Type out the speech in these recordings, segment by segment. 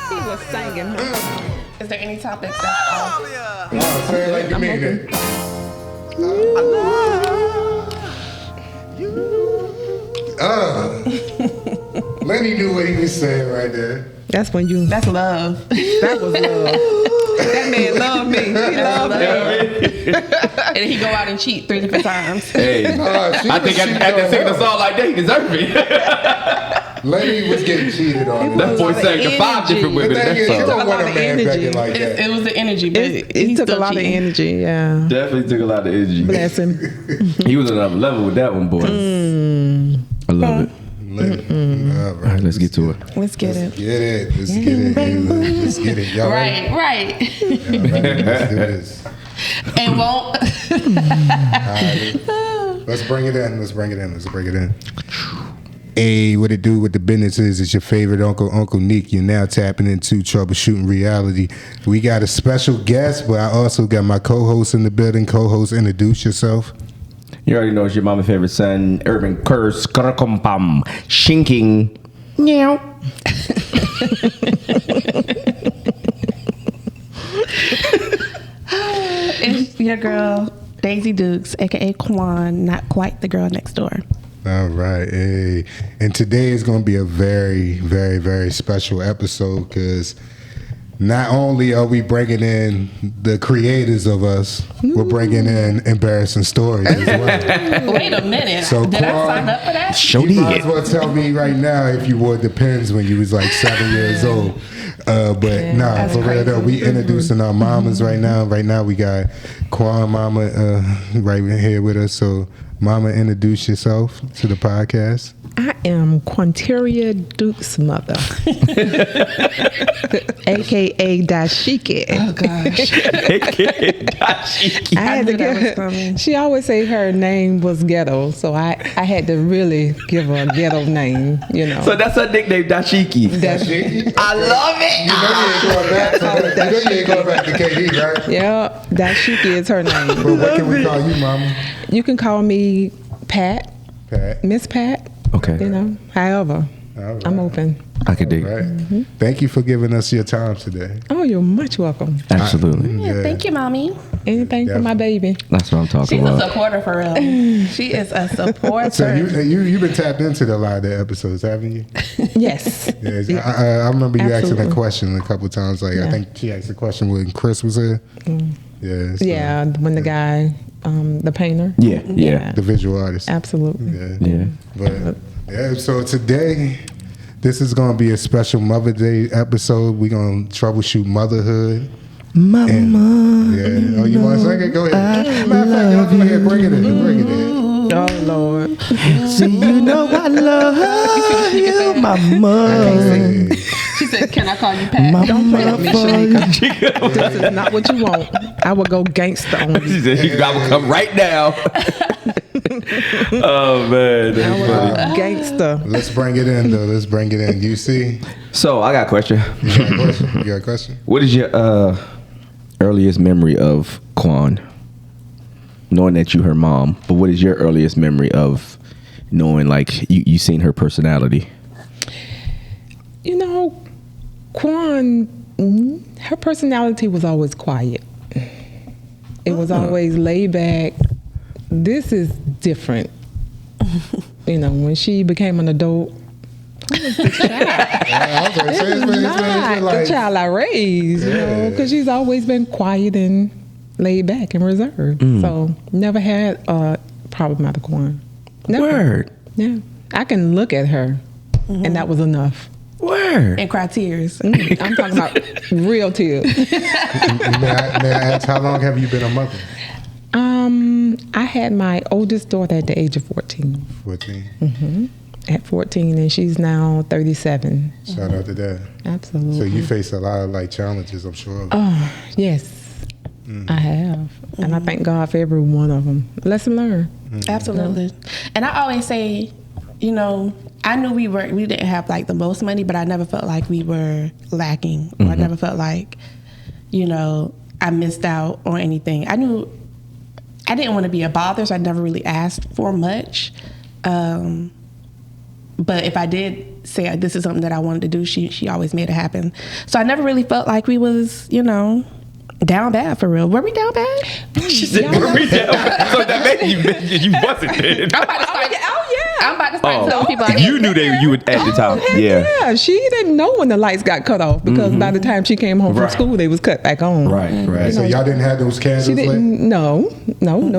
He was singing. Is there any topics that No, say it like you mean it. Lenny knew what he was saying right there. That's when you. That's love. That was love. That man loved me. He loved me. And then he go out and cheat 3 different times. Hey, I think after singing a song like that, he deserved it. Lenny was getting cheated on. That boy sang to 5 different women. The thing is, you That's don't all. want a man begging like that. It was the energy, but It took a lot of energy, yeah. Definitely took a lot of energy. Bless him. He was on another level with that one, boy. I love it. All right, let's get to it. Let's get it. Let's get it. Let's get it. Y'all ready? Right. Y'all ready? Let's do this. And won't. Let's bring it in. Hey, what it do with the business is? It's your favorite Uncle Neek. You're now tapping into Troubleshootin Reality. We got a special guest, but I also got my co-host in the building. Co-host, introduce yourself. You already know it's your mama's favorite son, Urben Currse, Karakumpam, Shinking. Meow. It's your girl, Daisy Dukes, aka Kween, not quite the girl next door. All right. Hey. And today is going to be a very, very, very special episode because not only are we bringing in the creators of us, we're bringing in embarrassing stories as well. Wait a minute. So, Did I sign up for that? You might as well tell me right now if you wore Depends when you was like 7 years old. But for real though, we introducing our mamas right now. Right now we got Kween Mama right here with us. So Mama, introduce yourself to the podcast. I am Quanteria Duke's mother, aka Dashiki. Oh gosh. I had to give her, she always say her name was ghetto, so I had to really give her a ghetto name, you know. So that's her nickname, Dashiki. Dashiki? I love it. You ain't going back to KD, right? Yeah, Dashiki is her name. But what can we call you, Mama? You can call me Pat, Miss Pat. Okay. You know, however, right. I'm open. I could dig. Right. Thank you for giving us your time today. Oh, you're much welcome. Absolutely. Yeah, thank you, Mommy. Anything for my baby. That's what I'm talking She's about. a supporter for real. She is a supporter. So you've been tapped into a lot of the episodes, haven't you? Yes. Yes. I remember you asking Absolutely. a question a couple of times. Like I think she asked a question when Chris was here. Yeah. So Yeah, when the guy, the painter. Yeah. the visual artist. Absolutely. Yeah. But so today, this is going to be a special Mother's Day episode. We're going to troubleshoot motherhood. Mama. Yeah. Oh, you want to sing it? Go ahead. Matter of fact, y'all go ahead. Bring it in. Oh, Lord. So you know I love you, mama. Hey. She said, "Can I call you Pat?" Don't play with me, Shanika. This is not what you want. I will go gangster on She you. said I will come right now. Oh man, I that's will funny. go gangster. Let's bring it in, though. Let's bring it in. You see? So I got a question. You got a question? You got a question? What is your earliest memory of Kween? Knowing that you her mom, but what is your earliest memory of knowing like you seen her personality? You know, Kween, her personality was always quiet. It was always laid back. This is different. You know, when she became an adult, who was the child? The child I raised, you know, because she's always been quiet and laid back and reserved. So never had a problematic one. Never. Word. Yeah. I can look at her and that was enough. Word. And cry tears. I'm talking about real tears. May I ask, how long have you been a mother? I had my oldest daughter at the age of 14. 14. At 14, and she's now 37. Shout out to that. Absolutely. So you face a lot of like challenges, I'm sure. Oh, yes. I have. And I thank God for every one of them. Lesson learned. Absolutely. And I always say, you know, I knew we didn't have like the most money, but I never felt like we were lacking. Or I never felt like, you know, I missed out on anything. I knew I didn't want to be a bother, so I never really asked for much. But if I did say this is something that I wanted to do, she always made it happen. So I never really felt like we was, you know, down bad for real. Were we down bad? She said, "Were we down bad?" So that meant you wasn't then. I'm about to start. I'm about to start telling people. You knew you would at the time. Yeah, she didn't know when the lights got cut off because by the time she came home from school, they was cut back on. Right. So y'all didn't have those candles She lit? didn't. No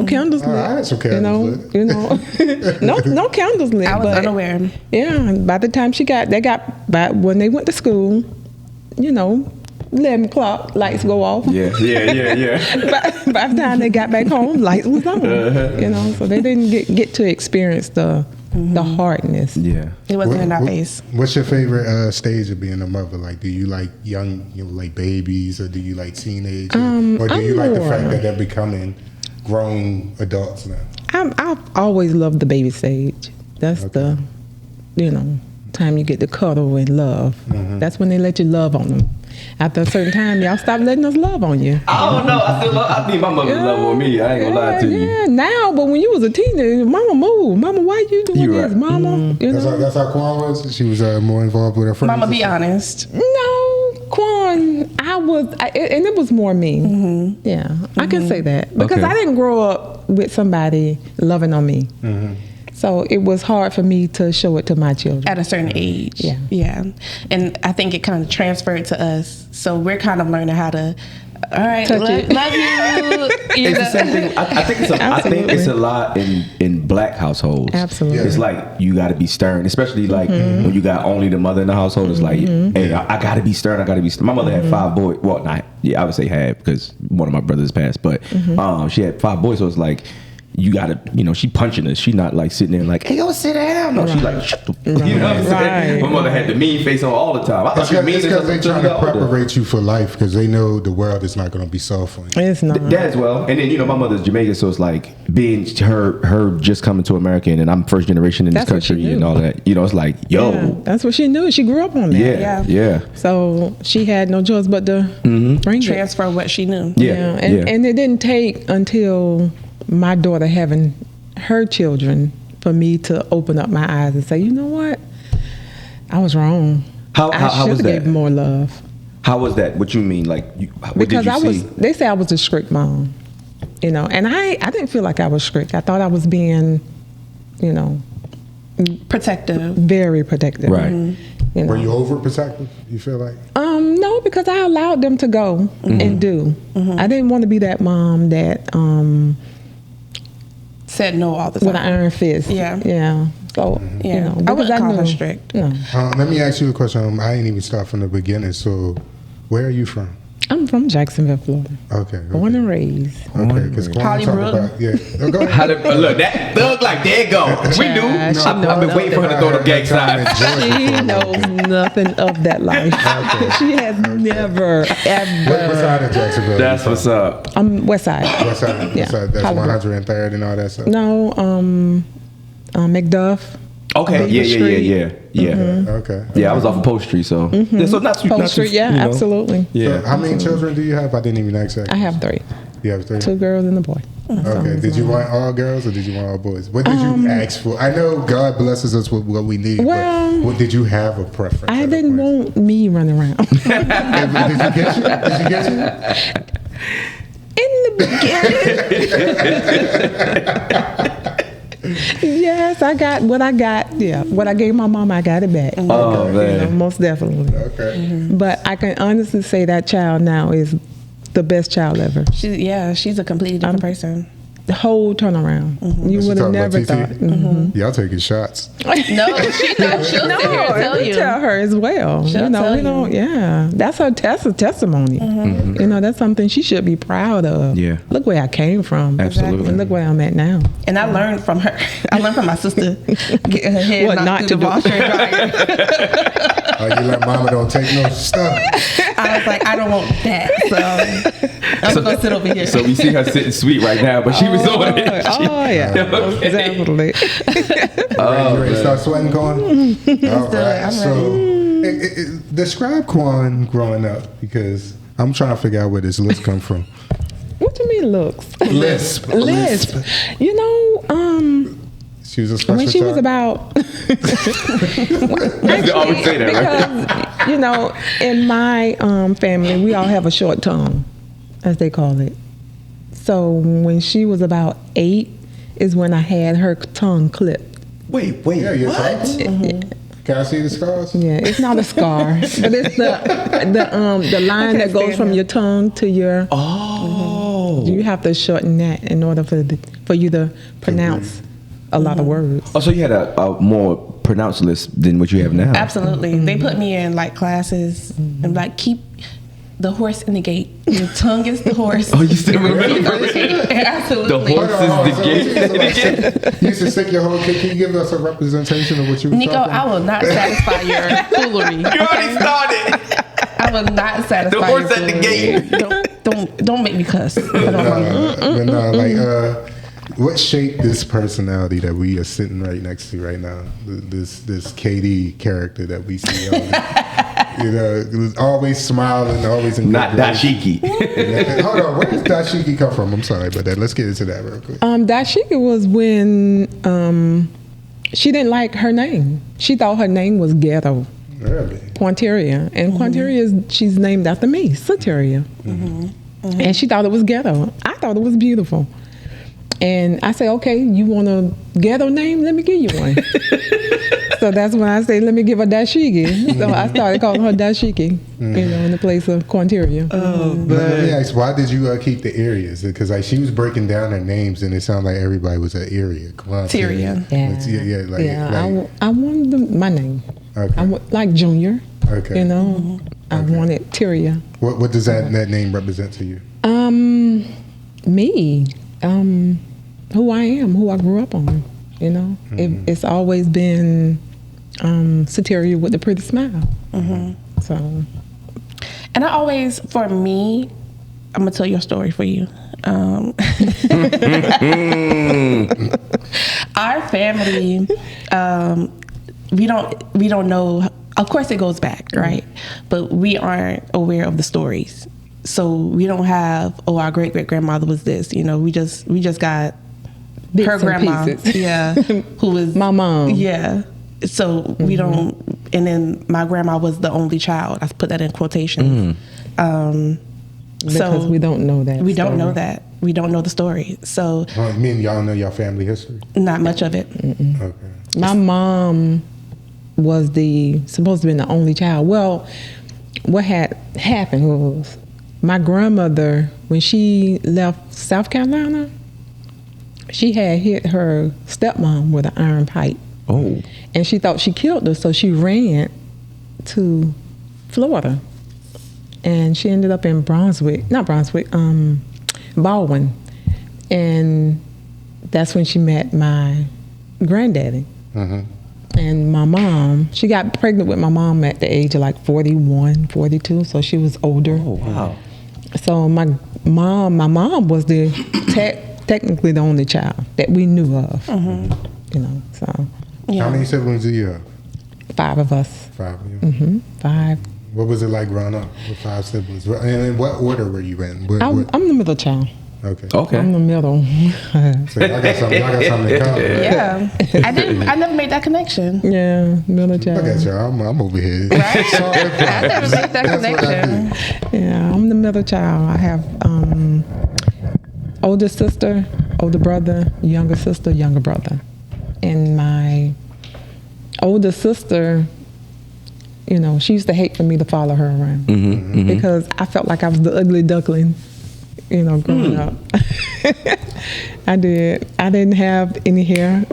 candles lit. I had some candles lit. You know, no candles lit. I was but, unaware. Yeah, by the time when they went to school, you know, 11 o'clock, lights go off. Yeah. By the time they got back home, lights was on. You know, so they didn't get to experience the hardness. Yeah. It wasn't in our face. What's your favorite stage of being a mother? Like, do you like young, like babies, or do you like teenagers, or do you like the fact that they're becoming grown adults now? I've always loved the baby stage. That's the, you know, time you get to cuddle and love. That's when they let you love on them. After a certain time, y'all stop letting us love on you. I don't know. I think my mother love on me. I ain't gonna lie to you. Yeah, now, but when you was a teenager, mama move. Mama, why you doing this? Right. Mama, you know? That's how Kween was? She was more involved with her friends? Mama, be honest. No, Kween, and it was more me. Yeah, I can say that. Because I didn't grow up with somebody loving on me. So it was hard for me to show it to my children. At a certain age. Yeah. And I think it kind of transferred to us. So we're kind of learning how to, all right, Touch love it. you. It's the same thing. I think it's a lot in black households. Absolutely. It's like you got to be stern, especially like when you got only the mother in the household. It's like, hey, I got to be stern. I got to be stern. My mother had 5 boys. Well, not, I would say had because one of my brothers passed, but she had 5 boys. So it's like, you gotta, you know, she punching us. She not like sitting there like, hey, go sit down. No, she like, shut the, you know what I'm saying? My mother had the mean face on all the time. I thought she was mean because they trying to preparate you for life because they know the world is not going to be soft on you. It's not. That as well. And then, you know, my mother's Jamaican, so it's like being her just coming to America, and I'm first generation in this country and all that. You know, it's like, yo. Yeah, that's what she knew. She grew up on that. Yeah. So she had no choice but to bring it. Transfer what she knew. And it didn't take until my daughter having her children for me to open up my eyes and say, you know what, I was wrong. How I was should have that? gave more love. How was that? What you mean? Like, what Because did you see? they say I was a strict mom, you know, and I didn't feel like I was strict. I thought I was being, you know, Protective. very protective. Right. You know? Were you overprotective, you feel like? No, because I allowed them to go and do. I didn't want to be that mom that Said no all the time. with an iron fist. Yeah. So, you know, I wouldn't call her knew- strict. No. Let me ask you a question. I ain't even start from the beginning. So, where are you from? I'm from Jacksonville, Florida. Okay. Born and raised. Okay, because Hollybrook. No, go ahead. Look, that look like there you go. We do. I've been waiting for her to throw the gang sign. She knows nothing of that life. She has never, What ever. side of Jacksonville? That's what's up. I'm West Side. What side? Yeah. What side? That's Hollybrook. 103rd and all that stuff. No, McDuff. Okay. Yeah. Okay. Yeah, I was off of Post Street, so yeah, so not too. Post not too, Street, yeah, you know. absolutely. Yeah. So how many children do you have? I didn't even ask that. I have 3. You have 3? 2 girls and a boy. Okay. Did you want all girls or did you want all boys? What did you ask for? I know God blesses us with what we need, Well, but what did you have a preference? I at a didn't point? want me running around. Did you get you? Did you get you? In the beginning. Yes, I got what I got. Yeah, what I gave my mom, I got it back. Oh, man. You know, most definitely. Okay. But I can honestly say that child now is the best child ever. She's a completely different person. The whole turnaround. You She would have talking about never TT? thought. Y'all taking shots. No, she'll sit here and tell we you. tell her as well. She'll you know, tell we you. don't. Yeah, that's her testimony. You know, that's something she should be proud of. Yeah. Look where I came from. Absolutely. And look where I'm at now. And I learned from her. I learned from my sister. Getting her head What knocked not through to the do. washer and dryer. You let mama don't take no stuff. I was like, I don't want that. So I'm going to sit over here. So we see her sitting sweet right now, but she was over there. Oh yeah, Okay. definitely. You ready to start sweating, Kween? All right. I'm So, describe Kween growing up because I'm trying to figure out where this list come from. What do you mean looks? Lisp. Lisp. You know, She was a special When she was child? about, You always say that, right? because you know, in my family, we all have a short tongue, as they call it. So when she was about 8, is when I had her tongue clipped. Wait, Yeah, your what? tongue? Can I see the scars? Yeah, it's not a scar, but it's the line that goes from your tongue to your. Oh. You have to shorten that in order for you to pronounce a lot of words. Oh, so you had a more pronounced list than what you have now. Absolutely. They put me in like classes and like keep the horse in the gate. Your tongue is the horse. Oh, you still remember? Absolutely. The horse is the gate. You used to stick your whole kid. Can you give us a representation of what you were Nico, talking I will not satisfy your foolery. You already started. I will not satisfy The horse your at the foolery. gate. Don't make me cuss. What shaped this personality that we are sitting right next to right now? This KD character that we see. You know, it was always smiling, always in Not good grace. dashiki. Hold on, where does dashiki come from? I'm sorry about that. Let's get into that real quick. Dashika was when she didn't like her name. She thought her name was ghetto. Really? Quanteria. And Quanteria, she's named after me, Soteria. And she thought it was ghetto. I thought it was beautiful. And I said, okay, you want a ghetto name? Let me give you one. So that's when I said, let me give her Dashiki. So I started calling her Dashiki, you know, in the place of Quanteria. Let me ask, why did you keep the areas? Because like she was breaking down her names, and it sounded like everybody was an area. Tyria. I wanted my name. Okay. Like Junior. Okay. You know, I wanted Tyria. What does that name represent to you? Me. Who I am, who I grew up on. You know, it's always been Soteria with the pretty smile. So, And I always, for me, I'm gonna tell you a story for you. Our family, we don't know. Of course, it goes back, right? But we aren't aware of the stories. So we don't have, our great grandmother was this. You know, we just got bits her and grandma, pieces. yeah, who was my mom. yeah. So we don't, and then my grandma was the only child. I put that in quotations. Because we don't know that. We don't know that. We don't know the story. So Me and y'all know your family history. not much of it. Okay. My mom was supposed to be the only child. Well, what had happened was my grandmother, when she left South Carolina, she had hit her stepmom with an iron pipe. Oh. And she thought she killed her, so she ran to Florida. And she ended up in Baldwin. And that's when she met my granddaddy. And my mom, she got pregnant with my mom at the age of like 41, 42, so she was older. Oh, wow. So my mom was technically the only child that we knew of. You know, so. Yeah. How many siblings do you have? 5 of us. 5 of you. 5. What was it like growing up with 5 siblings? And in what order were you in? I'm the middle child. Okay. I'm the middle. So y'all got something in common. Yeah, I never made that connection. Yeah, middle child. Look at y'all. I'm over here. Right? Solving I never problems. made that That's what I connection. do. Yeah, I'm the middle child. I have older sister, older brother, younger sister, younger brother. And my older sister, you know, she used to hate for me to follow her around because I felt like I was the ugly duckling, you know, growing up. I did. I didn't have any hair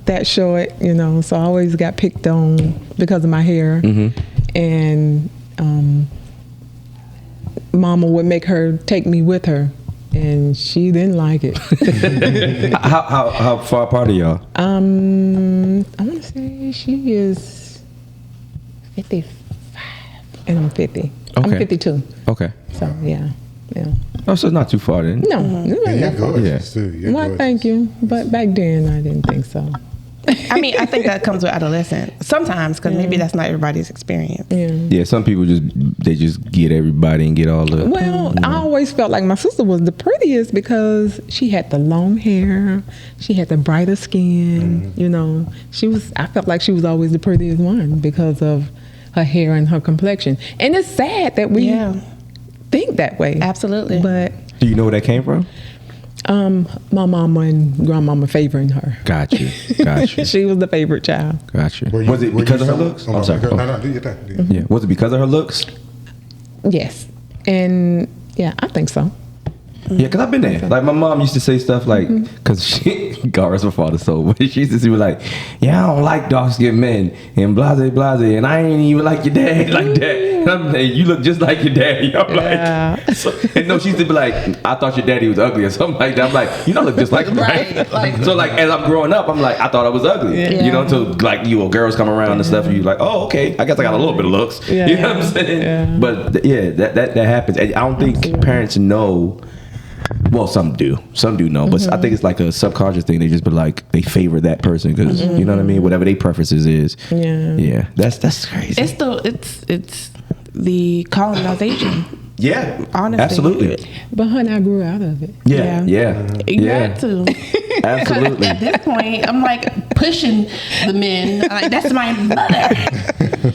that short, you know, so I always got picked on because of my hair. And Mama would make her take me with her, and she didn't like it. How far apart are y'all? I want to say she is 55 and I'm 50. I'm Okay. 52. Okay. So yeah. Oh, so it's not too far then. No, it wasn't And you're that far. gorgeous too. You're Well, gorgeous. thank you. But back then I didn't think so. I mean, I think that comes with adolescence sometimes, because maybe that's not everybody's experience. Yeah, some people just get everybody and get all the. Well, I always felt like my sister was the prettiest because she had the long hair, she had the brighter skin. You know, I felt like she was always the prettiest one because of her hair and her complexion. And it's sad that we think that way. Absolutely. But do you know where that came from? My mama and grandmama favoring her. Gotcha. She was the favorite child. Gotcha. Was it because of her looks? I'm sorry. No, do your thing. Yeah. Was it because of her looks? Yes. And yeah, I think so. Yeah, because I've been there. Like, my mom used to say stuff like, because God rest my father's soul, but she used to be like, yeah, I don't like dark-skinned men, and blase, and I ain't even like your dad like that. And I'm like, you look just like your daddy. I'm like, and no, she used to be like, I thought your daddy was ugly or something like that. I'm like, you don't look just like him, right? So, like, as I'm growing up, I'm like, I thought I was ugly. You know, until, like, girls come around and stuff, and you're like, oh, okay, I guess I got a little bit of looks. You know what I'm saying? But, that happens. And I don't think parents know. Well, some do know, but I think it's like a subconscious thing. They just be like, they favor that person because you know what I mean, whatever their preferences is. Yeah, that's crazy. It's the colonization. Yeah, honestly, absolutely. But honey, I grew out of it. Yeah. You had to. Absolutely. At this point, I'm like pushing the men. Like, that's my mother.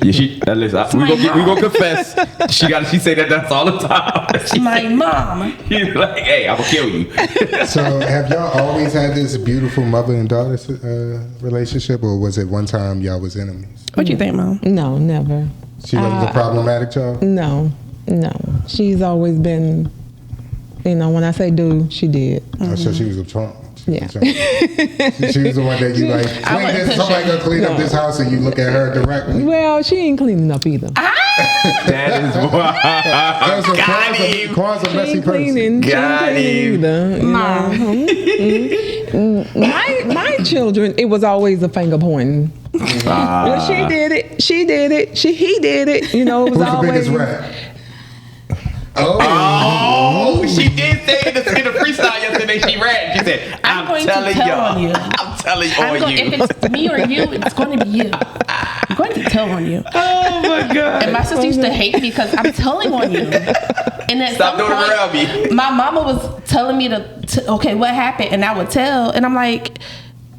Yeah, listen, we gonna confess. She say that's all the time. That's my mom. She's like, hey, I'm gonna kill you. So, have y'all always had this beautiful mother and daughter relationship, or was it one time y'all was enemies? What do you think, Mom? No, never. She was a problematic child? No. She's always been, when I say do, she did. So she was a Trump. Yeah. She was the one that you like, somebody gonna clean up this house, and you look at her directly. Well, she ain't cleaning up either. That is why. Quan's a messy person. Got him. My children, it was always a finger pointing. Well, she did it. He did it. It was Who's always. the biggest rat? Oh, she did say in the freestyle yesterday. She ran. She said, "I'm going telling to tell y'all. on you. I'm telling on you. If it's me or you, it's going to be you. I'm going to tell on you." Oh my god! And my sister used to hate me because I'm telling on you. And at Stop doing it around me. My mama was telling me to okay, what happened, and I would tell, and I'm like,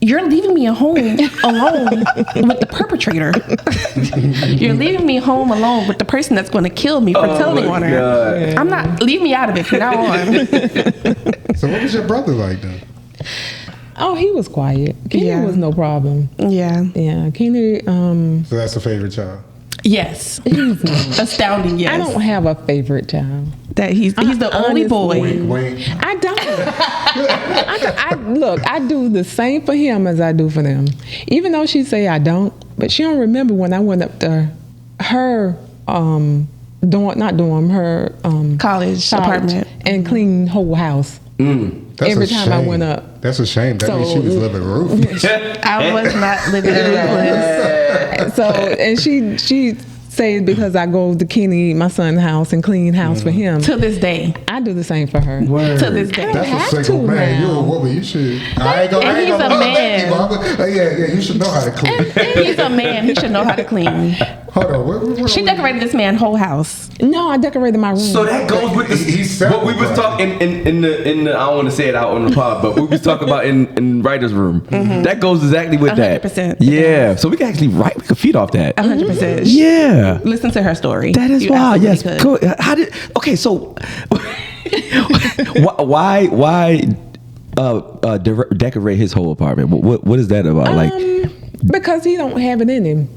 you're leaving me at home alone with the perpetrator. You're leaving me home alone with the person that's going to kill me for telling on her. God. I'm not. Leave me out of it from now on. So what was your brother like then? Oh, he was quiet. Kenny was no problem. Yeah. Kenny. So that's a favorite child. Yes. Astounding. Yes. I don't have a favorite child. That he's the only boy. Wink. I don't. Look, I do the same for him as I do for them. Even though she say I don't, but she don't remember when I went up to her her college apartment and cleaned whole house. Every time I went up. That's a shame. That means she was living ruthless. I was not living ruthless. So, and she say because I go to Kenny, my son's house, and clean house for him. To this day. I do the same for her. Word. To this day. That's a single man. You're a woman. You should. I ain't gonna. He's a man. Yeah. You should know how to clean. He's a man. He should know how to clean. Hold on. What She decorated this man's whole house. No, I decorated my room. So that goes with what we was talking in the I don't want to say it out on the pod, but we was talking about in writer's room. That goes exactly with 100%. that. Yeah. So we can actually write. We can feed off that. 100%. Yeah. Listen to her story. That is wild. Yes. Cool. Okay. So why decorate his whole apartment? What is that about? Like, because he don't have it in him.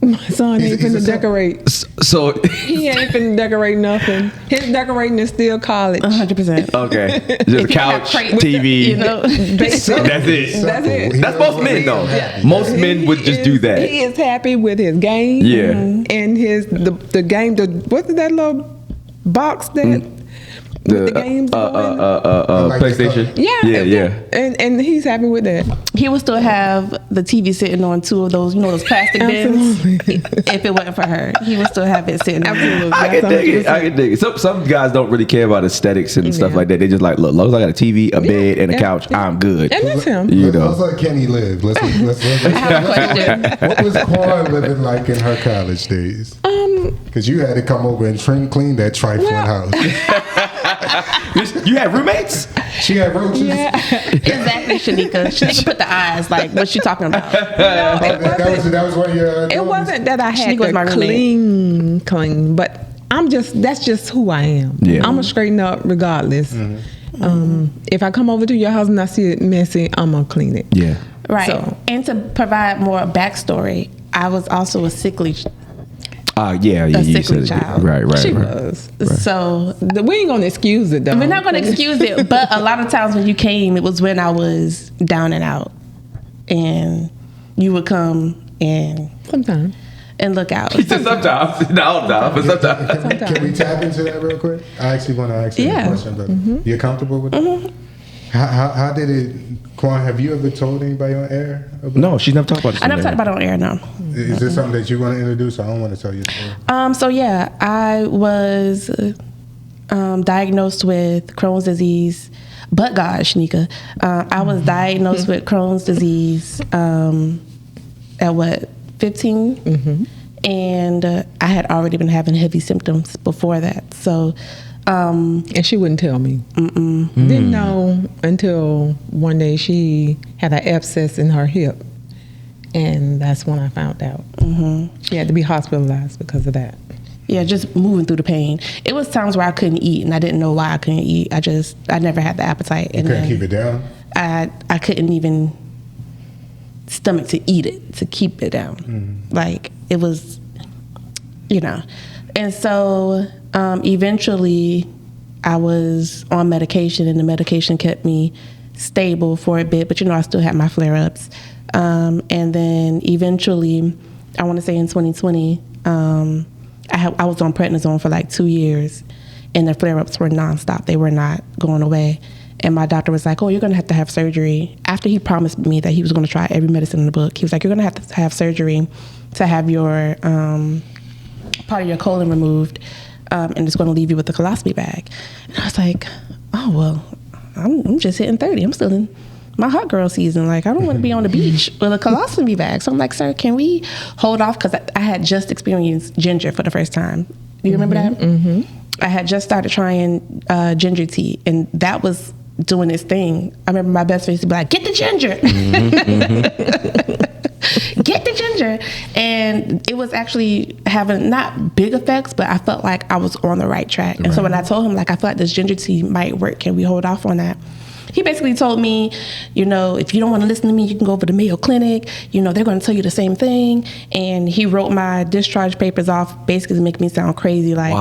My son ain't finna decorate. So he ain't finna decorate nothing. His decorating is still college. 100%. Okay, just a couch, TV. That's it. That's it. That's most men though. Yeah. Most men would just do that. He is happy with his game. Yeah. And his the game. What is that little box that the games. PlayStation. Yeah. And he's happy with that. He would still have the TV sitting on two of those, those plastic bins. If it wasn't for her, he would still have it sitting. Absolutely. I can dig it. Some guys don't really care about aesthetics and stuff like that. They just like, look, as long as I got a TV, a bed, and a couch, I'm good. And that's him. Let's let Kenny live. Let's I have a question. what was Kween living like in her college days? Because you had to come over and trim clean that trifling house. You had roommates? She had roaches? Yeah. Exactly, Shanika. Shanika put the eyes like, what's she talking about? That was one of your. It wasn't that I had Shanika was my to clean, but that's just who I am. Yeah. I'm gonna straighten up regardless. If I come over to your house and I see it messy, I'm gonna clean it. Yeah. Right. So. And to provide more backstory, I was also a sickly sickly child. Right. She right. was. Right. So we ain't gonna excuse it though. We're not going to excuse it, but a lot of times when you came, it was when I was down and out, and you would come and Sometimes. and look out. Sometimes, not all the time, but sometimes. Can we tap into that real quick? I actually want to ask you a question, but you're comfortable with that? How did it, Kween, have you ever told anybody on air about No, she's never talked about this. I never talked about it on air, no. Is this something that you want to introduce? I don't want to tell you. So yeah, I was diagnosed with Crohn's disease. But God, Shanika, I was diagnosed with Crohn's disease at what, 15? And I had already been having heavy symptoms before that. So, And she wouldn't tell me. Didn't know until one day she had an abscess in her hip. And that's when I found out. She had to be hospitalized because of that. yeah, just moving through the pain. It was times where I couldn't eat, and I didn't know why I couldn't eat. I never had the appetite. You couldn't keep it down? I couldn't even stomach to eat it, to keep it down. Like, it was, And so eventually I was on medication, and the medication kept me stable for a bit, but I still had my flare-ups. And then eventually, I want to say in 2020, I was on prednisone for like 2 years, and the flare-ups were nonstop. They were not going away. And my doctor was like, oh, you're going to have surgery. After he promised me that he was going to try every medicine in the book, he was like, you're going to have surgery to have your part of your colon removed, and it's going to leave you with a colostomy bag. And I was like, oh, well, I'm just hitting 30. I'm still in my hot girl season. Like, I don't want to be on the beach with a colostomy bag. So I'm like, sir, can we hold off? Because I had just experienced ginger for the first time. You remember that? Mm-hmm. I had just started trying ginger tea, and that was doing its thing. I remember my best friend used to be like, get the ginger. Get the ginger. And it was actually having not big effects, but I felt like I was on the right track. And so when I told him, like, I feel like this ginger tea might work, can we hold off on that? He basically told me, if you don't want to listen to me, you can go over to Mayo Clinic. They're going to tell you the same thing. And he wrote my discharge papers off, basically to make me sound crazy. Like,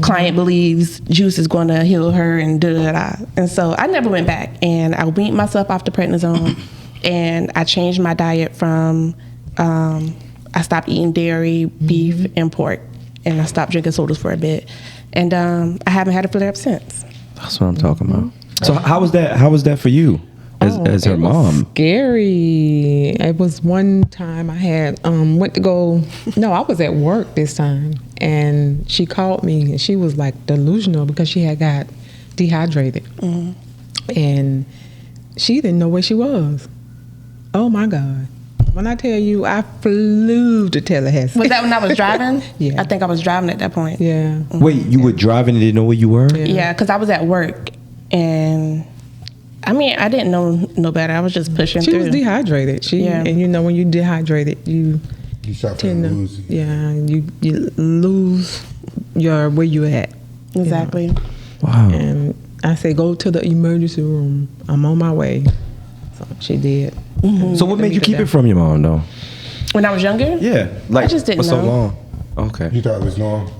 client believes juice is going to heal her and da-da-da. And so I never went back. And I weaned myself off the prednisone. And I changed my diet from, I stopped eating dairy, beef, and pork. And I stopped drinking sodas for a bit. And I haven't had a flare-up since. That's what I'm talking about. So how was that? How was that for you as her mom? Scary. It was one time I had went to go. No, I was at work this time, and she called me, and she was like delusional because she had got dehydrated, and she didn't know where she was. Oh my God! When I tell you, I flew to Tallahassee. Was that when I was driving? Yeah. I think I was driving at that point. Yeah. Wait, you were driving and didn't know where you were? Yeah, because I was at work. And I didn't know no better. I was just pushing through. She was dehydrated. And when you're dehydrated, you start to lose. Yeah, you lose where you at. Exactly. Wow. And I said, go to the emergency room. I'm on my way. So she did. Mm-hmm. So what made you keep it from your mom, though? When I was younger? Yeah, like I just didn't for know. so long. Okay. You thought it was normal?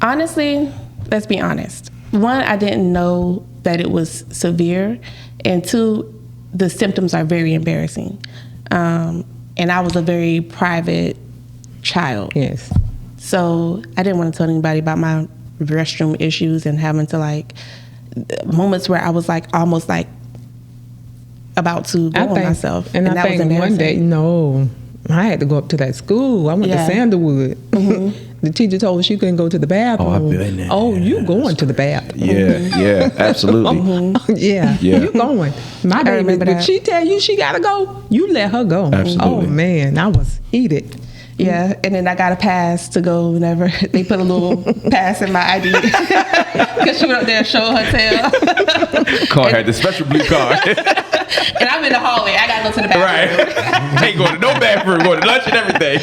Honestly, let's be honest. One, I didn't know that it was severe, and two, the symptoms are very embarrassing. And I was a very private child. Yes. So I didn't want to tell anybody about my restroom issues and having to like moments where I was like almost like about to go on myself. And I that think was one day, I had to go up to that school. I went to Sandalwood. The teacher told her she couldn't go to the bathroom. Oh, I've been there. Oh, you going to the bathroom? Yeah, absolutely. Yeah, you going. My baby, but she tell you she gotta go, you let her go. Absolutely. Oh man, I was heated. Yeah, and then I got a pass to go whenever they put a little pass in my ID because she went up there and showed her tail. Car had the special blue card. And I'm in the hallway. I gotta go to the bathroom. Right. Ain't going to no bathroom. Going to lunch and everything.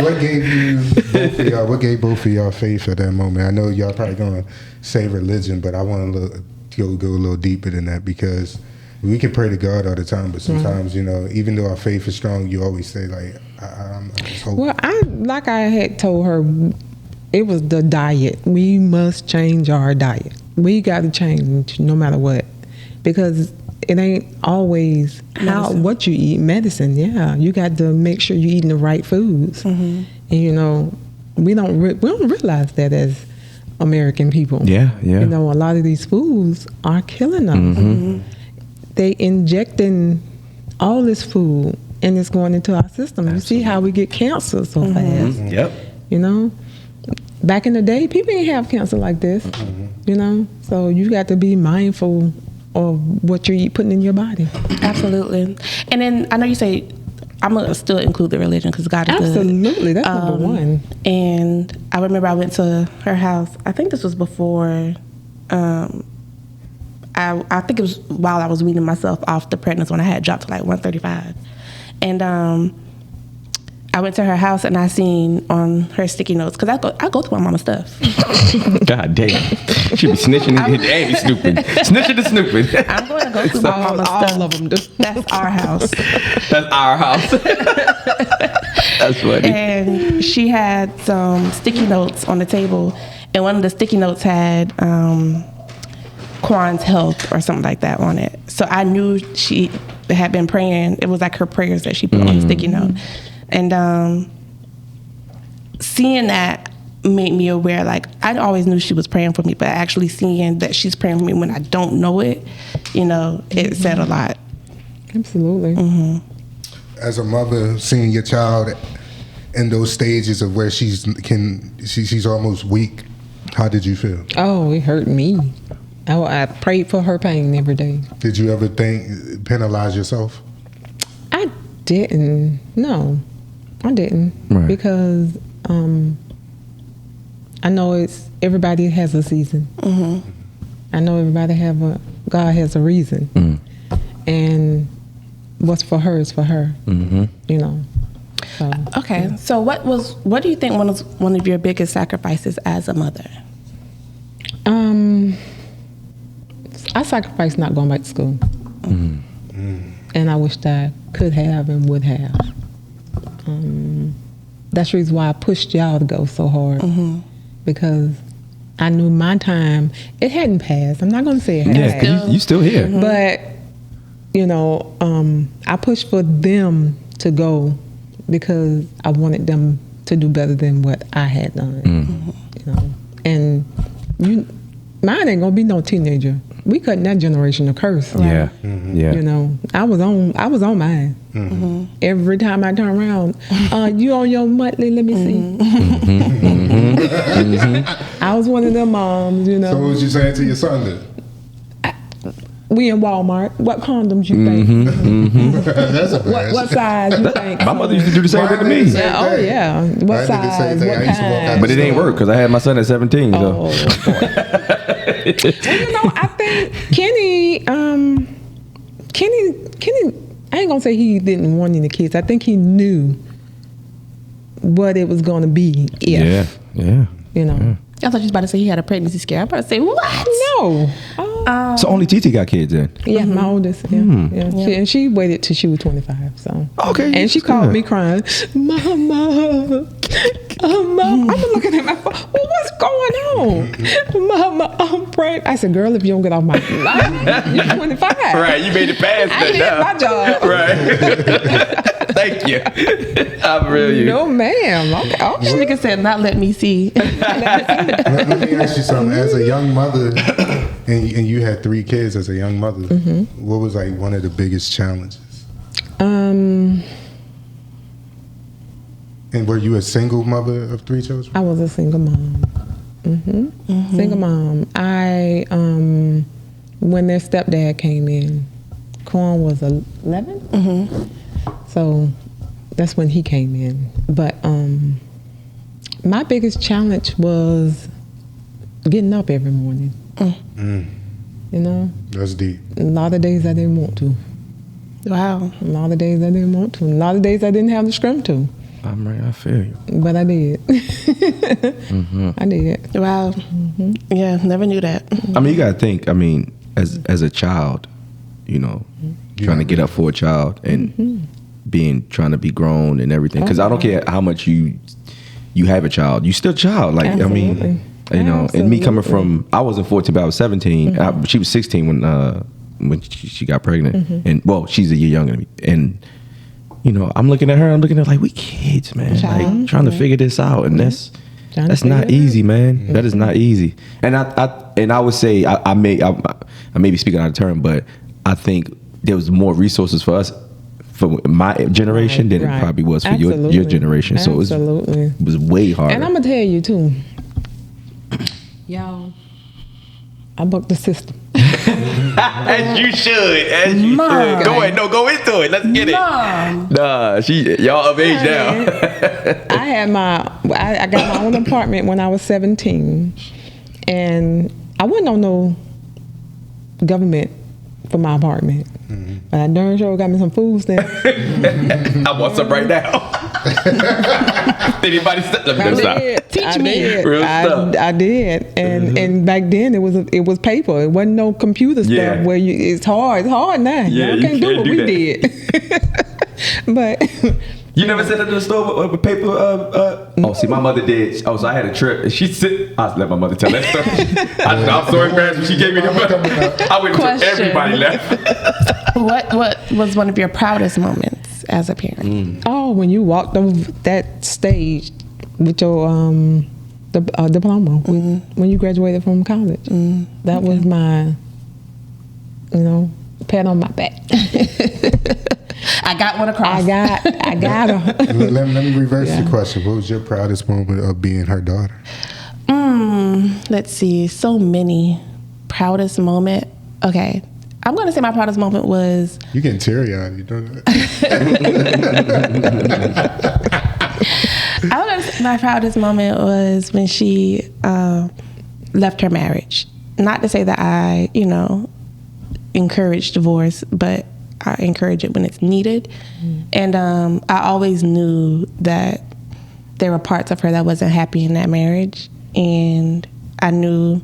What gave you both of y'all? What gave both of y'all faith at that moment? I know y'all probably gonna say religion, but I want to go a little deeper than that because we can pray to God all the time, but sometimes even though our faith is strong, you always say like, I'm just hoping. Well, I had told her, it was the diet. We must change our diet. We got to change no matter what, because it ain't always what you eat. Medicine, you got to make sure you're eating the right foods. And we don't realize that as American people. Yeah. A lot of these foods are killing us. They injecting all this food and it's going into our system. Absolutely. You see how we get cancer so fast. Yep. Back in the day, people didn't have cancer like this. So you got to be mindful of what you're putting in your body. Absolutely. And then I know you say, I'm going to still include the religion because God is good. Absolutely. That's number one. And I remember I went to her house. I think this was before, I think it was while I was weaning myself off the pregnancy when I had dropped to like 135. And I went to her house and I seen on her sticky notes, because I go through my mama's stuff. God damn. She be snitching and be snooping. Snitching and snooping. I'm going to go through my mama's stuff. All of them do. That's our house. That's our house. That's funny. And she had some sticky notes on the table, and one of the sticky notes had Kween's health or something like that on it. So I knew she had been praying. It was like her prayers that she put on the sticky note. And seeing that made me aware, like, I always knew she was praying for me, but actually seeing that she's praying for me when I don't know it, it said a lot. Absolutely. As a mother, seeing your child in those stages of where she's almost weak, how did you feel? Oh, it hurt me. I prayed for her pain every day. Did you ever penalize yourself? I didn't. No, I didn't. Right. Because I know everybody has a season. I know God has a reason. And what's for her is for her. So, okay. So what do you think one of your biggest sacrifices as a mother? I sacrificed not going back to school. And I wished I could have and would have. That's the reason why I pushed y'all to go so hard. Because I knew my time, it hadn't passed. I'm not going to say it had. Yeah, 'cause you still here. But, I pushed for them to go because I wanted them to do better than what I had done. And mine ain't going to be no teenager. We cutting that generation a curse. Yeah. I was on mine. Every time I turn around, you on your monthly? Let me see. I was one of them moms. So what was you saying to your son then? We in Walmart. What condoms you think? That's a bad. What size you think? My mother used to do the same thing to me. Yeah, oh yeah. What size? What kind? But it ain't work because I had my son at 17. So. Well, I think Kenny, I ain't gonna say he didn't want any kids. I think he knew what it was gonna be if. Yeah. I thought you was about to say he had a pregnancy scare. I'm about to say, what? No. So only Titi got kids then? Yeah, my oldest. Yeah. She waited till she was 25. So okay. And she called me crying, Mama. I'm looking at my phone. Well, what's going on? Mama, I'm praying. I said, girl, if you don't get off my line, you're 25. Right, you made it past I that did now. my job. Right. Thank you. I really. No, ma'am. Okay. This nigga said, "Not let me see." Let me ask you something. As a young mother, and you had 3 kids as a young mother, what was like one of the biggest challenges? And were you a single mother of 3 children? I was a single mom. Single mom. I when their stepdad came in, Kween was 11. So that's when he came in. But my biggest challenge was getting up every morning. You know, That's deep. a lot of days I didn't want to. Wow. A lot of days I didn't want to. A lot of days I didn't have the strength to. I'm right. I feel you. But I did. I did. Wow. Yeah, never knew that. I mean, you gotta think. I mean, as a child, you know, trying to get up for a child and trying to be grown and everything. Because I don't care how much you have a child, you still a child. Like Absolutely. I mean, you know, and me coming from, I wasn't 14, but I was 17. She was 16 when she got pregnant, and well, she's a year younger than me, and. You know, I'm looking at her. I'm looking at like we kids, man. Like trying to figure this out, and that's not easy, man. That is not easy. And I would say I may be speaking out of turn, but I think there was more resources for us for my generation than it probably was for your generation. So it was way harder. And I'm gonna tell you too, y'all. I bucked the system. As you should. Mom. Go ahead. No, go into it. Let's get it. Mom. Nah, y'all of age now. I got my own apartment when I was 17, and I wasn't on no government for my apartment. But I darn sure got me some food stamps. I want some right now. Anybody stop? Let me stop. Teach me. Real stuff. I did, and back then it was paper. It wasn't no computer stuff where it's hard. It's hard now. Yeah, you can't do what we did. But you never sat at the store with paper? Oh, see, my mother did. Oh, so I had a trip. And she said, I let my mother tell that story. I'm so embarrassed when she gave me the money. I went to everybody left. What was one of your proudest moments as a parent? oh, when you walked over that stage with your diploma, when you graduated from college, that was my, pat on my back. I got one across. I got her. Let me reverse the question. What was your proudest moment of being her daughter? Let's see. So many. Proudest moment. Okay. I'm going to say my proudest moment was... You getting teary-eyed. You know that? My proudest moment was when she left her marriage. Not to say that I, encourage divorce, but I encourage it when it's needed. And I always knew that there were parts of her that wasn't happy in that marriage. And I knew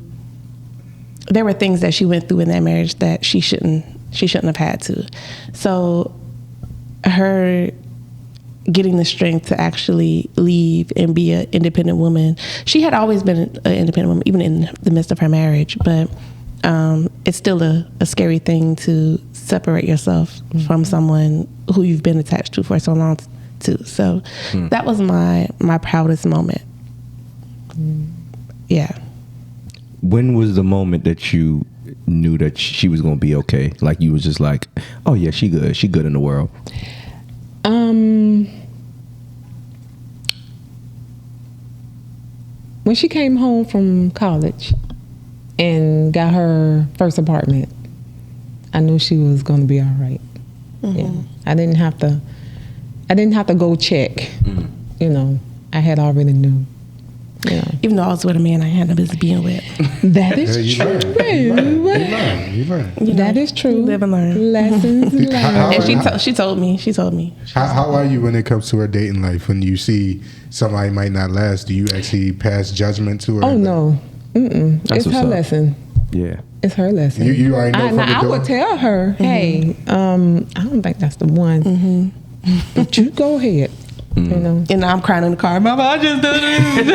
there were things that she went through in that marriage that she shouldn't have had to. So her getting the strength to actually leave and be an independent woman. She had always been an independent woman, even in the midst of her marriage, but it's still a scary thing to separate yourself from someone who you've been attached to for so long too. So that was my proudest moment. Yeah. When was the moment that you knew that she was going to be okay? Like you was just like, oh yeah, she good. She good in the world. When she came home from college and got her first apartment, I knew she was going to be all right. Yeah. I didn't have to go check. I had already knew. Even though I was with a man I had no business being with. That is true. You learn. That is true. You live and learn. Lessons learned. And she told me. How are you when it comes to her dating life? When you see somebody might not last, do you actually pass judgment to her? Oh no. It's her lesson. Yeah. It's her lesson. You already know from the I door? would tell her, hey, I don't think that's the one. But you go ahead. And I'm crying in the car. Mama, I just did this.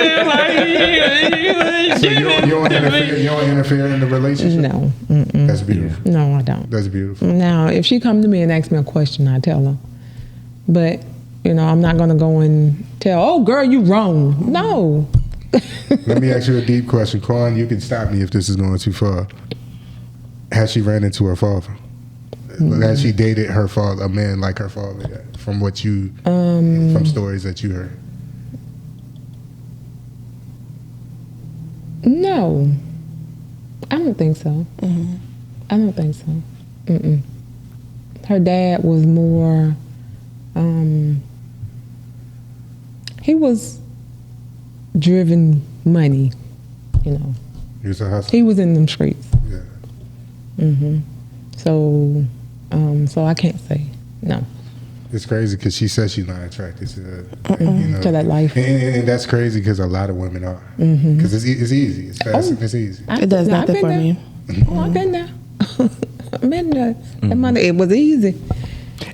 So you don't interfere in the relationship? No. That's beautiful. No, I don't. That's beautiful. Now, if she come to me and ask me a question, I tell her. But You know, I'm not gonna go and tell, oh girl, you wrong. No. Let me ask you a deep question. Kween, you can stop me if this is going too far. Has she ran into her father? Has she dated her father, a man like her father, from what you, from stories that you heard? No. I don't think so. I don't think so. Her dad was more, he was driven money, you know. He was a hustler. He was in them streets. Yeah. So, so I can't say no. It's crazy because she says she's not attracted to that, you know, To that life. and that's crazy because a lot of women are. Because it's easy, it's fast, and it's easy. It does nothing for me. Oh, I've been there. I've been there. That money, it was easy.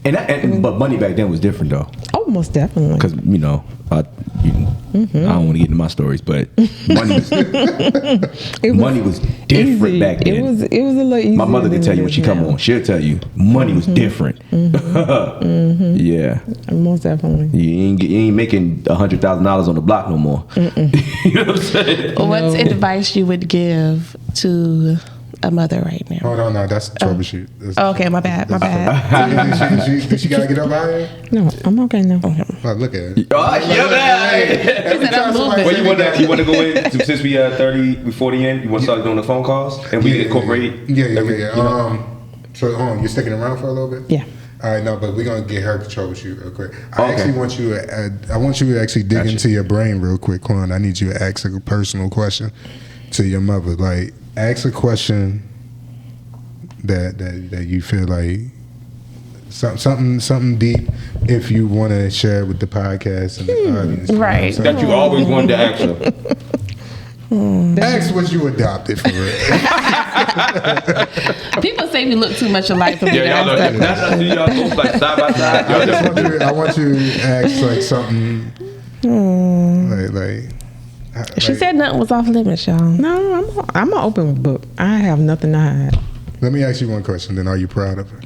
But money back then was different though. Oh, most definitely. Because you know, I don't want to get into my stories, but money was different easy. back then. It was a little easier. My mother could tell you when she come now. on. She'll tell you money was different. Yeah, Most definitely. you ain't making $100,000 on the block no more. You know what I'm saying? What's advice you would give to a mother right now? Hold on, now that's troubleshoot. That's Okay, my bad. Did she gotta get up out of here? No, I'm okay now. Oh, look at it. Oh, yeah, man. Every said I'm time somebody moving. Well, say you want to go in since we 30, we 40 in. You want to start doing the phone calls and we incorporate. Yeah. every- you know? So, you're sticking around for a little bit? Yeah. All right, no, but we're gonna get her to troubleshoot real quick. I Okay. actually want you to actually dig into your brain real quick, Kween. I need you to ask a personal question to your mother. Like, ask a question that you feel like something deep. If you want to share it with the podcast and the audience, Right. You know what I'm That you always wanted to ask her. saying? Ask what you adopted for real. People say we look too much alike for me to Yeah, y'all ask know. that. That's y'all both like side by side. I want you to ask like something like She said nothing was off limits, y'all. No, I'm an open book. I have nothing to hide. Let me ask you one question. Then, are you proud of her?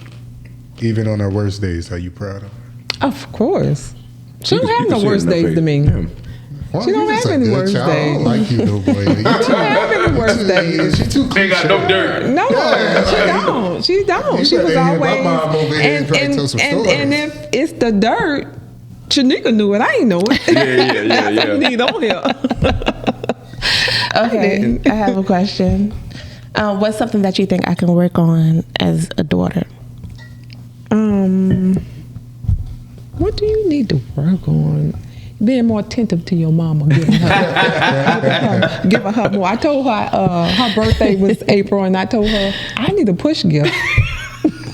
Even on her worst days, are you proud of her? Of course. She don't You have can no see it worst in her days face. to me. Yeah. Well, She don't you just have a any good worst child. I days. don't like you, though, boy. She don't have any worst days. She too Ain't got no cliche. dirt. No, Yeah, she don't. She don't. You She was better hear my always. mom over here and probably tell some stories. And if it's the dirt, Shanika knew it. I ain't know it. Yeah. Need on here. Okay, I have a question. What's something that you think I can work on as a daughter? What do you need to work on? Being more attentive to your mama, giving her more. I told her her birthday was April, and I told her I need a push gift.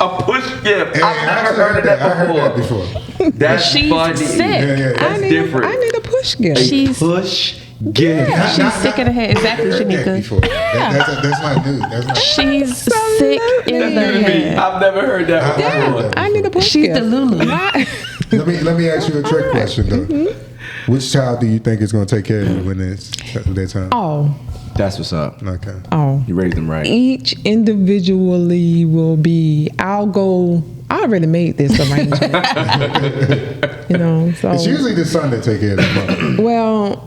A push gift. Hey, I've never heard of that I heard that before. before. That's She's funny. sick. Yeah. That's different. I need a push gift. She's Push gift. Yeah. she's sick in the head. Exactly, I heard that Shanika. before. That's not new. That's not. She's sick in the Absolutely. head. I've never heard that before. Yeah. I need a push She's gift. the Lulu. Let me ask you a trick question though. Which child do you think is going to take care of you when it's their time? Oh, That's what's up. Okay. oh. You raised them right. Each individually will be. I already made this arrangement. So It's usually the son that take care of the mother. well.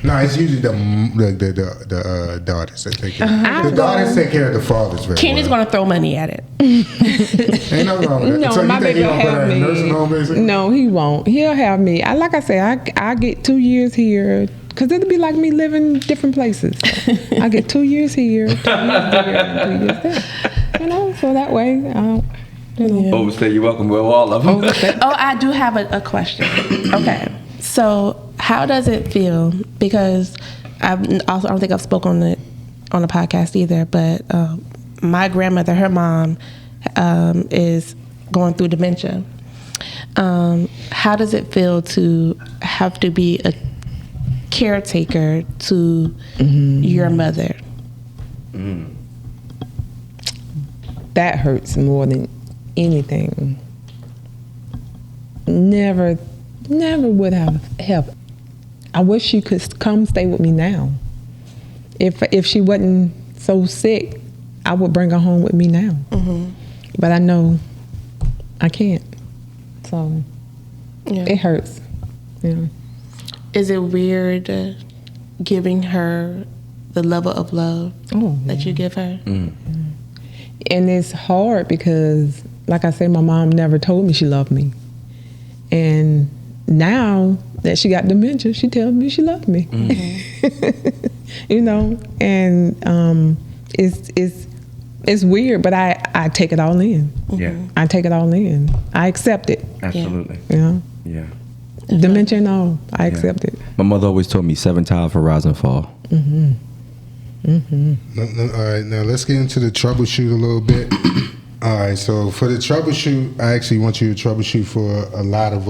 No, it's usually the daughters that take care. The daughters take care of the fathers very Kenny's well. gonna throw money at it. Ain't nothing wrong with that. No, So you my think baby he will gonna put her have in a me. nursing home, basically? No, he won't. He'll have me. Like I say, I get 2 years here because it'll be like me living different places. I get 2 years here, 2 years there, 2 years there. So that way, Overstay, you're welcome with all of them. Oh, I do have a question. Okay, so how does it feel? Because I don't think I've spoken on the podcast either. But my grandmother, her mom, is going through dementia. How does it feel to have to be a caretaker to your mother? that hurts more than anything. Never would have helped. I wish she could come stay with me now. If she wasn't so sick, I would bring her home with me now. Mm-hmm. But I know I can't. So It hurts. Yeah. Is it weird giving her the level of love that you give her? And it's hard because, like I say, my mom never told me she loved me. And now that she got dementia, she tells me she loved me. You know, and it's weird, but I take it all in. Yeah. I take it all in. I accept it. Absolutely. You know? Yeah. Dementia and all, I accept it. My mother always told me 7 times for rise and fall. All right, now let's get into the troubleshoot a little bit. All right, so for the troubleshoot, I actually want you to troubleshoot for a lot of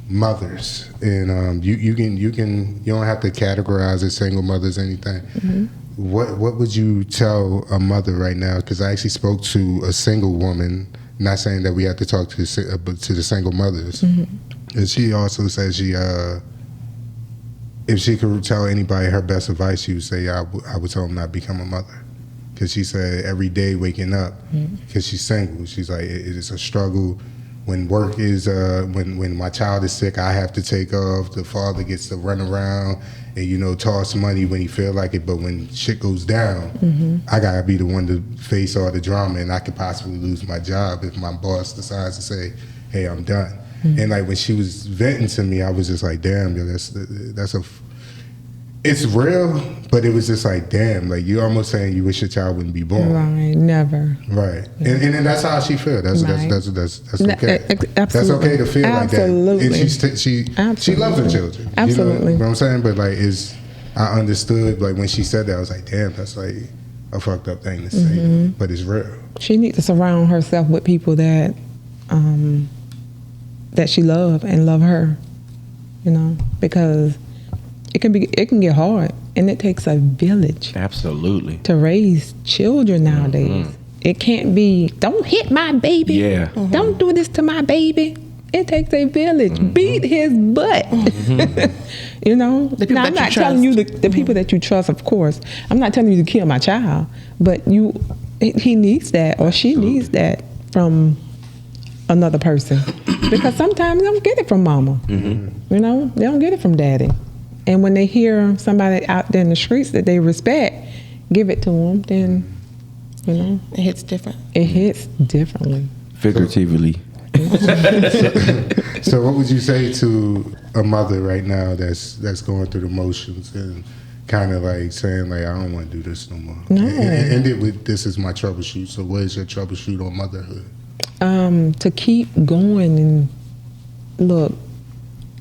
mothers, and you don't have to categorize as single mothers or anything. What would you tell a mother right now? Because I actually spoke to a single woman. Not saying that we have to talk to the single mothers, and she also said if she could tell anybody her best advice, she would say I would tell them not become a mother. Because she said every day waking up, because she's single, she's like, it is a struggle. When work is, when my child is sick, I have to take off. The father gets to run around and, toss money when he feel like it. But when shit goes down, I gotta be the one to face all the drama, and I could possibly lose my job if my boss decides to say, hey, I'm done. And like when she was venting to me, I was just like, damn, yo, it's real, but it was just like, damn, like you almost saying you wish your child wouldn't be born. Right, never. Right, and that's how she feels. That's okay. Absolutely. That's okay to feel like that. And she loves her children. Absolutely. You know what I'm saying? But like, I understood like when she said that, I was like, damn, that's like a fucked up thing to say, but it's real. She needs to surround herself with people that she love and love her, because it can get hard, and it takes a village. Absolutely. To raise children nowadays. It can't be, don't hit my baby. Yeah. Don't do this to my baby. It takes a village. Beat his butt. Now, I'm not telling you the people that you trust, of course. I'm not telling you to kill my child, but he needs that, or she needs that from another person. Because sometimes they don't get it from mama. They don't get it from daddy. And when they hear somebody out there in the streets that they respect, give it to them, then, it hits different. It hits differently. Figuratively. So what would you say to a mother right now that's going through the motions and kind of like saying like, I don't want to do this no more? No. And end it with, this is my troubleshoot. So what is your troubleshoot on motherhood? To keep going, and look,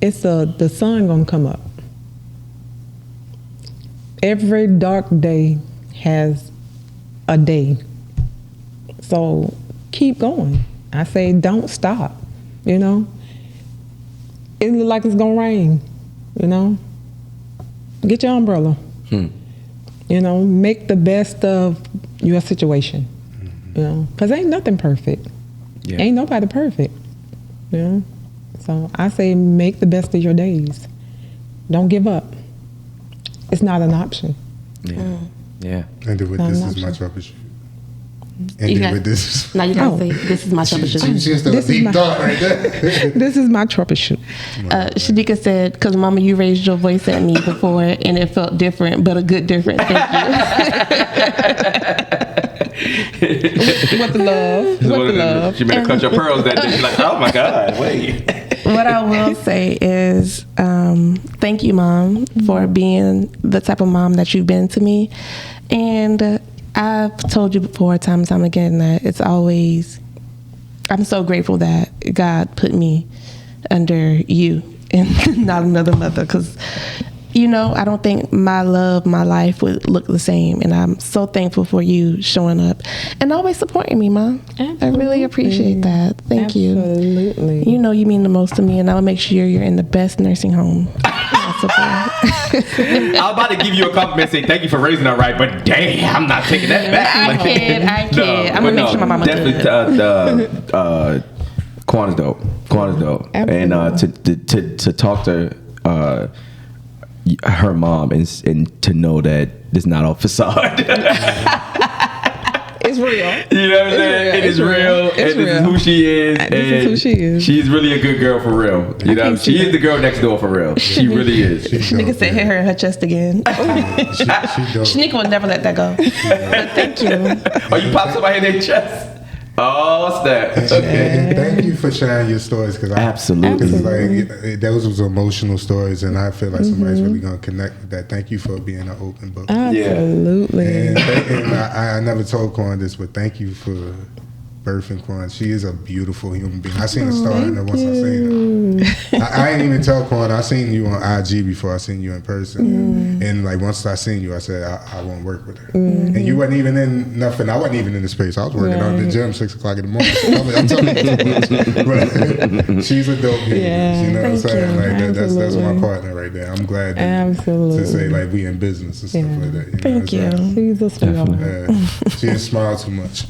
the sun gonna come up. Every dark day has a day. So keep going. I say don't stop, It look like it's gonna rain, Get your umbrella. Make the best of your situation, Because ain't nothing perfect. Yeah. Ain't nobody perfect, So I say make the best of your days. Don't give up. It's not an option. Yeah. And with this is my troubleshoot. And with this. Now you gotta say, this is my troubleshoot. She's a deep thought right there. This is my troubleshoot. Shanika said, because Mama, you raised your voice at me before and it felt different, but a good different. Thank you. What the love. She better cut your pearls that day. She's like, oh my God, wait. What I will say is, thank you, Mom, for being the type of mom that you've been to me. And I've told you before, time and time again, that I'm so grateful that God put me under you and not another mother, because I don't think my life would look the same. And I'm so thankful for you showing up and always supporting me, Mom. Absolutely. I really appreciate that. Thank you. Absolutely. You mean the most to me, and I'll make sure you're in the best nursing home possible. I was about to give you a compliment and say thank you for raising her right, but damn, I'm not taking that back. I kid. I'm going to make sure my mama definitely Kween is dope. And to talk to her mom and to know that it's not all facade. It's it's real. You know what I'm saying? It is real. It's And this real. is who she is. This is who she is. She's really a good girl for real. You know, she is the girl next door for real. She really is. Shanika said hit her in her chest again. She dope. Shanika will never let that go. But thank you. Oh, you pop somebody in their chest? Oh, snap. Okay. And thank you for sharing your stories because Absolutely. like those was emotional stories, and I feel like somebody's really gonna connect with that. Thank you for being an open book. Absolutely. And I never told Kween this, but thank you for birthing Kween. She is a beautiful human being. I seen her star in her once I seen her. I ain't even tell Kween. I seen you on IG before I seen you in person. And like once I seen you, I said I won't work with her. And you wasn't even in nothing. I wasn't even in the space. I was working out in the gym 6 o'clock in the morning. I'm telling you too much. But she's a dope human. You know what I'm saying? Like that's my partner right there. I'm glad to say like we in business and stuff like that. Thank you. She's a sweetheart. She didn't smile too much.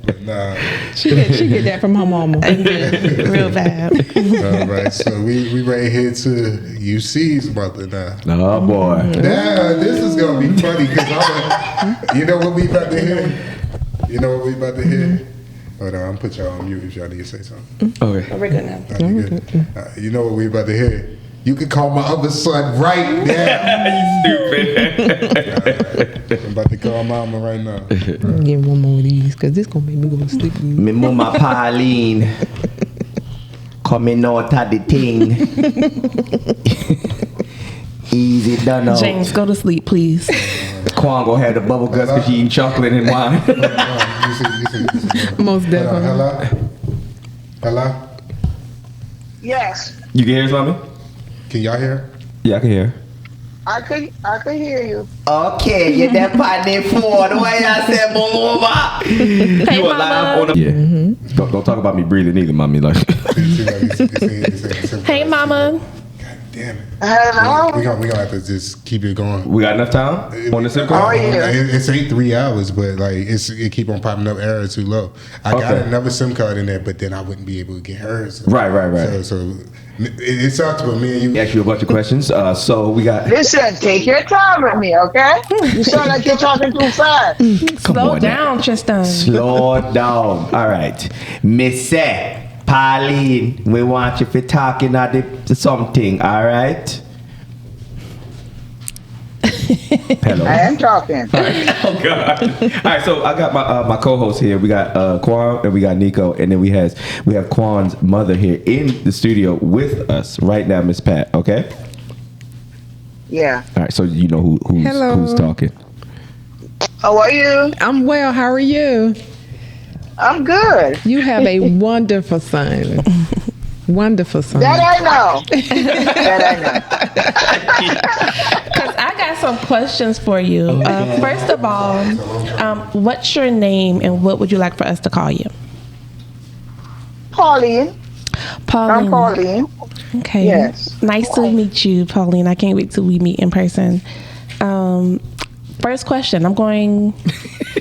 But nah. She get that from her mama. Real bad. All right, so we right here to UC's mother now. Oh, boy. Now this is gonna be funny because you know what we about to hear. Hold on, I'm put y'all on mute if y'all need to say something. Okay. We're good now. You good? You know what we about to hear. You can call my other son right now. You stupid. I'm about to call mama right now. I'm getting one more of these because this gonna make me go to sleep. Me mama Pauline coming out of the thing. Easy done out. James, go to sleep, please. Kween gonna have the bubble guts because she eat chocolate and wine. You see. Most definitely. Hello? Yes, You can hear us, mommy? Can y'all hear? Yeah, I can hear. I could hear you. Okay, you're that partner for the way I said, mama. Hey, You are live on the. Yeah. Don't talk about me breathing either, mommy. Like. Hey, mama. God damn it. Hello? We gonna have to just keep it going. We got enough time on the SIM Oh, card? yeah. It's 3 hours, but like it keep on popping up error too low. I got Okay. another SIM card in there, but then I wouldn't be able to get hers. Right. So it sucks, but me and you. Ask you a bunch of questions. So we got. Listen, take your time with me, okay? You sound like you're talking too fast. Come Slow on down, now. Tristan. Slow down. All right, Miss Pauline, we want you to talking at the something. All right. Hello. I am talking. Oh God! All right, so I got my co-host here. We got Kween and we got Nico, and then we have Kween's mother here in the studio with us right now, Miss Pat. Okay. Yeah. All right, so you know Hello. who's talking. How are you? I'm well. How are you? I'm good. You have a wonderful son. Wonderful son. That I know. Because I got some questions for you. First of all, what's your name and what would you like for us to call you? Pauline. Pauline. I'm Pauline. Okay. Yes. Nice to meet you, Pauline. I can't wait till we meet in person. First question. I'm going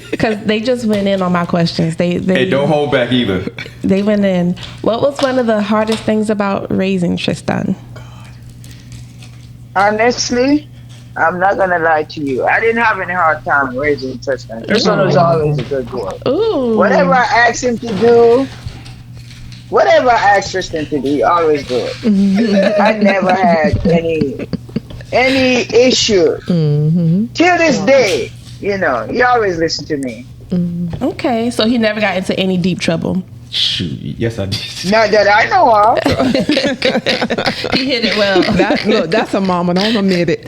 because they just went in on my questions. They Hey, don't hold back either. They went in. What was one of the hardest things about raising Tristan? Honestly, I'm not going to lie to you. I didn't have any hard time raising Tristan. Tristan was always a good boy. Ooh. Whatever I asked him to do, whatever I asked Tristan to do, he always do it. I never had any issue. Till this day, he always listened to me. Okay, so he never got into any deep trouble. Shoot, yes I did. Not that I know of. He hit it well. That's a mama. Don't admit it.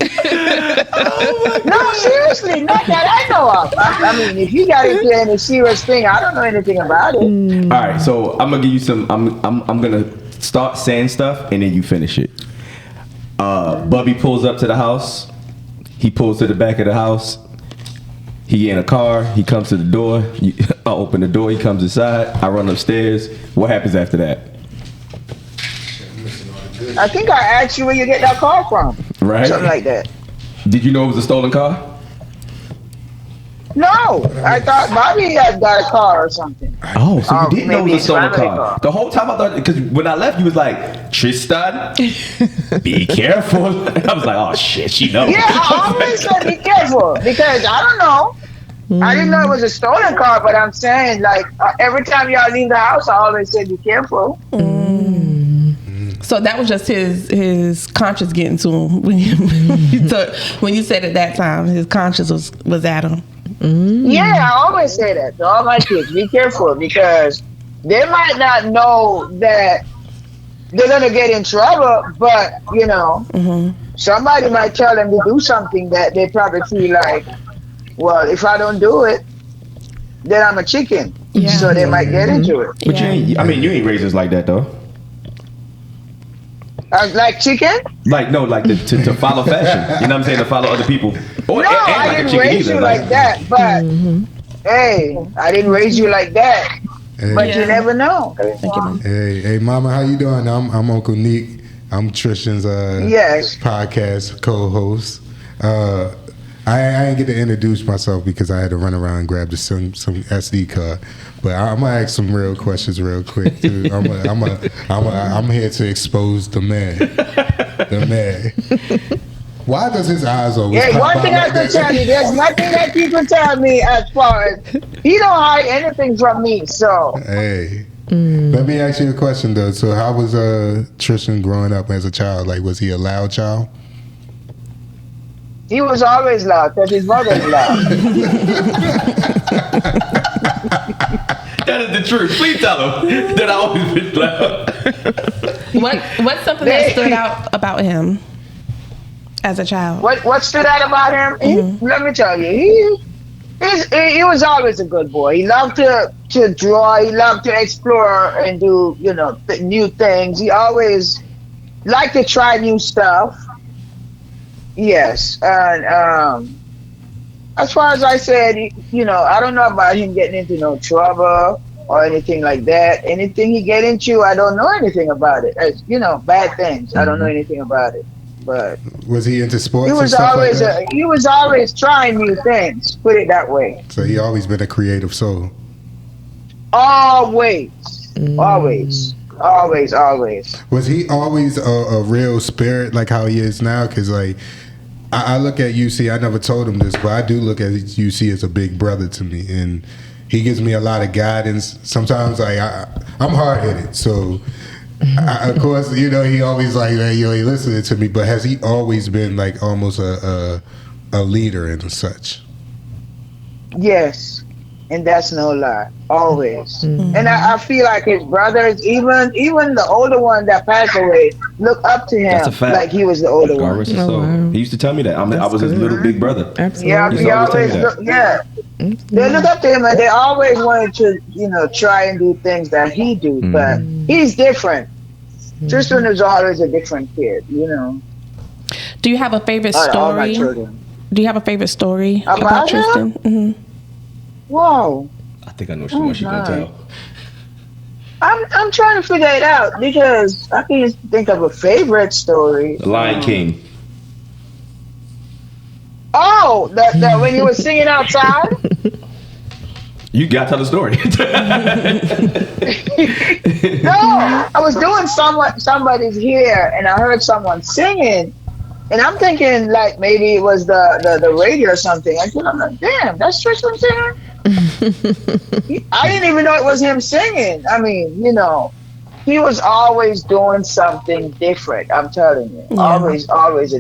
No, seriously, not that I know of. I mean, if you got into any serious thing, I don't know anything about it. All right, so I'm gonna give you some. I'm gonna start saying stuff and then you finish it. Bubby pulls up to the house. He pulls to the back of the house. He in a car. He comes to the door. I open the door. He comes inside. I run upstairs. What happens after that? I think I asked you where you get that car from. Right? Something like that. Did you know it was a stolen car? No, I thought Bobby had got a car or something. Oh, so you didn't know it maybe was a stolen it's family car. car. The whole time I thought, because when I left, you was like, Tristan, be careful. I was like, oh shit, she knows. Yeah, I always said be careful because I don't know. I didn't know it was a stolen car, but I'm saying, like, every time y'all leave the house, I always said, be careful. So that was just his conscience getting to him when you said it that time. His conscience was at him. Yeah, I always say that to all my kids. Be careful, because they might not know that they're going to get in trouble, but, you know, somebody might tell them to do something that they probably feel like, well, if I don't do it, then I'm a chicken. Yeah. So they might get into it. But you ain't raised us like that, though. Like chicken? Like, no, like to follow fashion. You know what I'm saying? To follow other people. Or, No, I didn't raise you like that, but hey, I didn't raise you like that. Hey. But you never know. Thank you, Mom. Hey, Mama, how you doing? I'm Uncle Neek. I'm Tristan's podcast co-host. I ain't get to introduce myself because I had to run around and grab some SD card. But I'm gonna ask some real questions real quick too. I'm here to expose the man. The man. Why does his eyes always pop one out thing like I can that? tell you, there's nothing that people tell me as far as he don't hide anything from me. So Hey. Let me ask you a question though. So how was Tristan growing up as a child? Like, was he a loud child? he was always loud because his mother's loud. That is the truth. Please tell him that I always been loud. What's something that stood out about him as a child? What stood out about him? Let me tell you, he was always a good boy. He loved to draw. He loved to explore and do new things. He always liked to try new stuff. Yes, and as far as I said, I don't know about him getting into no trouble or anything like that. Anything he get into, I don't know anything about it. As bad things, I don't know anything about it. But was he into sports? he was always he was always trying new things. Put it that way. So he always been a creative soul. Always. Was he always a real spirit like how he is now? Because like I look at UC, I never told him this, but I do look at UC as a big brother to me, and he gives me a lot of guidance. Sometimes I'm hard-headed, so of course he always like he listening to me. But has he always been like almost a leader and such? Yes. And that's no lie. Always. And I feel like his brothers, even the older one that passed away, look up to him. That's a fact. Like he was the older God one. rest his soul. wow. He used to tell me that. I was his little big brother. Absolutely. Yeah, He's he always always telling me that. they look up to him, and they always wanted to, try and do things that he do. But he's different. Tristan is always a different kid, Do you have a favorite All my story? children. Do you have a favorite story About about him? Tristan? Mm-hmm. Whoa. I think I know what she's gonna tell. I'm trying to figure it out because I can't think of a favorite story. The Lion King. Oh, that when you were singing outside? You gotta tell the story. No, I was doing somebody's hair and I heard someone singing, and I'm thinking like maybe it was the radio or something. I'm like, damn, that's Tristan singing? I didn't even know it was him singing. I mean, he was always doing something different. I'm telling you, always a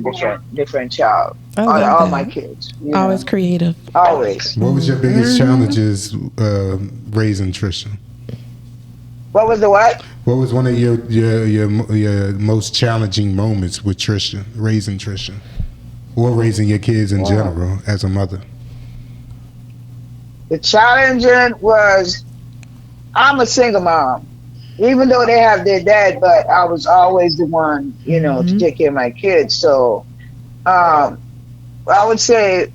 different child. I love All that. my kids, Always creative. always. What was your biggest challenges raising Tristan? What was the what? What was one of your most challenging moments with Tristan, raising Tristan, or raising your kids in general as a mother? The challenging was I'm a single mom. Even though they have their dad, but I was always the one, to take care of my kids. So I would say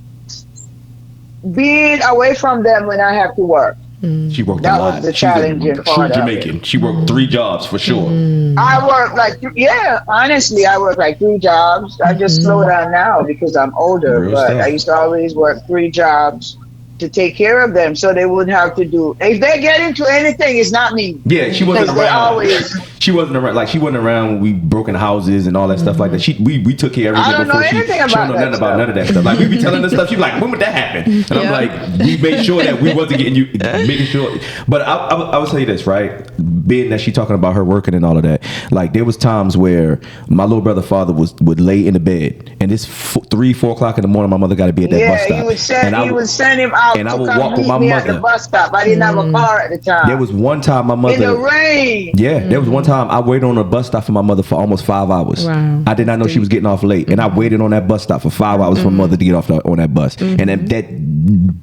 being away from them when I have to work. She worked That a lot. was the She's challenging a part true of Jamaican. She worked 3 jobs for sure. I work honestly, I work like 3 jobs. I just slow down now because I'm older, Real but stuff. I used to always work 3 jobs. to take care of them, so they wouldn't have to do. If they get into anything, it's not me. Yeah, she wasn't 'Cause they around. always- She wasn't around. Like she wasn't around when we broke in houses and all that stuff like that. We took care of I everything don't know before she anything don't about know that nothing about stuff. none of that stuff. Like we be telling her stuff. She be like, when would that happen? And I'm like, we made sure that we wasn't getting you, making sure. But I would say this, right? Being that she talking about her working and all of that. Like there was times where my little brother father would lay in the bed and it's 3-4 o'clock in the morning. My mother got to be at that bus stop. Yeah, he would send him out and to I would come walk with meet my me at the mother. bus stop. I didn't have a car at the time. There was one time my mother in the rain. Yeah, there was one time I waited on a bus stop for my mother for almost 5 hours. Wow. I did not know she was getting off late, and I waited on that bus stop for 5 hours for my mother to get off on that bus. And that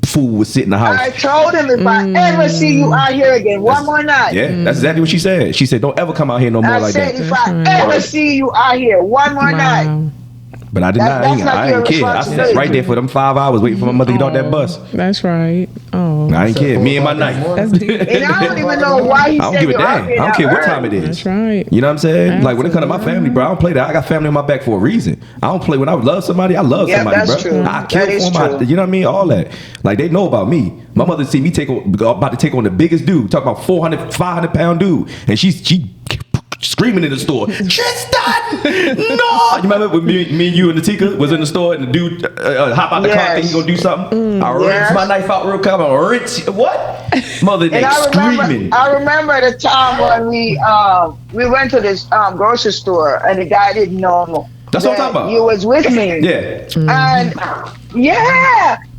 fool would sit in the house. I told him if I ever see you out here again, one more night. Yeah, that's exactly what she said. She said, "Don't ever come out here no more I like said that." if I ever see you out here, one more night. But I did not. That's not I your ain't kid. I sat responsibility. right there for them 5 hours waiting for my mother to get off that bus. That's right. Oh, I ain't kid. Me and my knife. that's deep. And I don't even know why he I don't said give a you out damn. here I don't that care what early. time it is. That's right. You know what I'm saying? Like when it comes to my family, bro, I don't play that. I got family on my back for a reason. I don't play when I love somebody. I love Yeah, somebody, that's bro. true. I kill That is for my, true. you know what I mean? All that. Like they know about me. My mother see me about to take on the biggest dude. Talk about 400, 500-pound dude, and she screaming in the store, Tristan, no! You remember when me and you and the Tika was in the store and the dude hop out the car thinking he gonna do something? I ripped my knife out real quick. I'm rich. What? Mother, they screaming. I remember the time when we went to this grocery store and the guy didn't know. That's what I'm talking about. You was with me. Yeah. And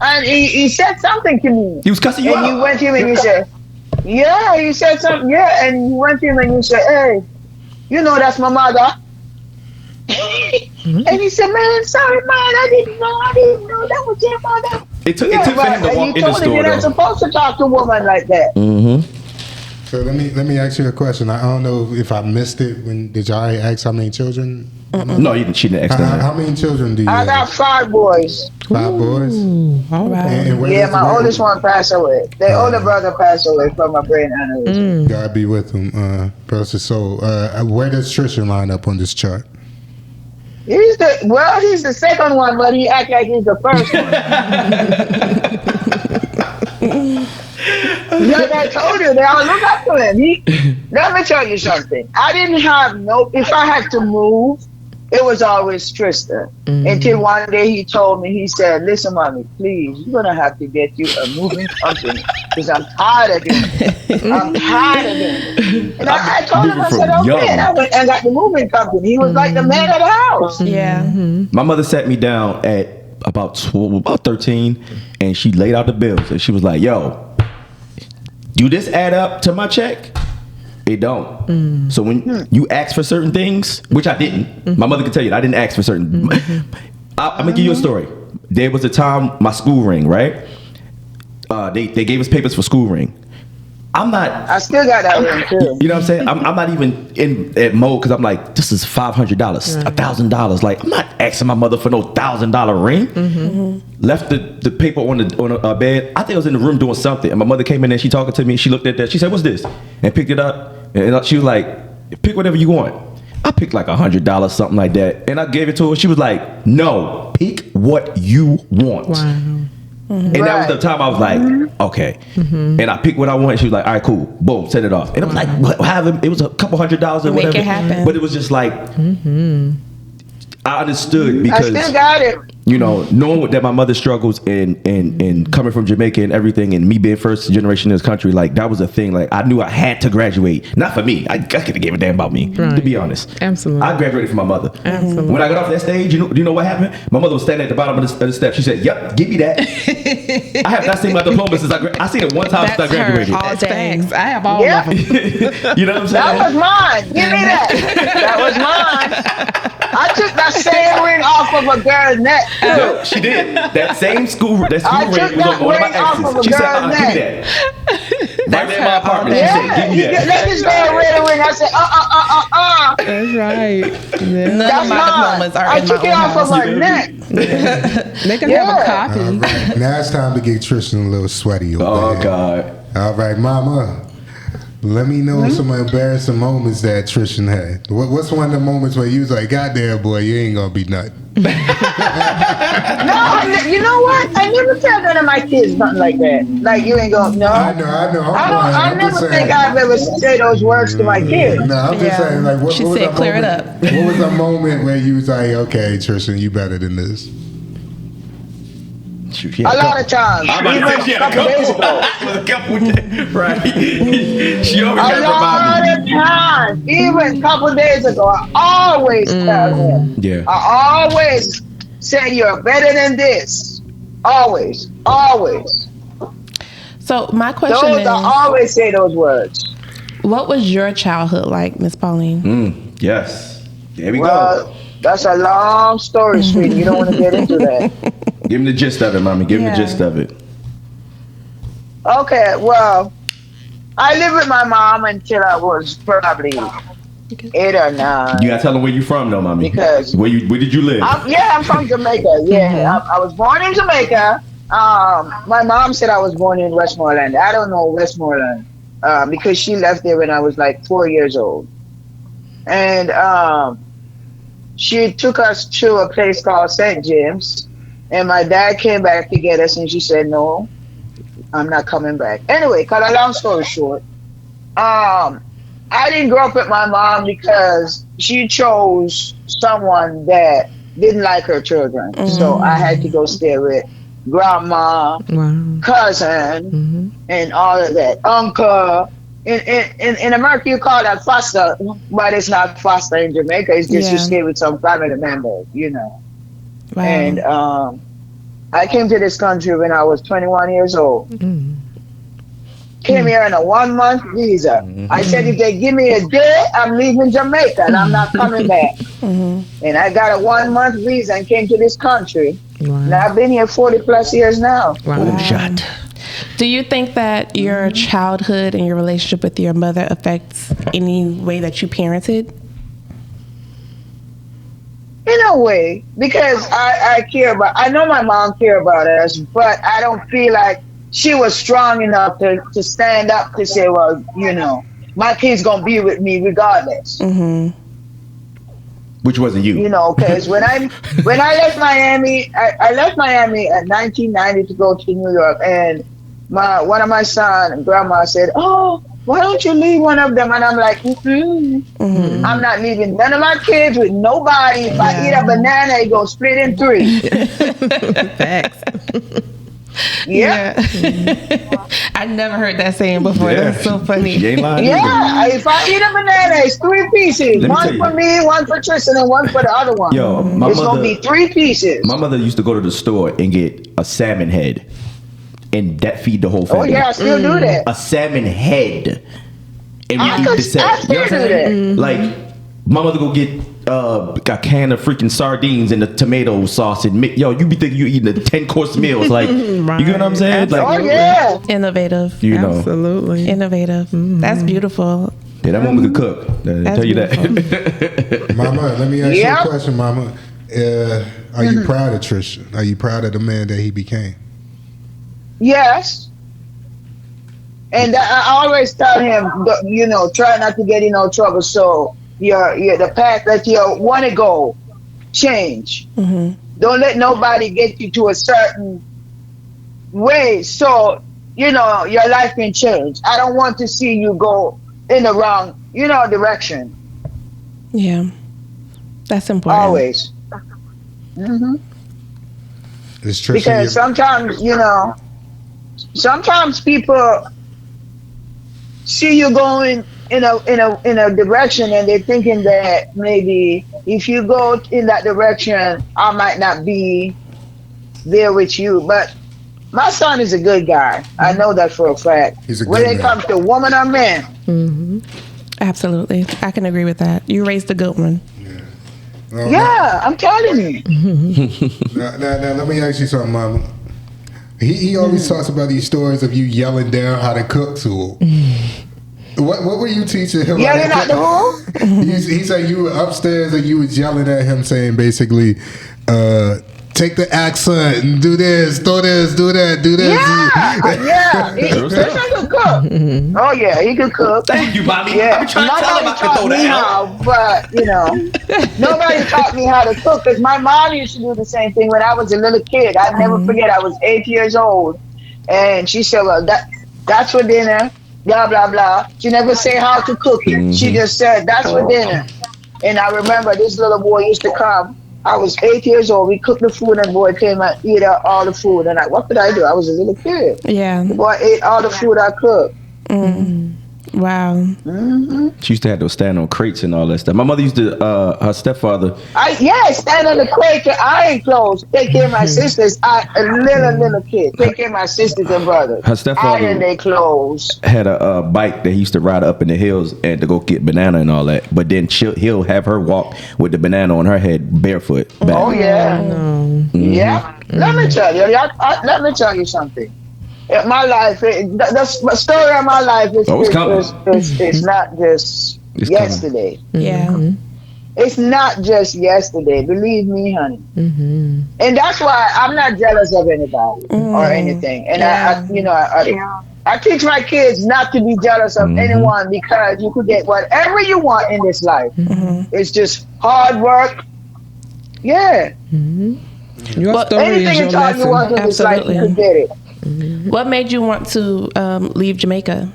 and he said something to me. He was cussing you and out. you went to him and you said, yeah, he said something, yeah, and you went to him and you said, hey, you know that's my mother. And he said, man, sorry, man, I didn't know that was your mother. It took for him to walk in the told him store, you're not though. supposed to talk to a woman like that. Mm-hmm. So let me ask you a question. I don't know if I missed it. Did y'all ask how many children? No, she didn't ask that. How many children do you I have? got 5 boys. 5 boys? All right. And where Yeah, does- my where- oldest one passed away. The older brother passed away from a brain aneurysm. God be with him, brother. So, where does Trisha line up on this chart? He's the second one, but he act like he's the first one. Like I told you, they all look up to him. Let me tell you something. I didn't have if I had to move, it was always Tristan. Until one day he told me, he said, listen, mommy, please, you're going to have to get you a moving company because I'm tired of doing it. I'm tired of doing it. And I told him, I said, okay. And I went and got the moving company. He was like the man of the house. Yeah. My mother sat me down at about 13, and she laid out the bills, and she was like, yo, do this add up to my check? It don't. So when you ask for certain things, which I didn't, my mother can tell you, I didn't ask for certain. I'm gonna give you a story. There was a time my school ring, right? They gave us papers for school ring. I still got that ring too. You know what I'm saying? I'm not even in at mode because I'm like, this is $500, $1,000. Like, I'm not asking my mother for no $1,000 ring. Left the paper on a bed. I think I was in the room doing something, and my mother came in there. She talking to me. She looked at that. She said, "What's this?" And picked it up. And she was like, "Pick whatever you want." I picked like $100, something like that, and I gave it to her. She was like, "No, pick what you want." Wow. And that was the time I was like, okay. And I picked what I wanted. She was like, all right, cool. Boom, set it off. And I was like, it was a couple $100 or Make whatever. it happen. But it was just like, I understood because, I still got it. you know, knowing that my mother struggles and coming from Jamaica and everything, and me being first generation in this country, like that was a thing. Like I knew I had to graduate. Not for me. I could have gave a damn about me, to be honest. Absolutely. I graduated from my mother. Absolutely. When I got off that stage, do you know what happened? My mother was standing at the bottom of the steps. She said, "Yep, give me that." I have not seen my diploma since I seen it one time since I graduated. All facts. I have all Yeah. of them. You know what I'm saying? That was mine. Give me that. That was mine. I took that same ring off of a girl's neck. No, she did. That same school ring was I took on that one of my ring off of a exes. She said, girl's give me neck. that. Right there in my apartment. She Yeah, said, give me that. let this girl wear the ring. I said, That's right. Yeah. None That's of my mine. diplomas are I in took my it own off of house. her neck. They can Yeah. have a copy. All right. Now it's time to get Tristan a little sweaty over Oh, here. God. All right, Mama. Let me know some embarrassing moments that Tristan had. What's one of the moments where you was like, God damn, boy, you ain't gonna be nothing? No, you know what? I never tell none of my kids nothing like that. Like you ain't going, no. I know. I never think I've ever said those words to my kids. No, I'm just saying, like, what She was said, that clear it moment? up. What was the moment where you was like, okay, Tristan, you better than this? Shoot, A lot of times, I'm about to say she even had a couple days ago. a couple days, right? She always A got to lot remind me. of times, even a couple days ago, I always tell him. Yeah. I always say you're better than this. Always. So my question Those is, I always say those words. what was your childhood like, Miss Pauline? Yes. There we Well, that's a long story, sweetie. You don't want to get into that. go. Give him the gist of it, mommy. Give him the gist of it. Okay, well, I lived with my mom until I was probably 8 or 9. You gotta tell him where you from, though, mommy. Because where did you live? I'm from Jamaica. Yeah, I was born in Jamaica. My mom said I was born in Westmoreland. I don't know Westmoreland because she left there when I was like 4 years old, and she took us to a place called St. James, and my dad came back to get us, and she said, "No, I'm not coming back." Anyway, cut a long story short, I didn't grow up with my mom because she chose someone that didn't like her children. So I had to go stay with grandma, cousin, and all of that. Uncle. In America, you call that foster, but it's not foster in Jamaica. It's just you stay with some family member, you know. Wow. And I came to this country when I was 21 years old. Came here on a 1-month visa. I said, if they give me a day, I'm leaving Jamaica and I'm not coming back. And I got a 1-month visa and came to this country. And I've been here 40 plus years now. Oh, shot. Do you think that your childhood and your relationship with your mother affects any way that you parented? In a way, because I know my mom cared about us, but I don't feel like she was strong enough to stand up to say, well, you know, my kid's going to be with me regardless. Which wasn't you. You know, because when I left Miami, I left Miami at 1990 to go to New York, and one of my son and grandma said, "Oh, why don't you leave one of them?" And I'm like, I'm not leaving none of my kids with nobody. If I eat a banana, it goes split in 3. Facts. Yeah. I never heard that saying before. Yeah. That's so funny. She ain't lying. Yeah, if I eat a banana, it's 3 pieces. Let me One tell for you. me, one for Tristan, and one for the other one. Yo, my it's mother- gonna be 3 pieces. My mother used to go to the store and get a salmon head, and that feed the whole Oh family. yeah, I still do that. A salmon head, and we I eat could- the salmon. I still You know what I'm do saying? Like my mother go get a can of freaking sardines and the tomato sauce and yo, you be thinking you eating a 10-course meal. It's like you get what I'm saying? Like, Oh yeah. Innovative. you know, Absolutely. Innovative. That's beautiful. yeah, that woman could cook. I That's tell you beautiful. that. Mama, let me ask you Yep. a question, Mama. Are you proud of Tristan? Are you proud of the man that he became? Yes. And I always tell him, you know, try not to get in no trouble. So the path that you want to go, change. Don't let nobody get you to a certain way. So, you know, your life can change. I don't want to see you go in the wrong, direction. Yeah. That's important. Always. Is Tristan Because sometimes people see you going in a direction and they're thinking that maybe if you go in that direction, I might not be there with you. But my son is a good guy. I know that for a fact. He's a good When it man. comes to woman or man. Absolutely. I can agree with that. You raised a good one. Yeah, I'm telling you. Now, let me ask you something, Mama. He always talks about these stories of you yelling down how to cook to him. What were you teaching him? Yelling at the who? He said you were upstairs and you was yelling at him, saying basically, take the accent and do this, throw this, do that, do this. Yeah. He could cook. Oh yeah, he could cook. Thank you, mommy. Yeah. I'm trying to tell him I can throw that out. But nobody taught me how to cook because my mom used to do the same thing when I was a little kid. I never forget. I was 8 years old, and she said, "Well, that's for dinner." Blah blah blah. She never say how to cook it. She just said, "That's for dinner." And I remember this little boy used to come. I was 8 years old. We cooked the food, and the boy came and eat all the food. And what could I do? I was a little kid. Yeah. The boy ate all the food I cooked. Wow. She used to have to stand on crates and all that stuff. My mother used to, her stepfather. Stand on the crate, iron clothes, take care of my sisters. Little kid, take care of my sisters and brothers. Her stepfather iron their clothes. Had a bike that he used to ride up in the hills and to go get banana and all that. But then he'll have her walk with the banana on her head barefoot. Back. Oh yeah, yeah. Let me tell you. Let me tell you something. My life, the story of my life is not just yesterday. Yeah. It's not just yesterday. Believe me, honey. And that's why I'm not jealous of anybody or anything. And I teach my kids not to be jealous of anyone because you could get whatever you want in this life. It's just hard work. Yeah. Your story anything is your you lesson. want in this life, you could get it. What made you want to leave Jamaica?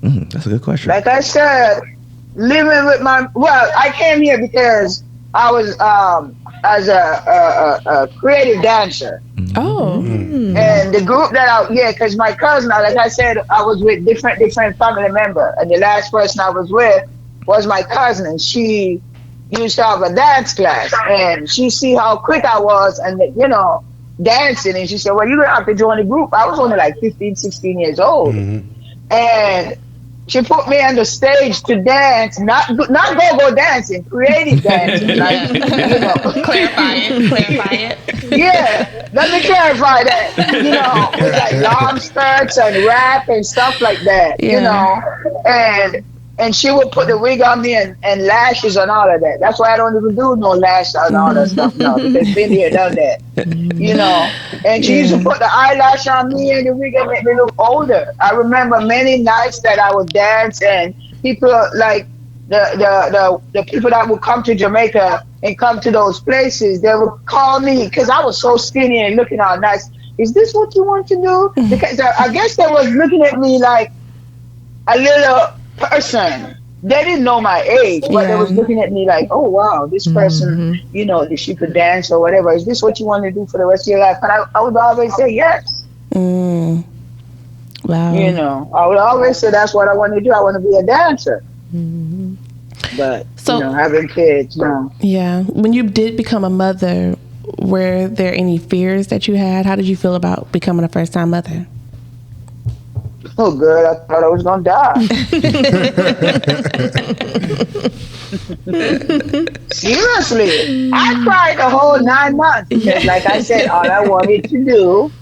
That's a good question. Like I said, living with I came here because I was as a creative dancer. Oh. And the group because my cousin, like I said, I was with different family members. And the last person I was with was my cousin. And she used to have a dance class. And she see how quick I was and, dancing, and she said, well, you're gonna have to join the group. I was only like 15, 16 years old. And she put me on the stage to dance, not go dancing, creative dancing. Clarify it. Yeah, let me clarify that. With like long skirts and rap and stuff like that. And she would put the wig on me and lashes and all of that. That's why I don't even do no lashes and all that stuff now, because been here, done that. And she used to put the eyelash on me and the wig and make me look older. I remember many nights that I would dance and people like the people that would come to Jamaica and come to those places, they would call me because I was so skinny and looking all nice. Is this what you want to do? Because I guess they was looking at me like a little person. They didn't know my age, but they was looking at me like, oh wow, this person, she could dance or whatever. Is this what you want to do for the rest of your life? And I would always say yes. Wow. I would always say that's what I want to do. I want to be a dancer. But having kids, no. Yeah. When you did become a mother, were there any fears that you had? How did you feel about becoming a first-time mother? Oh, good. I thought I was going to die. Seriously. I cried the whole 9 months. Because, like I said, all I wanted to do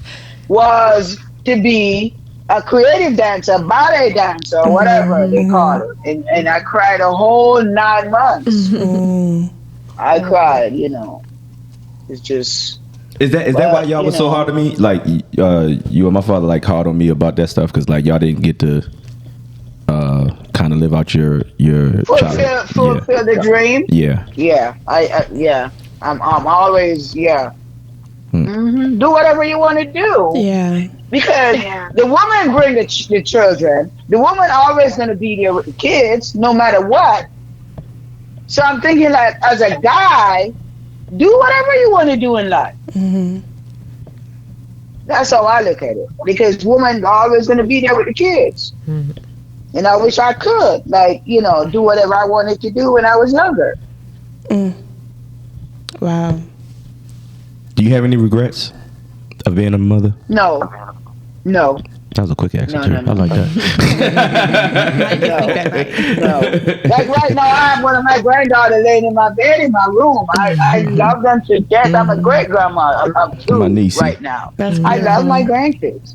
was to be a creative dancer, ballet dancer, or whatever they call it. And I cried a whole 9 months. I cried, It's just... Is that why y'all was so hard on me? Like, you and my father like hard on me about that stuff because like y'all didn't get to kind of live out your fulfill the dream. Yeah. I'm always do whatever you want to do. Yeah. Because the woman bring the children. The woman always gonna be there with the kids no matter what. So I'm thinking like as a guy, do whatever you want to do in life. That's how I look at it. Because women are always going to be there with the kids. And I wish I could, do whatever I wanted to do when I was younger. Wow. Do you have any regrets of being a mother? No. That was a quick answer. No. I like that. No. Like right now, I have one of my granddaughters laying in my bed in my room. I love them to death. I'm a great grandma. I'm two My niece. right now. I love my grandkids.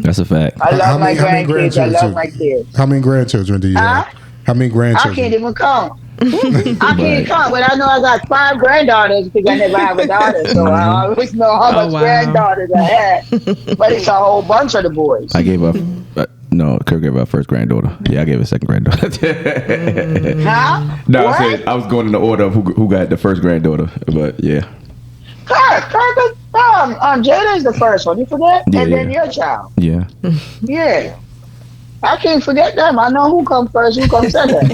That's a fact. I love my grandkids. I love my kids. How many grandchildren do you have? How many grandchildren? I can't even count. I can't count, but I know I got 5 granddaughters because I never have a daughter, so I always know how much granddaughters I had. But it's a whole bunch of the boys. I gave up. No, Kirk gave her first granddaughter. Yeah, I gave her a second granddaughter. Huh? No, I was going in the order of who got the first granddaughter, but yeah. Kirk, Jada is the first one. You forget? Yeah, and then your child. Yeah. Yeah. I can't forget them. I know who comes first, who comes second.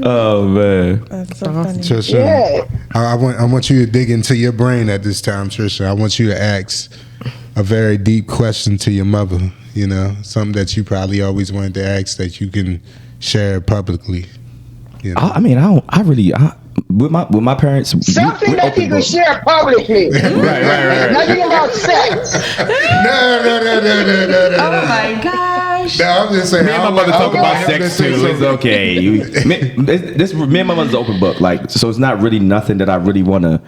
Oh man, That's so funny. Trisha, Yeah. I want you to dig into your brain at this time, Trisha. I want you to ask a very deep question to your mother. You know, something that you probably always wanted to ask that you can share publicly. You know? I mean, with my parents, Something that you can share publicly. right. Nothing about sex. No. Oh my gosh. No, I'm just saying. Me and my mother talk about sex too. It's okay. Me and my mother's open book. Like, so it's not really nothing that I really want to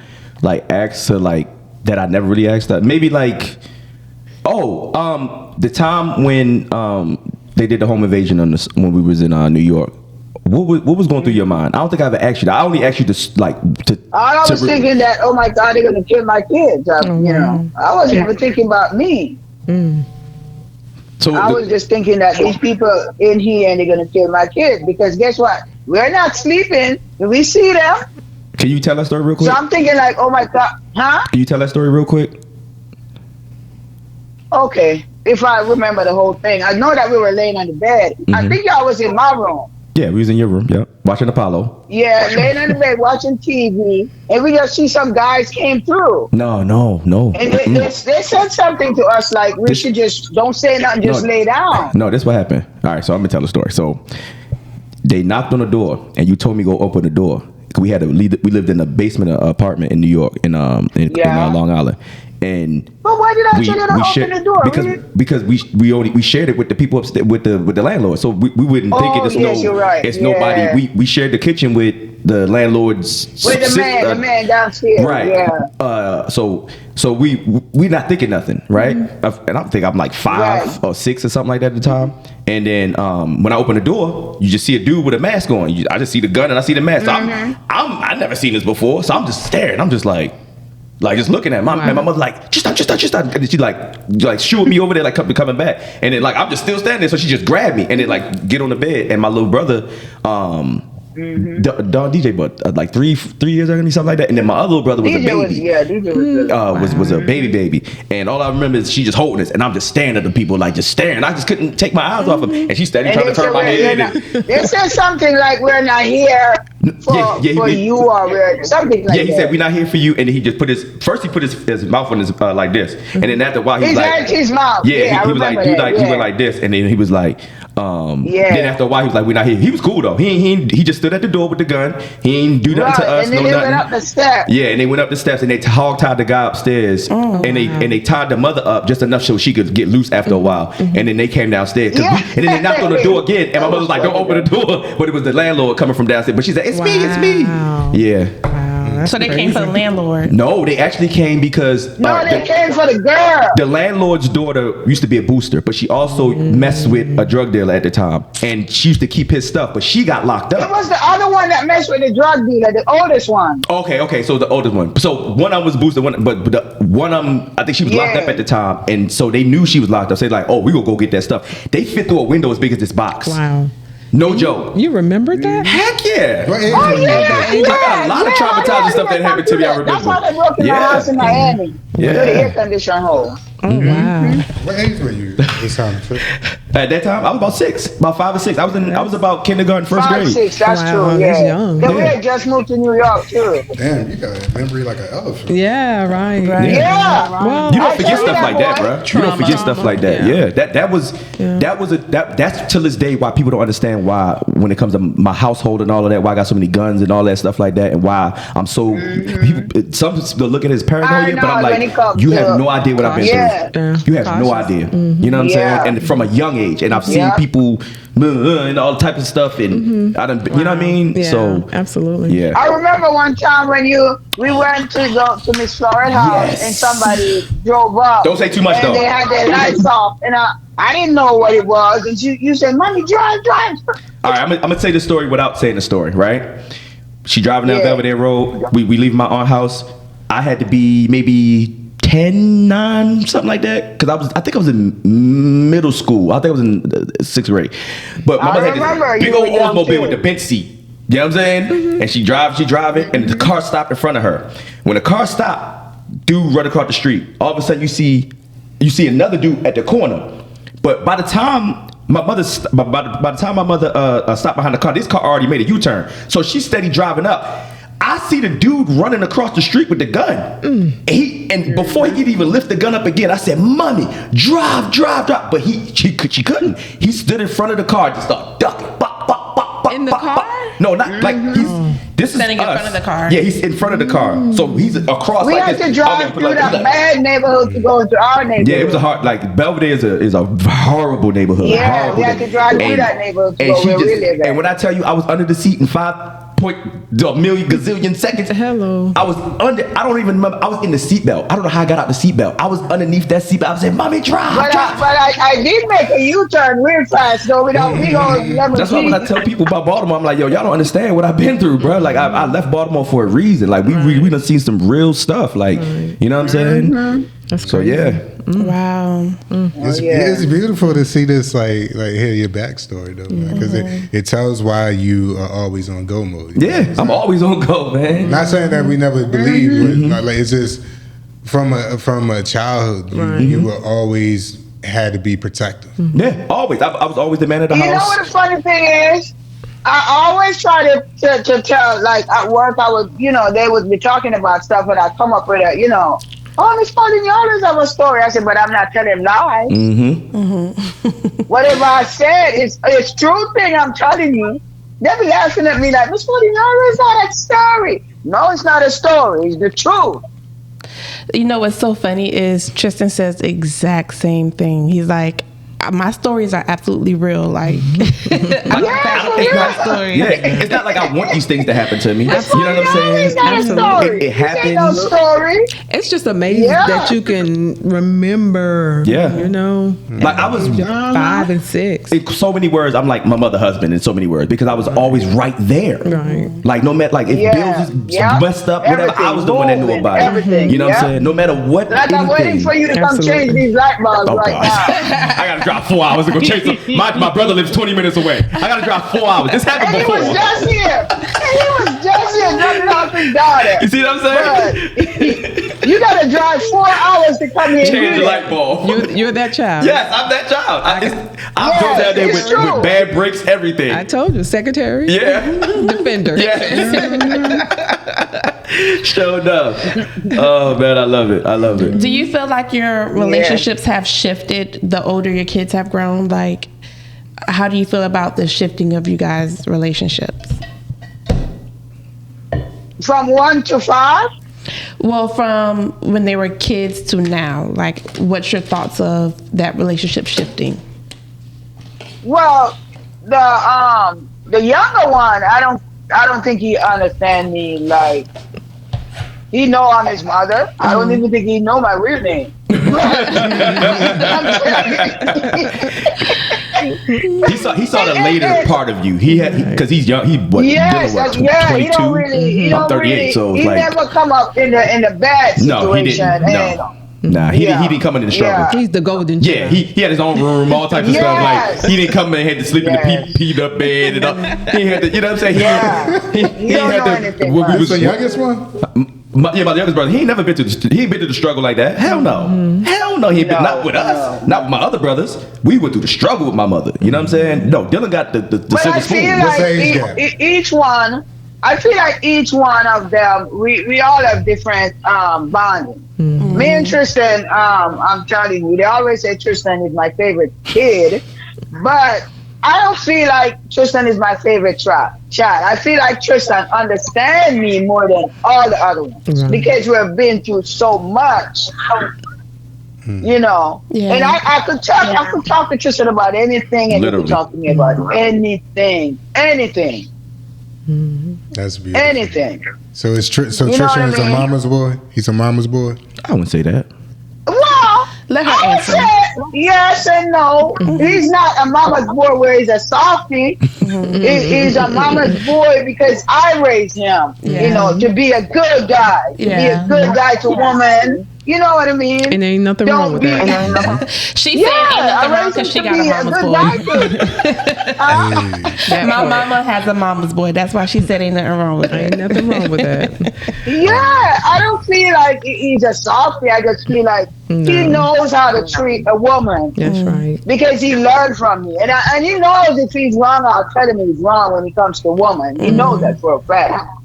like ask to like that I never really asked. Maybe like, the time when they did the home invasion when we was in New York. What was going through your mind? I don't think I ever asked you that. I only asked you to. I was thinking that, oh my God, they're gonna kill my kids. You know, I wasn't even thinking about me. So I was just thinking that these people in here and they're gonna kill my kids because guess what? We're not sleeping. We see them. Can you tell that story real quick? So I'm thinking like, oh my God, huh? Can you tell that story real quick? Okay, if I remember the whole thing, I know that we were laying on the bed. I think y'all was in my room. Yeah, we was in your room. Yeah, watching Apollo. Yeah, laying on the bed watching TV, and we just see some guys came through. No. And they said something to us like we should just don't say nothing, just lay down. No, this what happened. All right, so I'm gonna tell the story. So they knocked on the door, and you told me go open the door. We lived in a basement apartment in New York, in Long Island. And but why did I tell you to open the door? Because we shared it with the people upstairs with the landlord, so we wouldn't think it's nobody. We shared the kitchen with the landlord's with the man downstairs, right? Yeah. So we not thinking nothing, right? And I think I'm like 5 or 6 or something like that at the time. And then when I open the door, you just see a dude with a mask on. I just see the gun and I see the mask. So I never seen this before, so I'm just staring. I'm just like just looking at and my mother like, just stop. And she like shooed me over there, like coming back. And then like I'm just still standing there, so she just grabbed me and then like get on the bed. And my little brother, Don DJ, but like 3 years younger than me, something like that. And then my other little brother was a baby. DJ was a baby. And all I remember is she just holding us, and I'm just staring at the people, like just staring. I just couldn't take my eyes off of him. And she's standing trying to turn my head. They said something like, "We're not here for you," or "We're something like that. Yeah, he said, "We're not here for you." And then he just put his mouth on his like this, and then after a while he was like, his mouth. Yeah, he was like, he went like this, and then he was like. Then after a while he was like, "We're not here." He was cool though. He just stood at the door with the gun. He ain't do nothing to us. And then they went up the steps. Yeah, and they went up the steps and they hog tied the guy upstairs, and they tied the mother up just enough so she could get loose after a while. And then they came downstairs, and then they knocked on the door again. And my mother was like, "Don't open the door," but it was the landlord coming from downstairs. But she said, "It's me." Yeah. So they came for the landlord. No, they actually came because they came for the girl. The landlord's daughter used to be a booster, but she also messed with a drug dealer at the time, and she used to keep his stuff, but she got locked up. It was the other one that messed with the drug dealer, the oldest one. Okay, so the oldest one. So one of them was booster, but the one of them, I think she was locked up at the time, and so they knew she was locked up. So they're like, "Oh, we gonna go get that stuff." They fit through a window as big as this box. Wow. No joke. You remembered that? Heck yeah. I got a lot of traumatizing stuff that happened to me. I remember. That's why they broke in my house in Miami. Yeah. Through the air conditioning hole. Oh wow. What age were you this time? At that time, I was about 5 or 6. I was about kindergarten, first 5, grade. 6, that's Wow, true. that's Yeah. young. Then we had just moved to New York too. Damn, you got a memory like an elephant. Yeah, right. Yeah. Well, You don't I forget tell stuff you like that, that, boy. bro. You don't forget stuff like that. Yeah. That's till this day why people don't understand why when it comes to my household and all of that, why I got so many guns and all that stuff like that, and why I'm so some people look at it as paranoia, but I'm like, you have no idea what I've been through. You have no idea. You know what I'm saying? And from a young age, and I've seen people and all types of stuff, and I done, you know what I mean? Yeah, so absolutely. Yeah. I remember one time when we went to go to Miss Florence house and somebody drove up. Don't say too much and though. They had their lights off, and I didn't know what it was, and you said, "Mommy, drive." All right, I'm gonna tell you the story without saying the story, right? She driving down Belvedere Road. We leave my aunt's house. I had to be maybe 10, 9, something like that. Because I think I was in middle school. I think I was in 6th grade. But my mother had this big old Oldsmobile with the bench seat. You know what I'm saying? Mm-hmm. And she driving, and the car stopped in front of her. When the car stopped, dude run across the street. All of a sudden, you see another dude at the corner. But by the time my mother stopped behind the car, this car already made a U-turn. So she's steady driving up. I see the dude running across the street with the gun. And before he could even lift the gun up again, I said, "Mommy, drive." But she couldn't. He stood in front of the car and just started ducking. In the car? No, not like this is standing in front of the car. Yeah, he's in front of the car. So he's across. We had to drive through that bad neighborhood to go into our neighborhood. Yeah, it was a hard. Like Belvedere is a horrible neighborhood. Yeah, we had to drive through that neighborhood to go where we live at. And when I tell you, I was under the seat in 5.1 seconds. Hello. I was under. I don't even remember. I was in the seatbelt. I don't know how I got out the seatbelt. I was underneath that seatbelt. I was saying, "Mommy, drive." But I did make a U-turn real fast, though. We gonna That's why when I tell people about Baltimore, I'm like, "Yo, y'all don't understand what I've been through, bro. Like I left Baltimore for a reason. Like we done seen some real stuff. Like you know what I'm saying." That's so crazy. yeah. Wow. It's beautiful to see this, like hear your backstory though, because it tells why you are always on go mode. Yeah, I'm always on go, man. Not saying that we never believed, but like it's just from a childhood, you were always had to be protective. Yeah, always. I was always the man of the house. You know what the funny thing is? I always try to tell, like at work, I would, they would be talking about stuff, and I come up with a, "Oh, Miss Pauline, you always have a story." I said, "But I'm not telling lies. Whatever I said, it's true thing I'm telling you." They be laughing at me like, "Miss Pauline, you always have a story." No, it's not a story. It's the truth. You know what's so funny is Tristan says the exact same thing. He's like, "My stories are absolutely real. Like, I'm my story." Yeah, it's not like I want these things to happen to me. You know what I'm saying? It's not a story. It happens. Ain't no story. It's just amazing that you can remember. Yeah. Like I was 5 and 6. In so many words, I'm like my mother husband in so many words because I was always right there. Right. Like no matter if bills is messed up, whatever, I was the one that knew about it. You know what I'm saying? No matter what. Like I'm waiting for you to come change these light bulbs right now. I gotta drive 4 hours to go chase them. My brother lives 20 minutes away. I gotta drive 4 hours. This happened before. He was just here dropping off his daughter. You see what I'm saying? But you gotta drive 4 hours to come here. Change the light bulb. You're that child. Yes, I'm that child. I'm going out there with bad brakes, everything. I told you, secretary. Yeah. Defender. Yes. Showed up. Oh man, I love it. Do you feel like your relationships have shifted the older your kids have grown? Like, how do you feel about the shifting of you guys' relationships? From 1 to 5? Well, from when they were kids to now, like, what's your thoughts of that relationship shifting? Well, the younger one, I don't think he understand me. Like, he know I'm his mother. I don't even think he know my real name. He saw the later part of you. He had because he's young. He what? Yes, 22. he don't really. I'm 38, so he like, never come up in the bad situation. No, he didn't. No. Nah, he didn't come into the struggle. Yeah. He's the golden Yeah, child. he had his own room, all types of stuff. Like he didn't come in and had to sleep in the peed up bed and all. He had to, you know what I'm saying? He don't had know to. anything. Who's the youngest one? My youngest brother. He ain't never been to the struggle like that. Hell no. Hell no. He ain't been not with us. Not with my other brothers. We went through the struggle with my mother. You know what I'm saying? No, Dylan got the silver spoon. What's the age gap? Each one. I feel like each one of them, we all have different bonding. Me and Tristan, I'm telling you, they always say Tristan is my favorite kid, but I don't feel like Tristan is my favorite child. I feel like Tristan understands me more than all the other ones because we have been through so much. You know, and I could talk to Tristan about anything, and he could talk to me about anything. That's beautiful. Anything. So Tristan is a mama's boy. He's a mama's boy. I wouldn't say that. Well, Let her I would answer. say, yes and no. He's not a mama's boy where he's a softie. He's a mama's boy because I raised him, you know, to be a good guy, to be a good guy to woman. You know what I mean? And ain't nothing wrong with that. She said ain't nothing wrong because she got a mama's boy. My mama has a mama's boy. That's why she said ain't nothing wrong with that. Ain't nothing wrong with that. Yeah, I don't feel like he's a softie. I just feel like he knows how to treat a woman. That's right. Because he learned from me. And he knows if he's wrong, I'll tell him he's wrong when it comes to a woman. He knows that for a fact.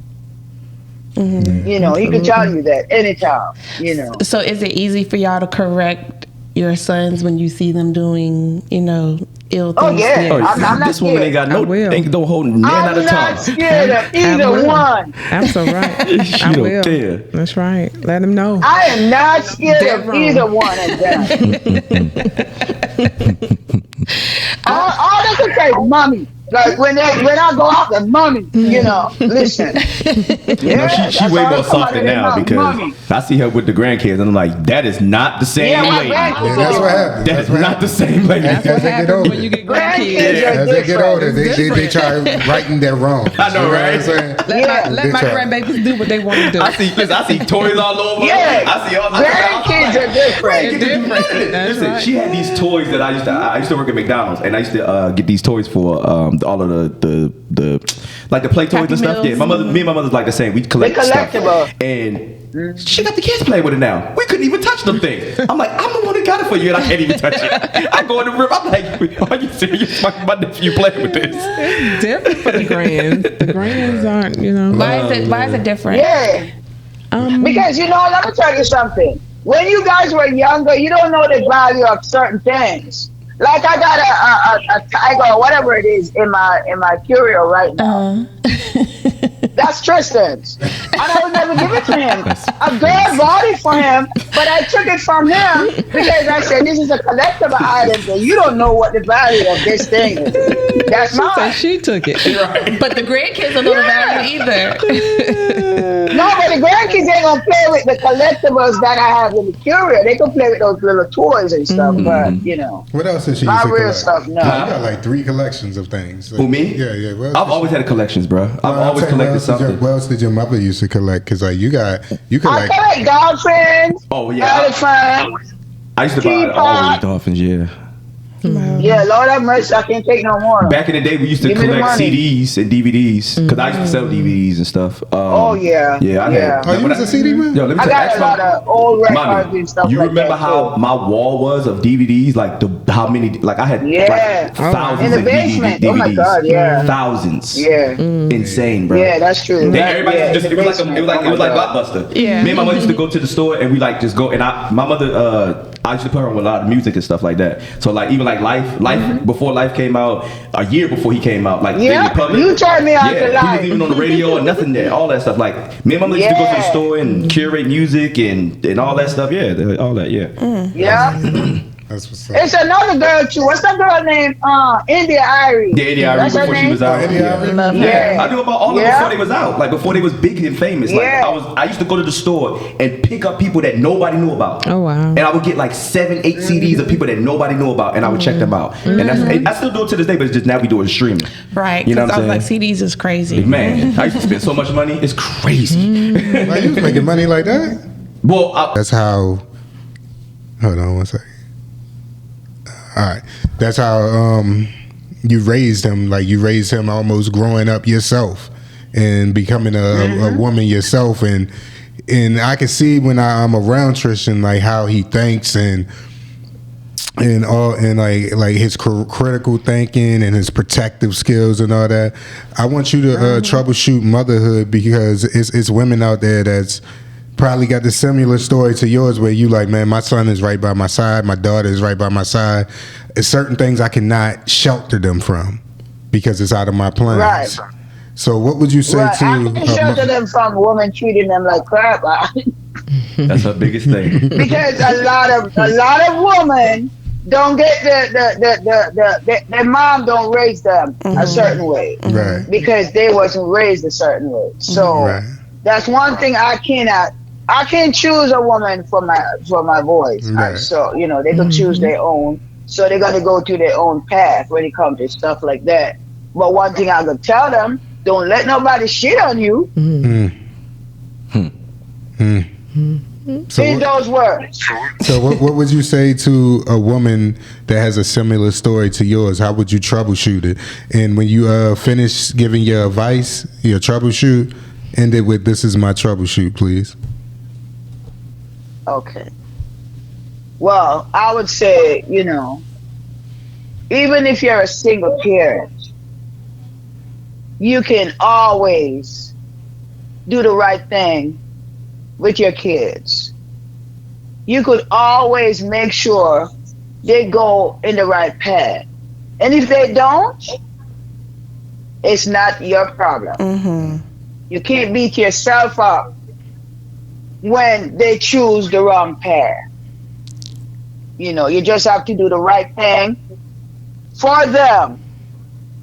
You know, he can tell you that anytime, you know. So is it easy for y'all to correct your sons when you see them doing, you know, ill things? Oh, yeah. I'm not this woman ain't got no, ain't don't hold none at a I'm time. not scared of either one. That's all right. She I don't will. care. That's right. Let them know. I am not scared of either one of them. all they can say is mommy. Like when I go out with mommy, you know, listen. She way more softer now because I see her with the grandkids and I'm like, that is not the same lady. That's what happens. That is not the same lady. That's what happens when you get grandkids. As they get older, they try writing their wrong. I know, right? Let my grandbabies do what they want to do. I see toys all over. Yeah. I see all grandkids are different. Listen, she had these toys that I used to work at McDonald's and I used to get these toys for all of the like the play toys Happy and stuff. Meals. Yeah, me and my mother's like the same. We collect stuff, and she got the kids playing with it now. We couldn't even touch them things. I'm like, I'm the one that got it for you, and I can't even touch it. I go in the room. I'm like, are you serious? My nephew playing with this? It's different for the grands. The grands aren't, you know. Why is it different? Yeah. Because, you know, let me tell you something. When you guys were younger, you don't know the value of certain things. Like I got a tiger or whatever it is in my curio right now. That's Tristan's. And I would never give it to him. A girl bought it for him, but I took it from him because I said, this is a collectible item and you don't know what the value of this thing is. That's mine. She took it. But the grandkids don't know the value either. No, but the grandkids ain't gonna play with the collectibles that I have in the curio. They can play with those little toys and stuff, but you know. What else did she My used to real collect? stuff, no. You got like 3 collections of things. Who, me? Yeah. Well, I've always had collections, bro. I've always collected something. What else did your mother used to collect? Because like you I collect. collect dolphins. Oh yeah. Elephants. I used to buy all these dolphins. Yeah. Yeah, Lord have mercy, I can't take no more. Back in the day, we used to Give me the collect money. CDs and DVDs because I used to sell DVDs and stuff. Oh yeah. Yeah, I had. Oh, you was a CD man? Yo, let me I tell you, got a lot of old records Mommy, and stuff you like remember that. how my wall was of DVDs? Like how many? Like I had like thousands in the of basement. DVDs. Oh my God, yeah. Thousands. Yeah. Insane, bro. Yeah, that's true. Everybody Yeah, just, in it the was like basement. it was like Blockbuster. Yeah. Me and my mother used to go to the store and we like just go and my mother I used to put her on with a lot of music and stuff like that. So like even like Life before Life came out, a year before he came out, like Yeah, Public, you turned me on to he Life. wasn't even on the radio or nothing there. All that stuff. Like me and my mother used to go to the store and curate music and all that stuff. Yeah, all that. Yeah. Yeah. That's what's up. It's another girl too. What's that girl name? India Irie. Yeah, India Irie That's her before she name? was out. India Irie? Yeah. I knew about all of them before they was out. Like before they was big and famous. Like Yeah. I used to go to the store and pick up people that nobody knew about. Oh wow. And I would get like 7, 8 CDs of people that nobody knew about, and I would check them out. And I still do it to this day, but it's just now we do it streaming. Right. You know Because what I I'm was saying? like, CDs is crazy. Man, I used to spend so much money. It's crazy. Like, you was making money like that? Well, That's how. Hold on one second. All right, that's how you raised him. Like you raised him almost growing up yourself and becoming a woman yourself. And I can see when I'm around Tristan, like how he thinks and like his critical thinking and his protective skills and all that. I want you to troubleshoot motherhood because it's women out there that's probably got the similar story to yours where you like, man, my son is right by my side, my daughter is right by my side. There's certain things I cannot shelter them from because it's out of my plans. Right. So what would you say Right. to I can shelter them from women treating them like crap. that's her biggest thing. Because a lot of women don't get their mom don't raise them a certain way right. because they wasn't raised a certain way. So Right. that's one thing I cannot I can't choose a woman for my voice. Right. So they could choose their own. So they're gonna go to their own path when it comes to stuff like that. But one thing I could tell them: don't let nobody shit on you. So In those words. So what would you say to a woman that has a similar story to yours? How would you troubleshoot it? And when you finish giving your advice, your troubleshoot, end it with, "This is my troubleshoot, please." Okay. Well, I would say, even if you're a single parent, you can always do the right thing with your kids. You could always make sure they go in the right path. And if they don't, it's not your problem. You can't beat yourself up when they choose the wrong path. You just have to do the right thing for them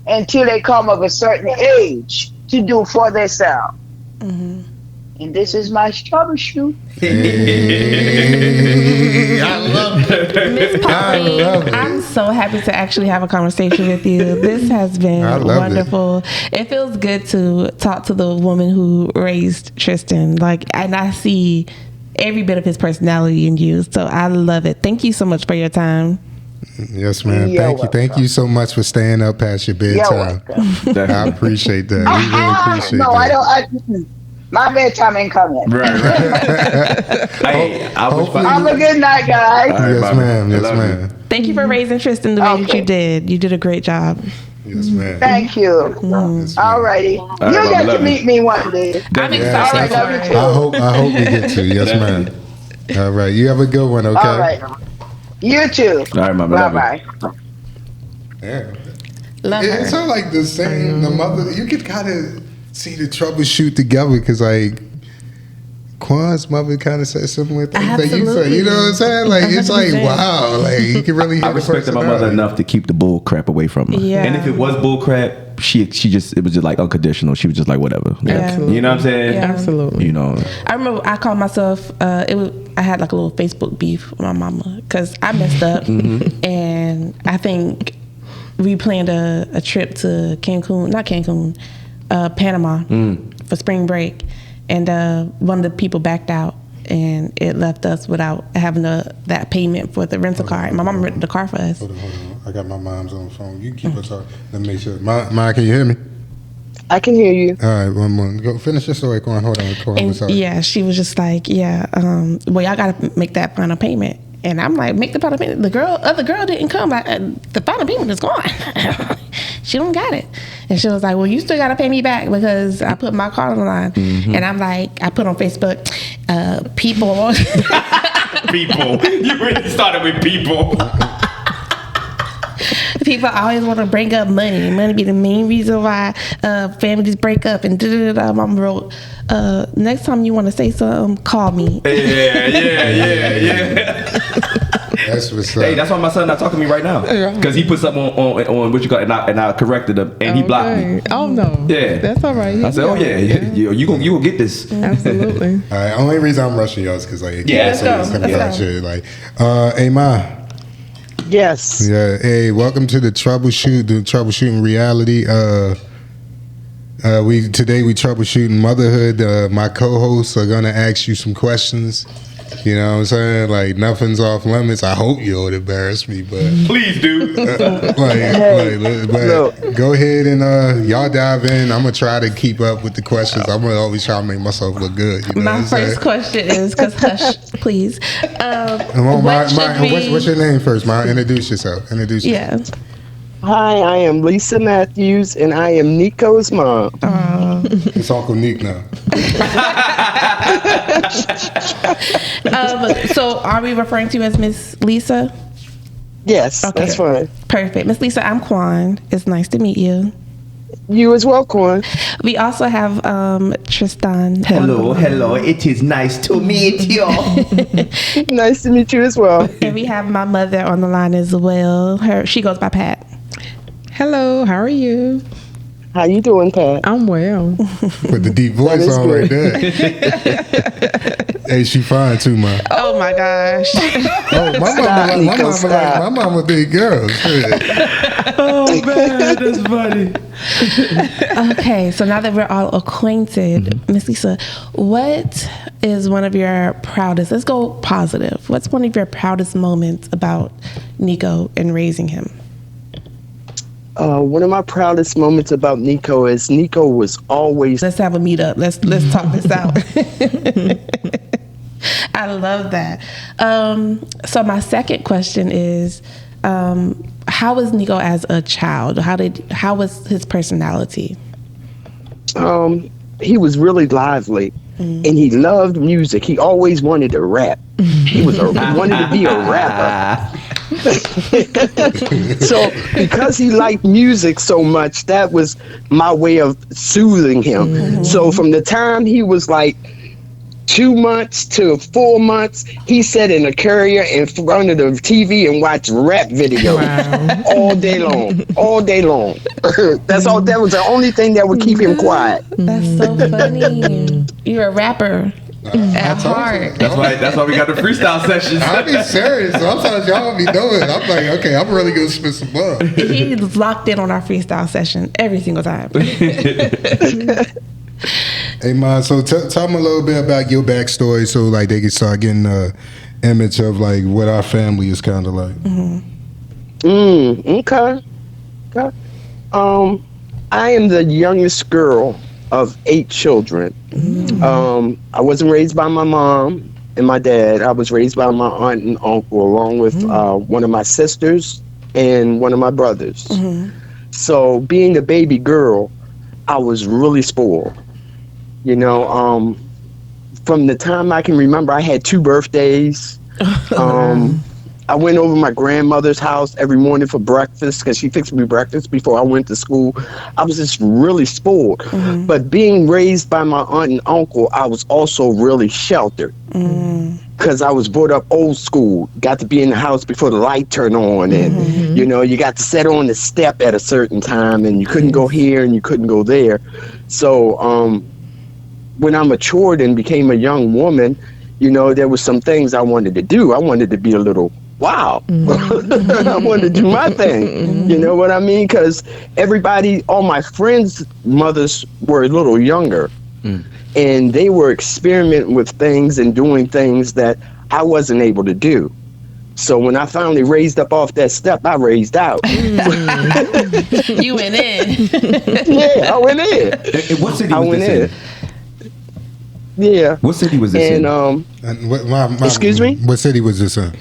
until they come of a certain age to do for themselves. And this is my troubleshoot. I love it. Miss Poppy, I'm so happy to actually have a conversation with you. This has been wonderful. It feels good to talk to the woman who raised Tristan. And I see every bit of his personality in you. So I love it. Thank you so much for your time. Yes, man. You're Thank you. Thank you so much for staying up past your bedtime. I appreciate that. We really appreciate that. I don't. My bedtime ain't coming. Right. Hey, Have a good night, guys. Yes, ma'am. Yes, ma'am. Thank you for raising Tristan the way that you did. You did a great job. Yes, ma'am. Thank you. All righty. You get to meet me one day. I'm Yes, excited. All right, love you too. I hope we get to. Yes, ma'am. All right. You have a good one, okay? All right. You too. All right, mama. Bye-bye. Yeah. Love It's her. all like the same. The mother, you could kind of see the troubleshoot together because, Quan's mother kind of said similar things that you say. You know what I'm saying? It's 100%. wow. You can really hear I respected my mother enough to keep the bull crap away from her. Yeah. And if it was bull crap, it was just unconditional. She was just like, whatever. Absolutely. You know what I'm saying? Yeah. Absolutely. I remember I called myself. I had a little Facebook beef with my mama because I messed up, and I think we planned a trip to Panama for spring break, and one of the people backed out, and it left us without having that payment for the rental car. And my mom rented the car for us. Hold on. I got my mom's on the phone. You keep us talking. Let me make sure. Mom, can you hear me? I can hear you. All right, one more. Go finish your story. Hold on. And she was just like, well, y'all gotta make that final payment. And I'm like, make the final payment. The other girl didn't come. The final payment is gone. She don't got it. And she was like, well, you still gotta pay me back because I put my card on the line. And I'm like, I put on Facebook, people. People. You really started with people. People always want to bring up money. Money be the main reason why families break up. And Mom wrote, next time you want to say something, call me. Yeah. That's what's up. Hey, that's why my son not talking to me right now. Because he put something on what you got, and I corrected him, and he blocked me. Oh no. Yeah. That's all right. I said, oh yeah, you gonna get this. Absolutely. All right. Only reason I'm rushing y'all is because Let's go. Hey, Ma. Yes. Yeah. Hey, welcome to the Troubleshootin Reality. Today we troubleshooting motherhood. My co-hosts are gonna ask you some questions. You know what I'm saying? Nothing's off limits. I hope you don't embarrass me, but Please do. but go ahead and y'all dive in. I'm gonna try to keep up with the questions. I'm gonna always try to make myself look good. You know My what I'm saying? first question is, because hush, please. What's your name first, Ma? Introduce yourself. Yeah. Hi, I am Lisa Matthews, and I am Nico's mom. It's Uncle Neek now. So are we referring to you as Miss Lisa? Yes, Okay. that's fine. Perfect. Miss Lisa, I'm Kween. It's nice to meet you. You as well, Kween. We also have Tristan. Hello. It is nice to meet you. Nice to meet you as well. And we have my mother on the line as well. She goes by Pat. Hello. How are you? How you doing, Pat? I'm well. Put the deep voice on right there. Hey, she fine too, man. Oh my gosh. Oh, my mama big girl. Shit. Oh man, that's funny. Okay, so now that we're all acquainted, Miss Lisa, what is one of your proudest? Let's go positive. What's one of your proudest moments about Nico and raising him? One of my proudest moments about Nico is Nico was always. Let's have a meetup. Let's talk this out. I love that. So my second question is, how was Nico as a child? How was his personality? He was really lively, and he loved music. He always wanted to rap. He wanted to be a rapper. So because he liked music so much, that was my way of soothing him. So from the time he was like 2 months to 4 months, he sat in a carrier in front of the TV and watched rap videos all day long. That was the only thing that would keep him quiet. That's so funny. You're a rapper. At heart. That's why we got the freestyle sessions. I'll be serious. Sometimes y'all be doing. I'm like, okay, I'm really gonna spit some bars. He's locked in on our freestyle session every single time. Hey, man. So tell me a little bit about your backstory, so like they can start getting an image of like what our family is kind of like. Okay. I am the youngest girl of 8 children. I wasn't raised by my mom and my dad. I was raised by my aunt and uncle, along with one of my sisters and one of my brothers. So being a baby girl, I was really spoiled. You know, from the time I can remember, I had 2 birthdays. I went over my grandmother's house every morning for breakfast because she fixed me breakfast before I went to school. I was just really spoiled. But being raised by my aunt and uncle, I was also really sheltered because I was brought up old school. Got to be in the house before the light turned on, and you know, you got to sit on the step at a certain time, and you couldn't go here and you couldn't go there. So when I matured and became a young woman, you know, there was some things I wanted to do. I wanted to be a little wow. I wanted to do my thing. You know what I mean? Because all my friends' mothers were a little younger, and they were experimenting with things and doing things that I wasn't able to do. So when I finally raised up off that step, I raised out. You went in. Yeah, I went in. What city was this in? Yeah. What city was this in? And excuse me? What city was this in?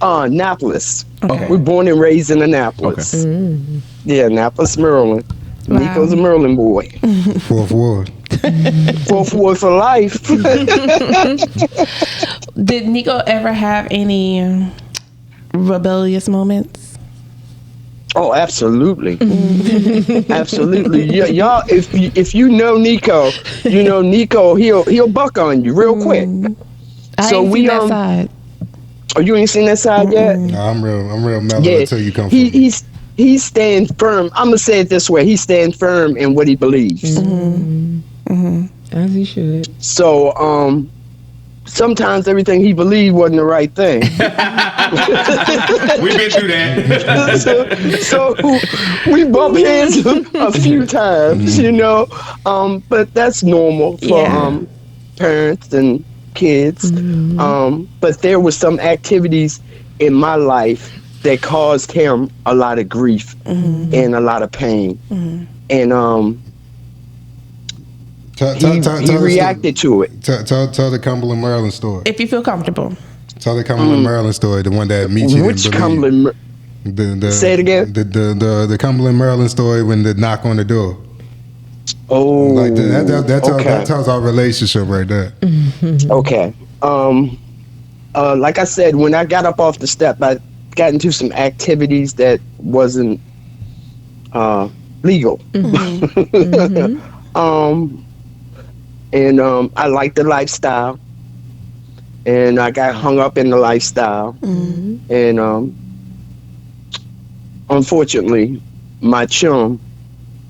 Annapolis. Okay. We're born and raised in Annapolis. Okay. Yeah, Annapolis, Maryland. Wow. Nico's a Maryland boy. 4th Ward. 4th Ward for life. Did Nico ever have any rebellious moments? Oh, absolutely. Absolutely. Y'all, if you know Nico, you know Nico, he'll buck on you real quick. I ain't seen that side. Oh, you ain't seen that side yet? No, I'm real mellow until you come from. He's staying firm. I'm gonna say it this way: he's staying firm in what he believes. As he should. So, sometimes everything he believed wasn't the right thing. We've been through that. so we bump heads a few times, you know. But that's normal for parents and kids. But there were some activities in my life that caused him a lot of grief and a lot of pain. And he reacted to it. Tell the Cumberland, Maryland story. If you feel comfortable. Tell the Cumberland, Maryland story, the one that meets you. Which Cumberland? Say it again. The Cumberland, Maryland story when the knock on the door. Oh, like that tells our relationship right there. Okay. Like I said, when I got up off the step, I got into some activities that wasn't legal. And I liked the lifestyle, and I got hung up in the lifestyle. And unfortunately, my chum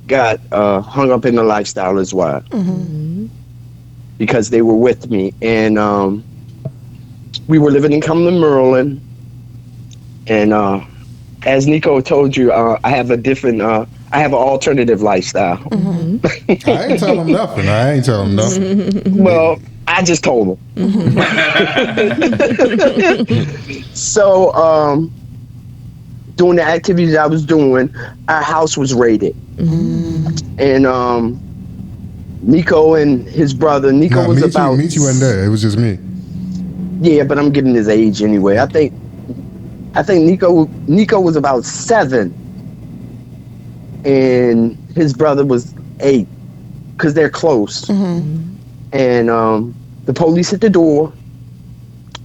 got hung up in the lifestyle as well. Because they were with me. And we were living in Cumberland, Maryland. And as Nico told you, I have a different, I have an alternative lifestyle. I ain't tell him nothing. Well, I just told him. So, doing the activities I was doing, our house was raided. And Nico and his brother, Nico was about... Meet you wasn't there. It was just me. Yeah, but I'm getting his age anyway. I think Nico was about 7, and his brother was 8, because they're close. And the police hit the door,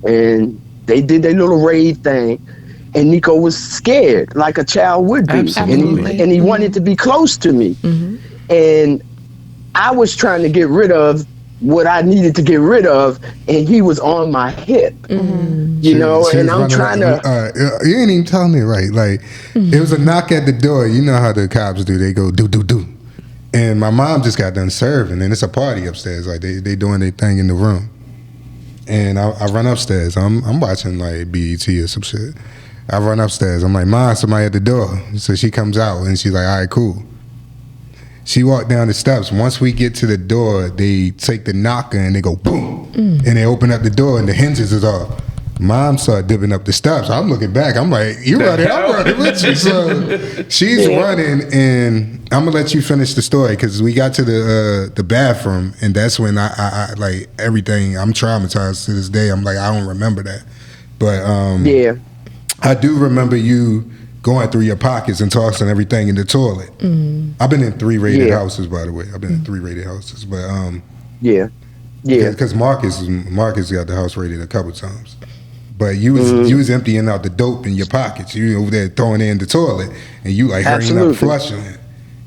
and they did their little raid thing, and Nico was scared, like a child would be. Absolutely. And he wanted to be close to me. And I was trying to get rid of what I needed to get rid of, and he was on my hip. You know, and I'm trying to... you ain't even telling me right. Like, it was a knock at the door. You know how the cops do. They go, do, do, do. And my mom just got done serving, and it's a party upstairs. Like, they doing their thing in the room. And I run upstairs. I'm watching, like, BET or some shit. I run upstairs. I'm like, Mom, somebody at the door. So she comes out, and she's like, all right, cool. She walked down the steps. Once we get to the door, they take the knocker and they go boom. And they open up the door and the hinges is off. Mom started dipping up the steps. I'm looking back. I'm like, you running? I'm running with you. So she's running, and I'm going to let you finish the story, because we got to the bathroom, and that's when I like everything. I'm traumatized to this day. I'm like, I don't remember that. But I do remember you going through your pockets and tossing everything in the toilet. I've been in 3 raided houses, by the way. I've been in 3 raided houses, but because Marcus got the house raided a couple times. But you was emptying out the dope in your pockets. You over there throwing it in the toilet, and you like hurrying up flushing it.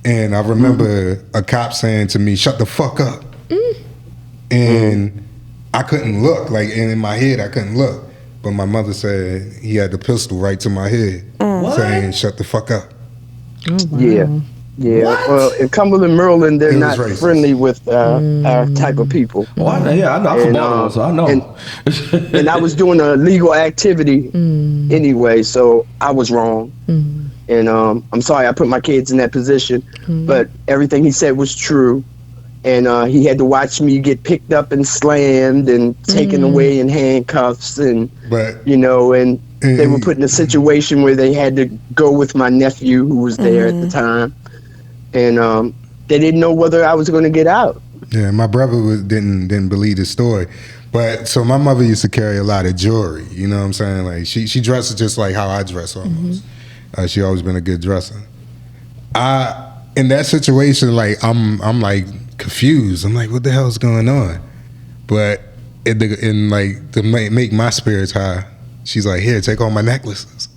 And I remember a cop saying to me, "Shut the fuck up." And I couldn't look. Like, and in my head, I couldn't look. But my mother said he had the pistol right to my head, saying, "Shut the fuck up." Oh, wow. Yeah. What? Well, in Cumberland, Maryland, they're not racist. friendly with our type of people. Oh, I know. I'm from Baltimore, so I know. And I was doing a legal activity anyway, so I was wrong. And I'm sorry I put my kids in that position, but everything he said was true. And he had to watch me get picked up and slammed and taken away in handcuffs, and and they were put in a situation where they had to go with my nephew who was there at the time, and they didn't know whether I was going to get out. Yeah, my brother didn't believe the story, but so my mother used to carry a lot of jewelry. You know what I'm saying? Like she dresses just like how I dress almost. She always been a good dresser. In that situation, like I'm like confused. I'm like, what the hell's going on? But in like to make my spirits high, she's like, here, take all my necklaces.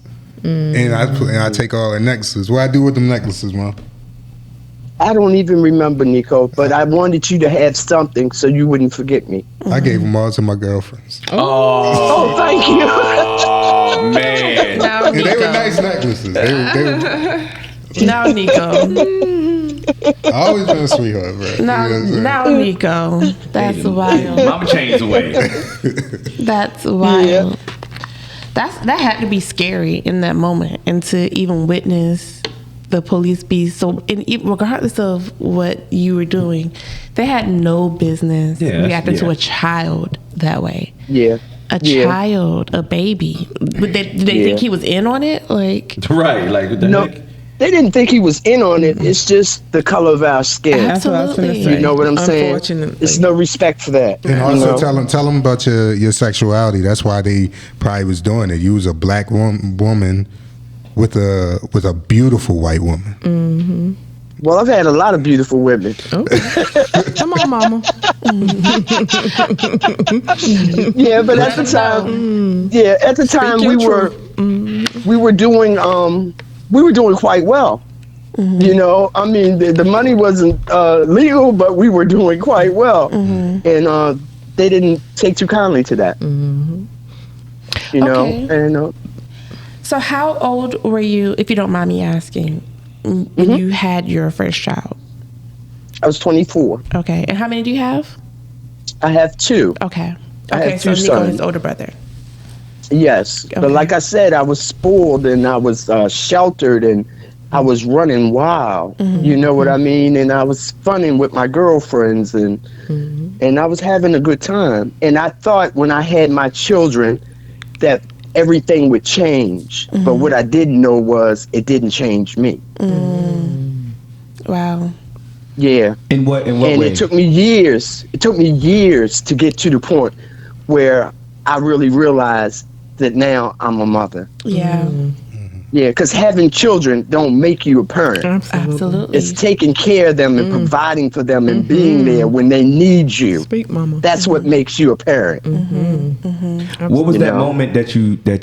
And I take all her necklaces. What I do with them necklaces, Mom? I don't even remember, Nico, but I wanted you to have something so you wouldn't forget me. I gave them all to my girlfriends. Oh, thank you. Oh, man. Now, And they Nico. were nice necklaces. They were, Now, Nico. I always been a sweetheart, bro. You know what I'm saying? Now, Nico. That's wild. Mama changed the way. That's wild. That had to be scary in that moment, and to even witness the police be so, and regardless of what you were doing, they had no business reacting to a child that way. Child, a baby. Did they think he was in on it? Like, Right, like what the heck? They didn't think he was in on it. It's just the color of our skin. That's what I was gonna Absolutely. say. You know what I'm saying? Unfortunately. There's no respect for that. And also tell them about your sexuality. That's why they probably was doing it. You was a black woman with a beautiful white woman. Well, I've had a lot of beautiful women. Come on, Mama. Yeah, but at the time, we were doing quite well. You know, I mean, the money wasn't legal, but we were doing quite well, and they didn't take too kindly to that. You know, Okay. and so how old were you, if you don't mind me asking, when you had your first child? I was 24. Okay. And how many do you have? I have 2. Okay. I Okay, have so 2 Nico, sons. his older brother. Yes, Okay. but like I said, I was spoiled and I was sheltered and I was running wild. You know what I mean? And I was funning with my girlfriends and I was having a good time. And I thought when I had my children that everything would change. But what I didn't know was it didn't change me. Wow. Yeah. In what And way? it took me years. It took me years to get to the point where I really realized that now I'm a mother. Yeah. Yeah, because having children don't make you a parent. Absolutely. It's taking care of them and providing for them and being there when they need you. Speak, mama. That's what makes you a parent. What was You that know? moment that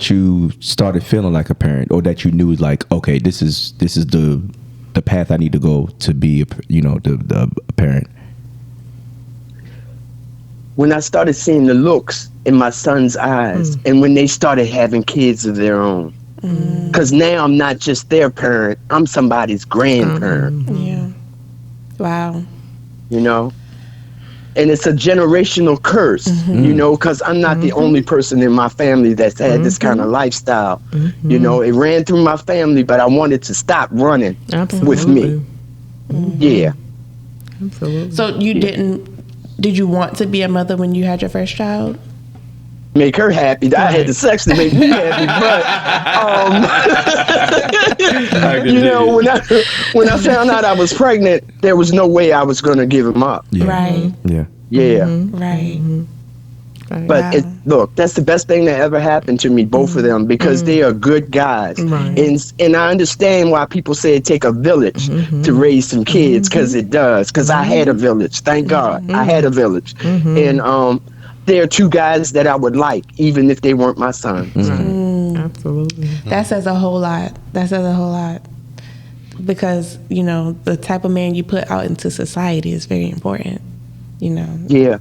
you started feeling like a parent, or that you knew like, okay, this is the path I need to go to be the parent? When I started seeing the looks in my son's eyes and when they started having kids of their own. Because now I'm not just their parent, I'm somebody's grandparent, Yeah. Wow. you know? And it's a generational curse, you know, because I'm not the only person in my family that's had this kind of lifestyle. You know, it ran through my family, but I wanted to stop running with me. Yeah. Absolutely. So did you want to be a mother when you had your first child? Make her happy. I had the sex to make me happy, but you know, when I found out I was pregnant, there was no way I was going to give him up. Yeah. Right. Yeah. Yeah. Right. But Wow. look, that's the best thing that ever happened to me, both of them, because they are good guys. Right. And I understand why people say it take a village to raise some kids, because it does. Because I had a village. Thank God. I had a village. And there are 2 guys that I would like, even if they weren't my sons. Absolutely. That says a whole lot. Because, you know, the type of man you put out into society is very important, you know. Yeah.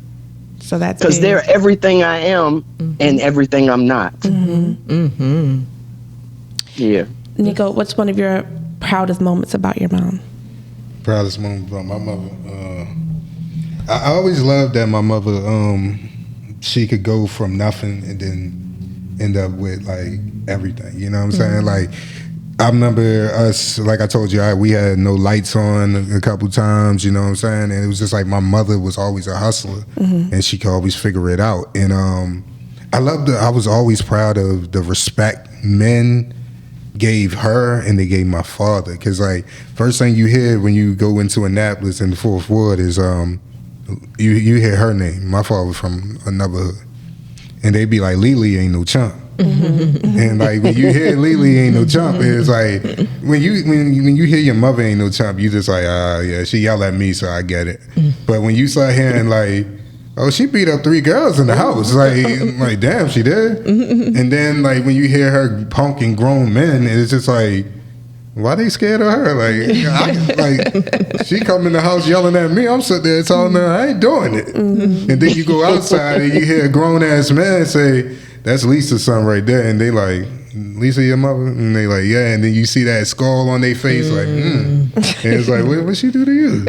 So that's Because big. they're everything I am and everything I'm not. Yeah. Nico, what's one of your proudest moments about your mom? Proudest moment about my mother. I always loved that my mother, she could go from nothing and then end up with like everything. You know what I'm saying? Like, I remember us, like I told you, we had no lights on a couple times, you know what I'm saying? And it was just like my mother was always a hustler and she could always figure it out. And I was always proud of the respect men gave her and they gave my father. Because like, first thing you hear when you go into Annapolis in the 4th Ward is you hear her name. My father was from another hood. And they be like, Lily ain't no chump. And like when you hear Lily ain't no chump, it's like when you hear your mother ain't no chump, you just like, yeah, she yelled at me, so I get it. But when you start hearing like, oh, she beat up 3 girls in the house, like damn, she did. And then like when you hear her punking grown men, it's just like, why they scared of her? Like, she come in the house yelling at me. I'm sitting there telling her I ain't doing it. And then you go outside and you hear a grown ass man say, "That's Lisa's son right there," and they like, "Lisa, your mother?" And they like, "Yeah." And then you see that skull on their face, like, And it's like, what she do to you?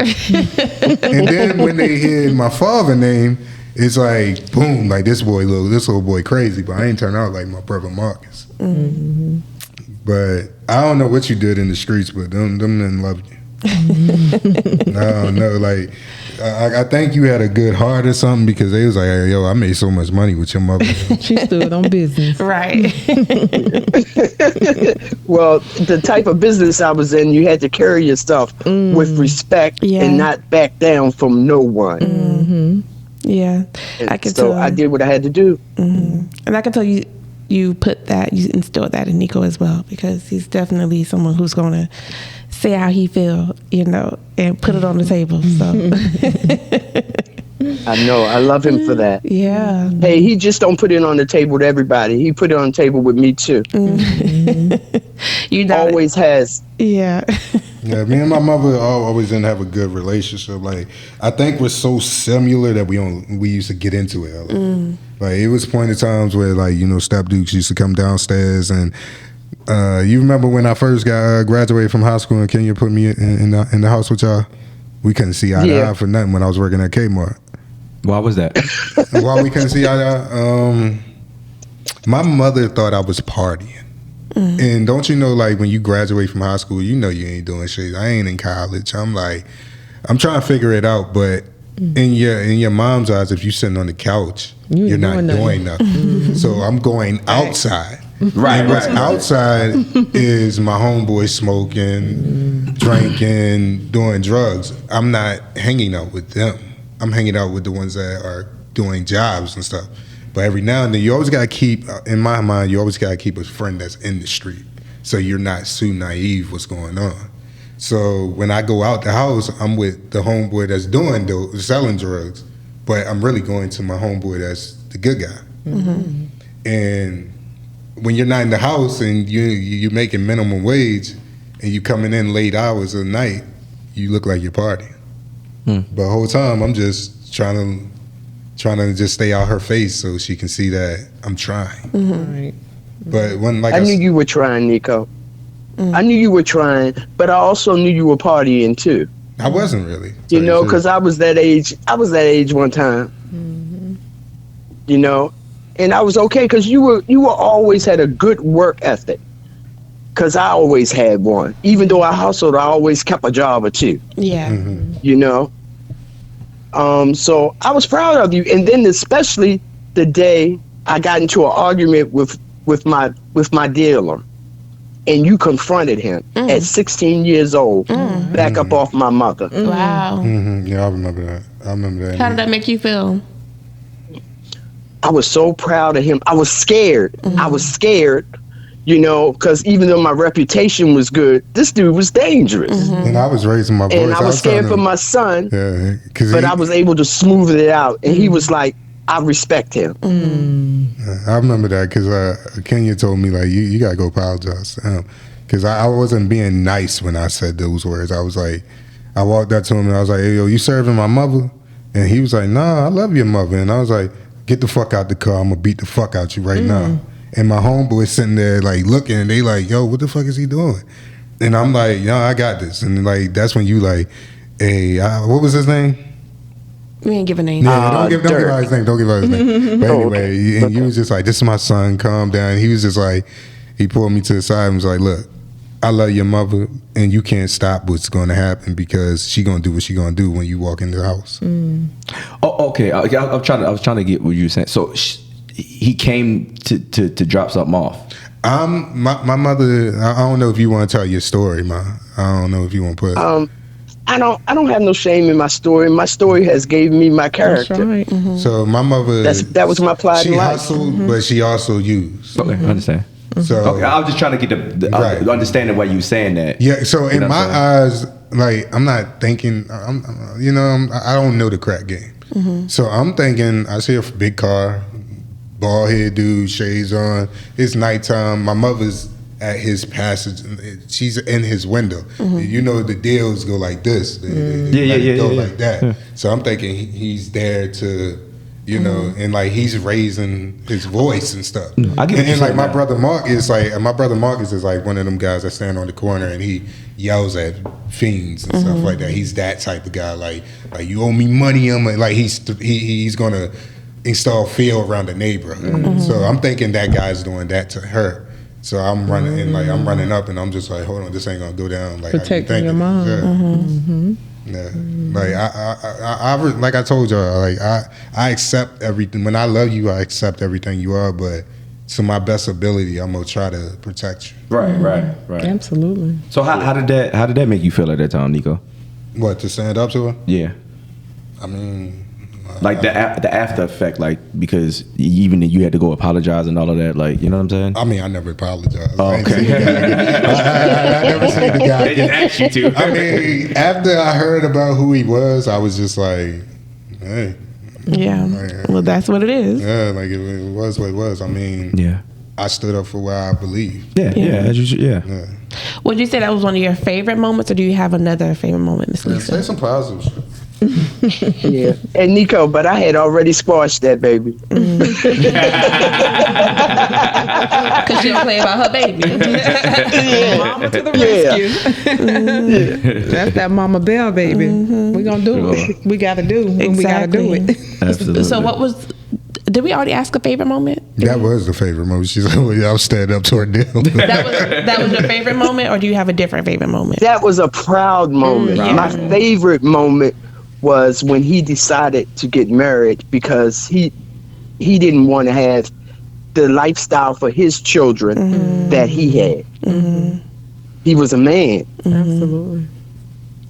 And then when they hear my father's name, it's like, boom, like this little boy crazy, but I ain't turn out like my brother Marcus. But I don't know what you did in the streets, but them men loved you. I don't know, like I think you had a good heart or something, because they was like, hey, yo, I made so much money with your mother. She stood on business. Right. Well, the type of business I was in, you had to carry yourself with respect and not back down from no one. Yeah. And I can so tell. I did what I had to do. And I can tell you instilled that in Nico as well, because he's definitely someone who's going to say how he feel, you know, and put it on the table. So I know. I love him for that. yeah. Hey, he just don't put it on the table with everybody. He put it on the table with me too. You know, Always has. Yeah. Yeah, me and my mother always didn't have a good relationship. Like, I think we're so similar that we used to get into it. Like it was point of times where, like, you know, Step Dukes used to come downstairs and You remember when I first got graduated from high school and Kenya put me in the house with y'all? We couldn't see eye to eye for nothing when I was working at Kmart. Why was that? Why we couldn't see eye to eye? My mother thought I was partying. And don't you know, like, when you graduate from high school, you know you ain't doing shit. I ain't in college. I'm like, I'm trying to figure it out, but in your mom's eyes, if you're sitting on the couch, you're not doing nothing. So I'm going outside. Right, and what's outside is my homeboys smoking, drinking, doing drugs. I'm not hanging out with them. I'm hanging out with the ones that are doing jobs and stuff. But every now and then, you always got to keep, in my mind, you always got to keep a friend that's in the street. So you're not so naive what's going on. So when I go out the house, I'm with the homeboy that's selling drugs. But I'm really going to my homeboy that's the good guy. Mm-hmm. And when you're not in the house and you're making minimum wage and you coming in late hours of the night, you look like you're partying. But the whole time I'm just trying to just stay out her face so she can see that I'm trying. Right. But when I knew you were trying, Nico. I knew you were trying, but I also knew you were partying too. I wasn't really. You know, because I was that age. I was that age one time. You know. And I was okay because you were always had a good work ethic. Because I always had one. Even though I hustled, I always kept a job or two. Yeah. You know? So I was proud of you. And then especially the day I got into an argument with my dealer. And you confronted him at 16 years old, back up off my mother. Wow. Yeah, I remember that. How did that make you feel? I was so proud of him. I was scared. I was scared, you know, because even though my reputation was good, this dude was dangerous. And I was raising my voice. And I was scared for my son, but I was able to smooth it out. And he was like, I respect him. I remember that because Kenya told me, like, you got to go apologize to him. Because I wasn't being nice when I said those words. I was like, I walked up to him and I was like, hey, yo, you serving my mother? And he was like, nah, I love your mother. And I was like, get the fuck out the car. I'm going to beat the fuck out you right now. And my homeboy sitting there, like, looking, and they like, yo, what the fuck is he doing? And I'm like, yo, I got this. And, like, that's when you, like, hey, what was his name? We ain't give a name. Yeah, don't give out his name. Don't give out his name. But anyway, and he was just like, this is my son, calm down. He was just like, he pulled me to the side and was like, look, I love your mother, and you can't stop what's going to happen because she going to do what she going to do when you walk into the house. Oh, okay. I was trying to get what you were saying. So he came to drop something off. My mother, I don't know if you want to tell your story, Ma. I don't know if you want to put I don't have no shame in my story. My story has gave me my character. That's right. So my mother, that was my pride in life. She hustled, but she also used. Okay, I understand. So okay, I was just trying to get the understanding why you were saying that. Yeah. So in my eyes, like, I'm not thinking. I don't know the crack game. So I'm thinking, I see a big car, bald head dude, shades on. It's nighttime. My mother's at his passage. She's in his window. You know the deals go like this. They go like that. Yeah. So I'm thinking he's there to, you know, and like he's raising his voice and stuff. And like my brother Marcus is like one of them guys that stand on the corner and he yells at fiends and stuff like that. He's that type of guy. Like you owe me money. Like he's gonna install fear around the neighborhood. So I'm thinking that guy's doing that to her. So I'm running and like I'm running up and I'm just like, hold on, this ain't gonna go down. Like protecting your mom. Yeah. Like I like I told y'all, like I accept everything. When I love you, I accept everything you are. But to my best ability, I'm gonna try to protect you. Right. Absolutely. So how did that make you feel at that time, Nico? What, to stand up to her? Yeah. I mean, like the after effect, like because even you had to go apologize and all of that, like, you know what I'm saying? I mean, I never apologized. Oh, okay. I never seen the guy. They didn't ask you to. I mean, after I heard about who he was, I was just like, hey. Yeah. Like, well, that's what it is. Yeah, like it was what it was. I mean, yeah. I stood up for what I believe. Yeah. Would you say that was one of your favorite moments, or do you have another favorite moment, Miss Lisa? Say some positive shit. Yeah. And Nico, but I had already squashed that baby. Because she don't play about her baby. Mama to the rescue. That's that Mama Bell, baby. We gonna do it. We gotta do when we gotta do it. Absolutely. So what was? Did we already ask a favorite moment? That was the favorite moment. She's like, I'll stand up to her deal. That was your favorite moment, or do you have a different favorite moment? That was a proud moment. Yeah. My favorite moment was when he decided to get married because he didn't want to have the lifestyle for his children that he had. He was a man. Absolutely.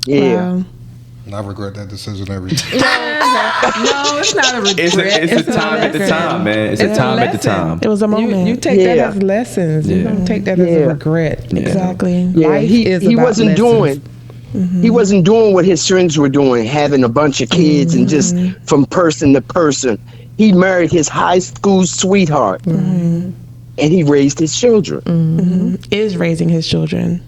Yeah. Wow. And I regret that decision every time. No, it's not a regret. It's a time at the time, man. It's a time at the time. It was a moment. You take that Yeah. as lessons. You Yeah. don't take that as a regret. Exactly. Yeah, Life he is he about wasn't lessons. he wasn't doing what his friends were doing, having a bunch of kids and just from person to person. He married his high school sweetheart, and he raised his children, Is raising his children.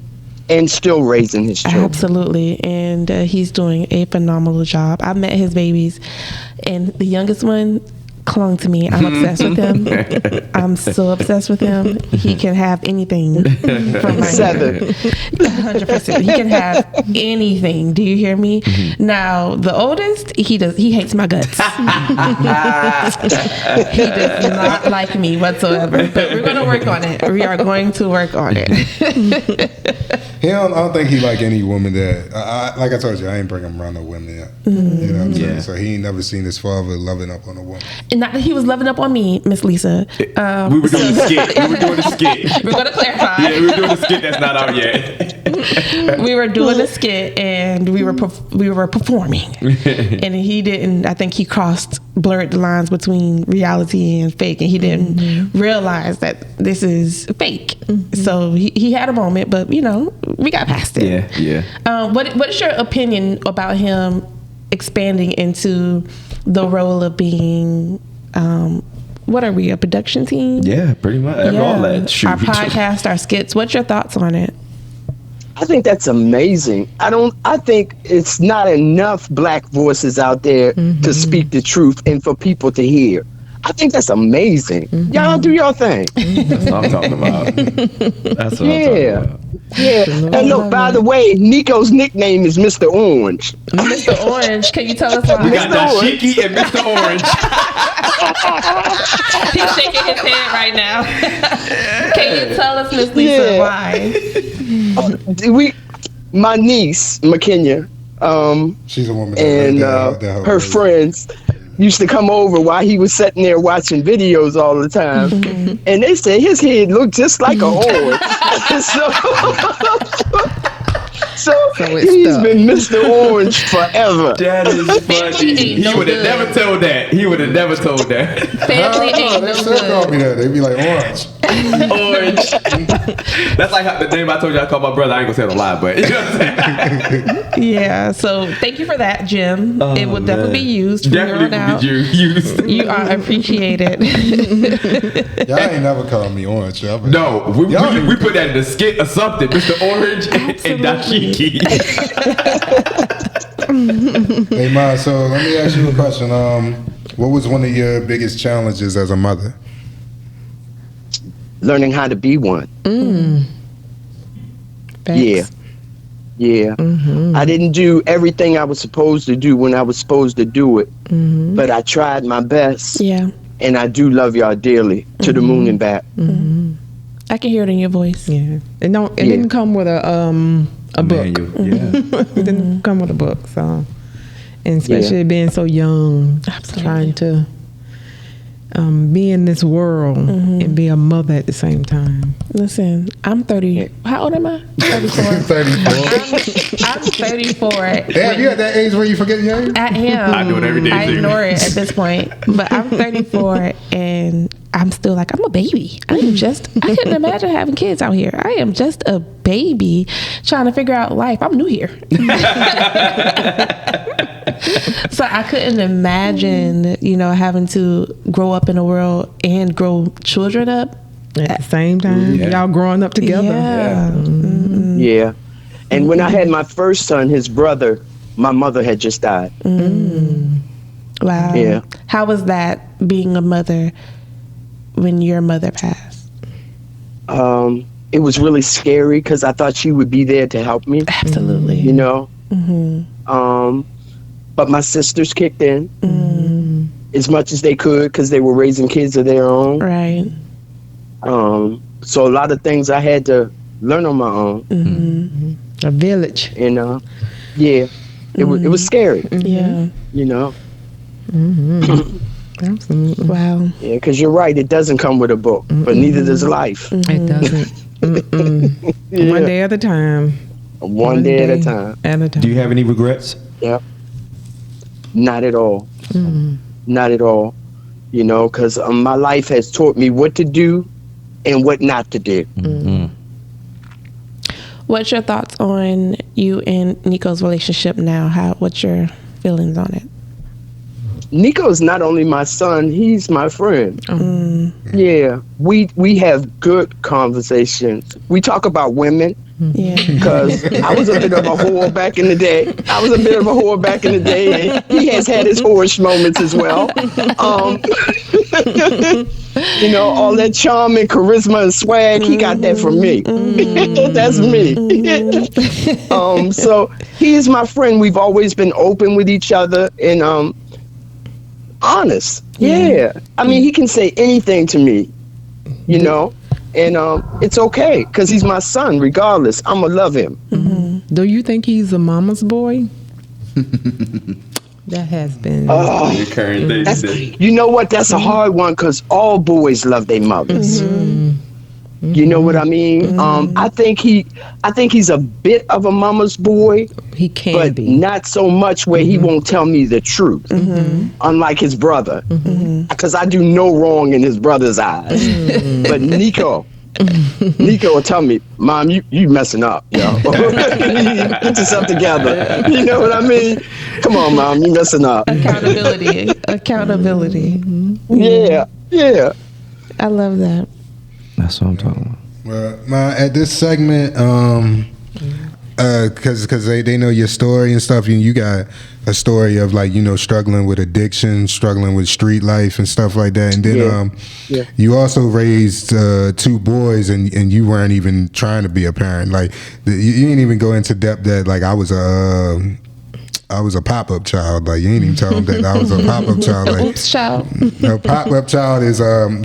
and still raising his children. Absolutely. And he's doing a phenomenal job. I met his babies, and the youngest one clung to me. I'm obsessed with him. I'm so obsessed with him. He can have anything from my 7. 100%. He can have anything. Do you hear me? Now, the oldest, he hates my guts. He does not like me whatsoever. But we're going to work on it. We are going to work on it. I don't think he like any woman that, like I told you, I ain't bring him around no women yet. You know what I'm saying? Yeah. So he ain't never seen his father loving up on a woman. And not that he was loving up on me, Miss Lisa. We were doing the skit. We're going to clarify. Yeah, we were doing the skit that's not out yet. We were doing a skit and we were performing, and he didn't. I think he blurred the lines between reality and fake, and he didn't realize that this is fake. So he had a moment, but we got past it. Yeah. What's your opinion about him expanding into the role of being? What are we, a production team? Yeah, pretty much. All that. Shoot. Our podcast, our skits. What's your thoughts on it? I think that's amazing. I think it's not enough black voices out there to speak the truth and for people to hear. I think that's amazing. Y'all do your thing. That's what I'm talking about. That's what I'm talking about. Yeah. And look, by the way, Nico's nickname is Mr. Orange. Mr. Orange, can you tell us why? We got Dashiki and Mr. Orange. He's shaking his head right now. Can you tell us, Miss Lisa, why? My niece, McKenya, She's a woman and that her friends used to come over while he was sitting there watching videos all the time, and they said his head looked just like a orange. So he's been Mr. Orange forever. That is funny. He would have never told that. He would have never told that. Family ain't they no still call me good. that. They be like Orange. Orange. That's like the name I told you I called my brother. I ain't gonna say it on live, but you know what I'm saying? Yeah, so thank you for that, Jim. It will definitely be used from here on out. Used. You are appreciated. Y'all ain't never called me Orange. Y'all been- No, we Y'all- put that in the skit or something. Mr. Orange and Dashiki. Hey, Ma, so let me ask you a question. What was one of your biggest challenges as a mother? Learning how to be one. Yeah. I didn't do everything I was supposed to do when I was supposed to do it, but I tried my best. Yeah, And I do love y'all dearly, to the moon and back. I can hear it in your voice. Yeah. It didn't come with a book. Manual, yeah. It didn't come with a book, so, and especially being so young, trying to be in this world and be a mother at the same time. Listen, I'm 30. How old am I? 34. 34. I'm 34. Damn, you at that age where you forget your age? I am. I do it every day, I too. ignore it at this point. But I'm 34 and I'm still like, I'm a baby. I couldn't imagine having kids out here. I am just a baby trying to figure out life. I'm new here. So I couldn't imagine, having to grow up in a world and grow children up. At the same time, y'all growing up together. Yeah. Yeah. And when I had my first son, his brother, my mother had just died. Wow. Yeah. How was that being a mother when your mother passed? It was really scary because I thought she would be there to help me. Absolutely. You know. But my sisters kicked in as much as they could because they were raising kids of their own. Right. So a lot of things I had to learn on my own. A village. And yeah, it was scary. Yeah. You know. Absolutely. Wow. Yeah, because you're right. It doesn't come with a book, but neither does life. It doesn't. Yeah. One day at a time. One day at a time. At a time. Do you have any regrets? Yep. Not at all. Not at all. You know, because my life has taught me what to do and what not to do. What's your thoughts on you and Nico's relationship now? What's your feelings on it? Nico is not only my son, he's my friend. Yeah, we have good conversations. We talk about women. Yeah. Because I was a bit of a whore back in the day. And he has had his whorish moments as well. You know, all that charm and charisma and swag, he got that from me. That's me. So he is my friend. We've always been open with each other and honest. Yeah. I mean, he can say anything to me, you know. And it's okay because he's my son. Regardless, I'ma love him. Do you think he's a mama's boy? That has been. You know what? That's a hard one because all boys love their mothers. You know what I mean? I think he's a bit of a mama's boy. He can but be. Not so much where he won't tell me the truth. Unlike his brother, because I do no wrong in his brother's eyes. But Nico will tell me, "Mom, you messing up, yo. Get yourself together." You know what I mean? Come on, Mom, you messing up. Accountability. Yeah. I love that. That's what I'm talking about. Well, at this segment, because they know your story and stuff, and you got a story of, like, you know, struggling with addiction, struggling with street life and stuff like that, and then you also raised 2 boys, and you weren't even trying to be a parent. Like, you didn't even go into depth that, like, I was a pop-up child. Like, you ain't even tell them that I was a pop-up child. Like, Oops, child. a pop-up child is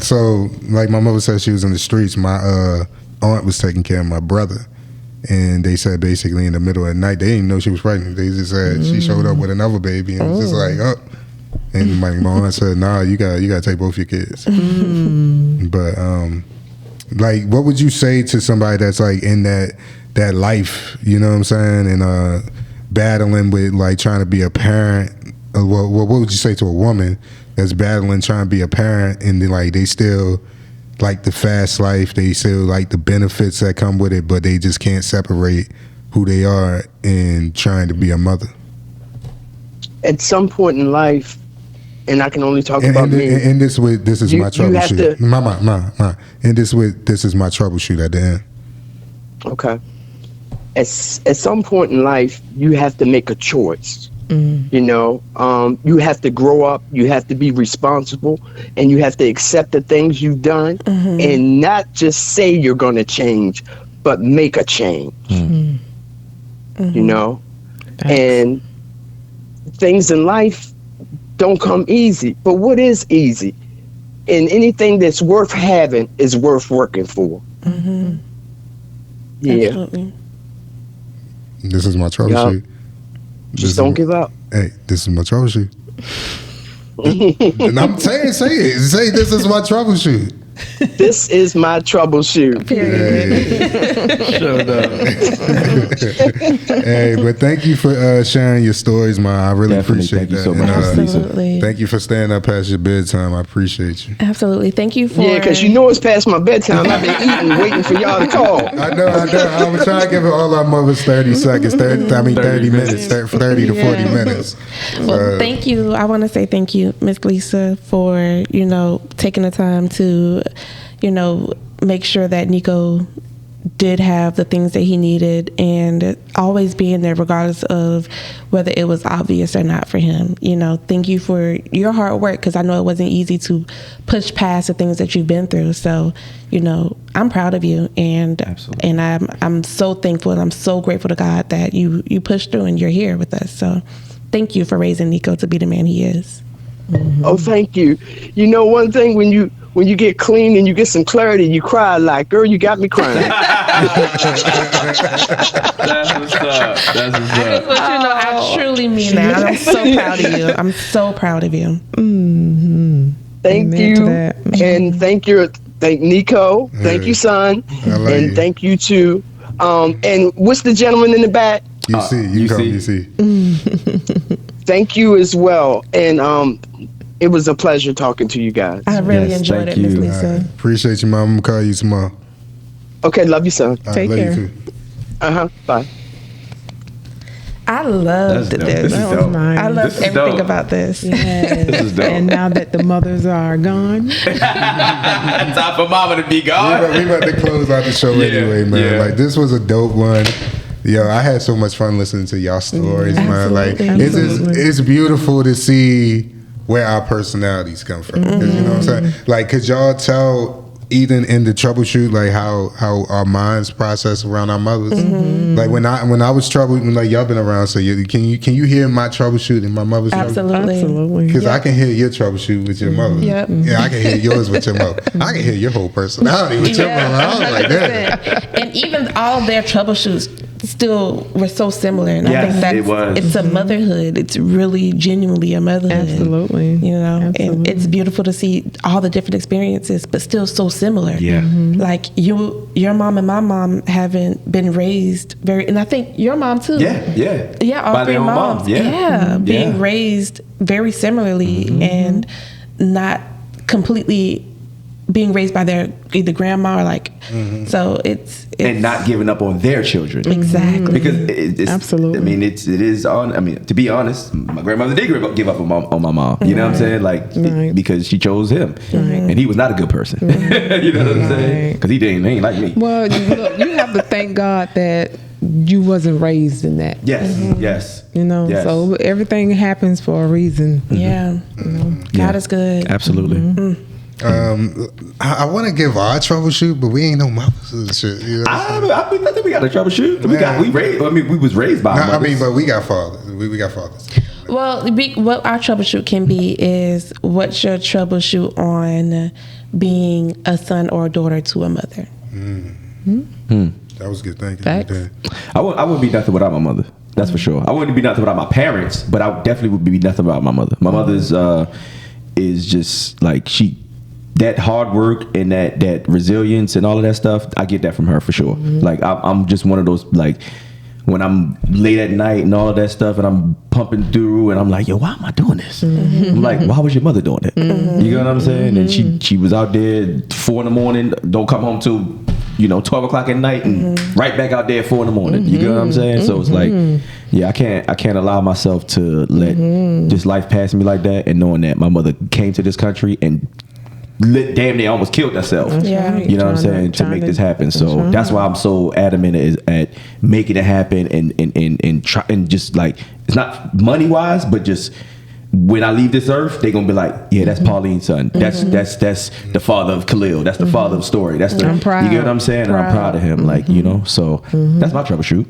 so, like, my mother said she was in the streets. My aunt was taking care of my brother, and they said basically in the middle of the night, they didn't know she was pregnant. They just said she showed up with another baby, and was just like, oh. And my aunt said, nah, you gotta take both your kids. But like, what would you say to somebody that's, like, in that life, you know what I'm saying, and battling with, like, trying to be a parent? What would you say to a woman that's battling trying to be a parent, and like they still like the fast life, they still like the benefits that come with it, but they just can't separate who they are and trying to be a mother? At some point in life, and I can only talk about me. And this is my troubleshoot. This is my troubleshoot at the end. Okay. At some point in life, you have to make a choice. You know, you have to grow up, you have to be responsible, and you have to accept the things you've done and not just say you're going to change, but make a change. You know, and things in life don't come easy. But what is easy? And anything that's worth having is worth working for. Yeah. Absolutely. This is my troubleshoot. Yep. Just don't give up. Hey, this is my troubleshoot. And I'm saying, say it. Say this is my troubleshoot. This is my troubleshoot. Hey, but thank you for sharing your stories, man. I really appreciate that. Thank you so much, Absolutely. Thank you for staying up past your bedtime. I appreciate you. Absolutely. Thank you for. Yeah, because you know it's past my bedtime. I've been eating, waiting for y'all to call. I know. I was trying to give all our mothers 30 seconds. 30 minutes. 30 to 40 minutes. Well, thank you. I want to say thank you, Miss Lisa, for, you know, taking the time to, you know, make sure that Nico did have the things that he needed, and always being there regardless of whether it was obvious or not for him. You know, thank you for your hard work, because I know it wasn't easy to push past the things that you've been through. So, you know, I'm proud of you, and Absolutely. and I'm so thankful, and I'm so grateful to God that you pushed through and you're here with us. So thank you for raising Nico to be the man he is. Oh, thank you. You know, one thing, when you get clean and you get some clarity, you cry like, girl, you got me crying. That's what's up. That's what's I just up. want you to know I truly mean that. I'm so proud of you. I'm so proud of you. Thank Amen you. to that. And thank Nico. Thank you, son. I love And you. thank you too. And what's the gentleman in the back? You see, you come, you see. Thank you as well. And it was a pleasure talking to you guys. I really Yes, enjoyed thank it, Miss you. Lisa. All right. Appreciate you, Mom. I'm gonna call you tomorrow. Okay, love you, son. All right, Take love care. you too. Bye. I loved That's dope. this. This is That was dope. nice. I loved This is everything dope. about this. Yes. This is dope. And now that the mothers are gone, Time for mama to be We gone. about to close out the show Yeah, anyway, man. yeah. Like, this was a dope one. Yo, I had so much fun listening to y'all stories, man. Like, Absolutely. it's beautiful to see where our personalities come from. 'Cause you know what I'm saying? Like, could y'all tell, even in the troubleshoot, like how our minds process around our mothers? Like when I was troubled, when like y'all been around, so can you hear my troubleshoot and my mother's troubleshoot? Absolutely. absolutely. Because I can hear your troubleshoot with your mother. Yep. Yeah, I can hear yours with your mother. I can hear your whole personality with your mother. I was like, damn. And even all of their troubleshoots still were so similar. And I Yes, think that's it was. it's a motherhood. It's really genuinely a motherhood. Absolutely. You know, and Absolutely. it's beautiful to see all the different experiences, but still so similar. Yeah. Like your mom and my mom haven't been raised very, and I think your mom too. Yeah. All By three their own moms. mom. Yeah. Being Yeah. raised very similarly and not completely being raised by their either grandma or like. So it's And not giving up on their children. exactly Because it's Absolutely. I mean, it is on. I mean, to be honest, my grandmother did give up on my mom. You know what I'm saying? Like Right. because she chose him, and he was not a good person. You know what I'm saying? Right. Because he ain't like me. Well, look, you have to thank God that you wasn't raised in that. Yes, yes. You know, Yes. so everything happens for a reason. Yeah. God is good. Absolutely. I want to give our troubleshoot, but we ain't no mothers and shit. You know? I think we got a troubleshoot. We was raised by. Nah, I mothers. mean, but we got fathers. We got fathers. Well, what our troubleshoot can be is what's your troubleshoot on being a son or a daughter to a mother. That was good. Thank you. Facts. Yeah. I wouldn't be nothing without my mother. That's for sure. I wouldn't be nothing without my parents, but I definitely would be nothing without my mother. My mother's is just like that hard work and that resilience and all of that stuff. I get that from her for sure. Like I'm just one of those, like when I'm late at night and all of that stuff, and I'm pumping through, and I'm like, yo, why am I doing this? I'm like, why was your mother doing it? You know what I'm saying? And she was out there 4 a.m. Don't come home till 12 o'clock at night, and right back out there at 4 a.m. You know what I'm saying? So it's like, yeah, I can't allow myself to let just life pass me like that, and knowing that my mother came to this country and damn near almost killed herself. Yeah. You know what I'm saying? To make this happen. So that's why I'm so adamant at making it happen and try and just like, it's not money wise, but just when I leave this earth, they're gonna be like, yeah, that's Pauline's son. That's the father of Khalil. That's the father of Story. That's the I'm proud. You get what I'm saying? And I'm proud of him. Like, so that's my troubleshoot.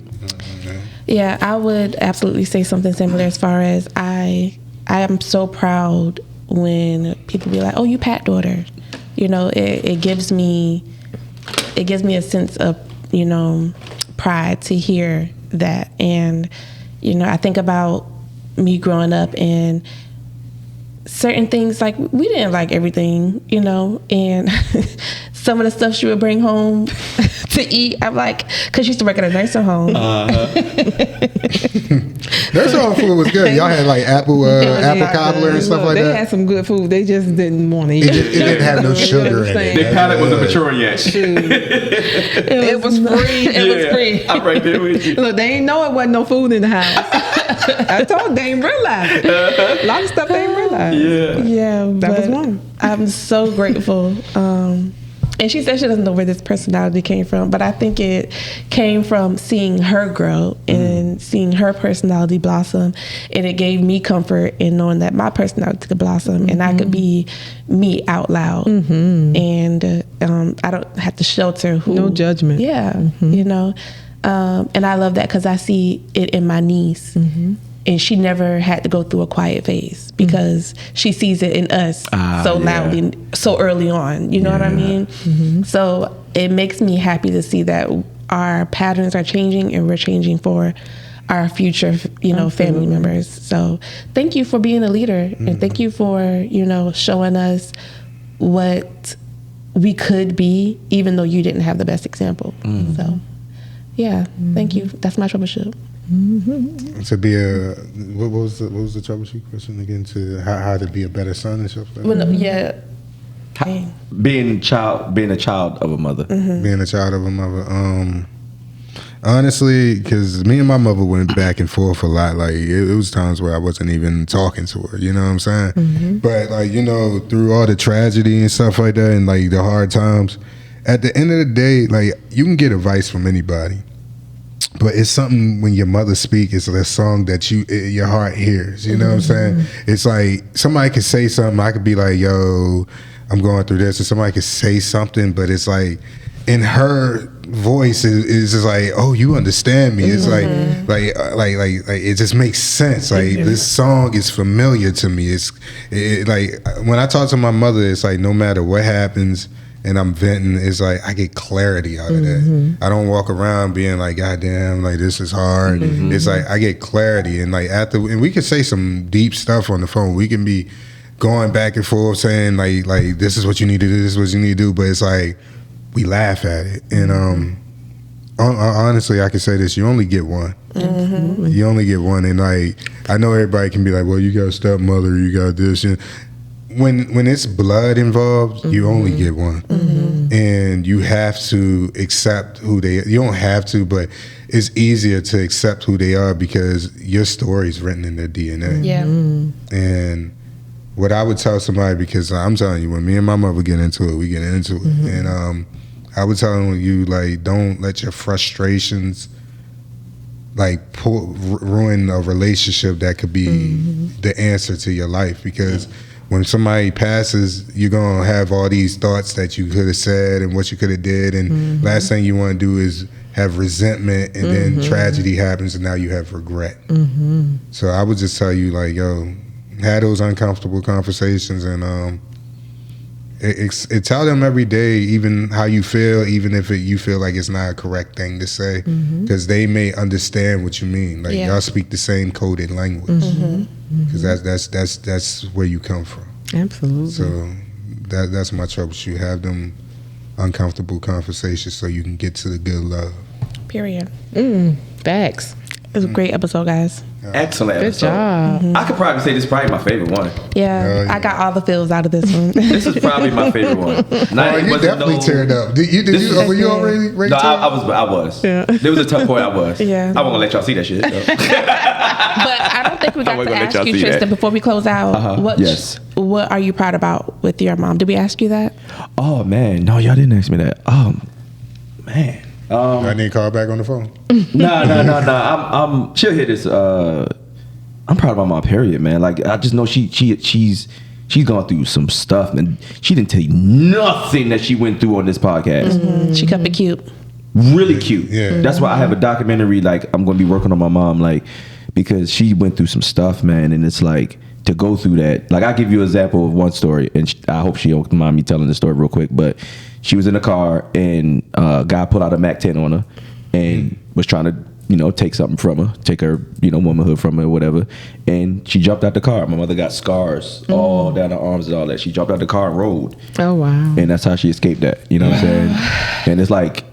Yeah, I would absolutely say something similar as far as I am so proud when people be like, oh, you Pat daughter. It gives me a sense of, pride to hear that. And, I think about me growing up and certain things, like we didn't like everything, and some of the stuff she would bring home to eat, I'm like, because she used to work at a nursing home. Nursing home food was good. Y'all had like apple cobbler and stuff like They that. had some good food. They just didn't want to eat It didn't have no sugar in it. Their palate wasn't mature yet. It was free. It was free. I'm right there with you. Look, they ain't know it wasn't no food in the house. I told them, they ain't realize it. A lot of stuff they ain't realize. Yeah. Yeah, That was but one. I'm so grateful And she said she doesn't know where this personality came from, but I think it came from seeing her grow and seeing her personality blossom. And it gave me comfort in knowing that my personality could blossom and I could be me out loud. And I don't have to shelter who. No judgment. Yeah, you know. And I love that because I see it in my niece. And she never had to go through a quiet phase because she sees it in us so loudly, so early on. You know what I mean? So it makes me happy to see that our patterns are changing and we're changing for our future, you know, family members. So thank you for being a leader and thank you for, you know, showing us what we could be, even though you didn't have the best example. So yeah, thank you. That's my troubleshoot. To be a what was the troubleshoot question again? To how to be a better son and stuff like that? Well, no, yeah. Being a child of a mother. Being a child of a mother. Honestly, because me and my mother went back and forth a lot. Like it was times where I wasn't even talking to her. You know what I'm saying? But like, you know, through all the tragedy and stuff like that, and like the hard times, at the end of the day, like you can get advice from anybody. But it's something when your mother speaks, it's a song that your heart hears. You know what I'm saying? It's like somebody could say something. I could be like, yo, I'm going through this. Or somebody could say something, but it's like in her voice is just like, oh, you understand me. It's like it just makes sense. Like this song is familiar to me. Like when I talk to my mother, it's like no matter what happens, and I'm venting, it's like I get clarity out of that. I don't walk around being like, God damn, like this is hard. It's like I get clarity, and like and we can say some deep stuff on the phone. We can be going back and forth saying like this is what you need to do, this is what you need to do, but it's like we laugh at it. And honestly, I can say this: you only get one. You only get one, and like I know everybody can be like, well, you got a stepmother, you got this. When it's blood involved, you only get one. And you have to accept who you don't have to, but it's easier to accept who they are because your story is written in their DNA. Yeah. And what I would tell somebody, because I'm telling you, when me and my mother get into it, we get into it. And I would tell you, like, don't let your frustrations like ruin a relationship that could be the answer to your life, because when somebody passes, you're gonna have all these thoughts that you could have said and what you could have did, and last thing you want to do is have resentment, and then tragedy happens, and now you have regret. So I would just tell you, like, yo, have those uncomfortable conversations, and tell them every day, even how you feel, even if you feel like it's not a correct thing to say, because they may understand what you mean. Like y'all speak the same coded language, because that's where you come from. Absolutely. So that's my troubleshoot. Have them uncomfortable conversations so you can get to the good love. Period. Facts. It was a great episode, guys. Excellent Good episode. job. I could probably say this is probably my favorite one. Yeah, I got all the feels out of this one. This is probably my favorite one. You definitely teared up. Were you already ready? No, I was. Yeah. There was a tough point I was. Yeah. I won't let y'all see that shit. But I don't think we got to ask you, Tristan, before we close out. What are you proud about with your mom? Did we ask you that? Oh, man. No, y'all didn't ask me that. Man. I need to call back on the phone. No. She'll hear this. I'm proud of my mom, period, man. Like, I just know she's gone through some stuff, and she didn't tell you nothing that she went through on this podcast. She kept it cute. Really cute. Yeah. That's why I have a documentary, like, I'm going to be working on my mom, like, because she went through some stuff, man, and it's like, to go through that. Like, I'll give you an example of one story, and I hope she don't mind me telling the story real quick, but she was in a car, and a guy pulled out a MAC 10 on her and was trying to, take something from her, take her, womanhood from her or whatever. And she jumped out the car. My mother got scars all down her arms and all that. She jumped out the car and rolled. Oh, wow. And that's how she escaped that. You know what I'm saying? And it's like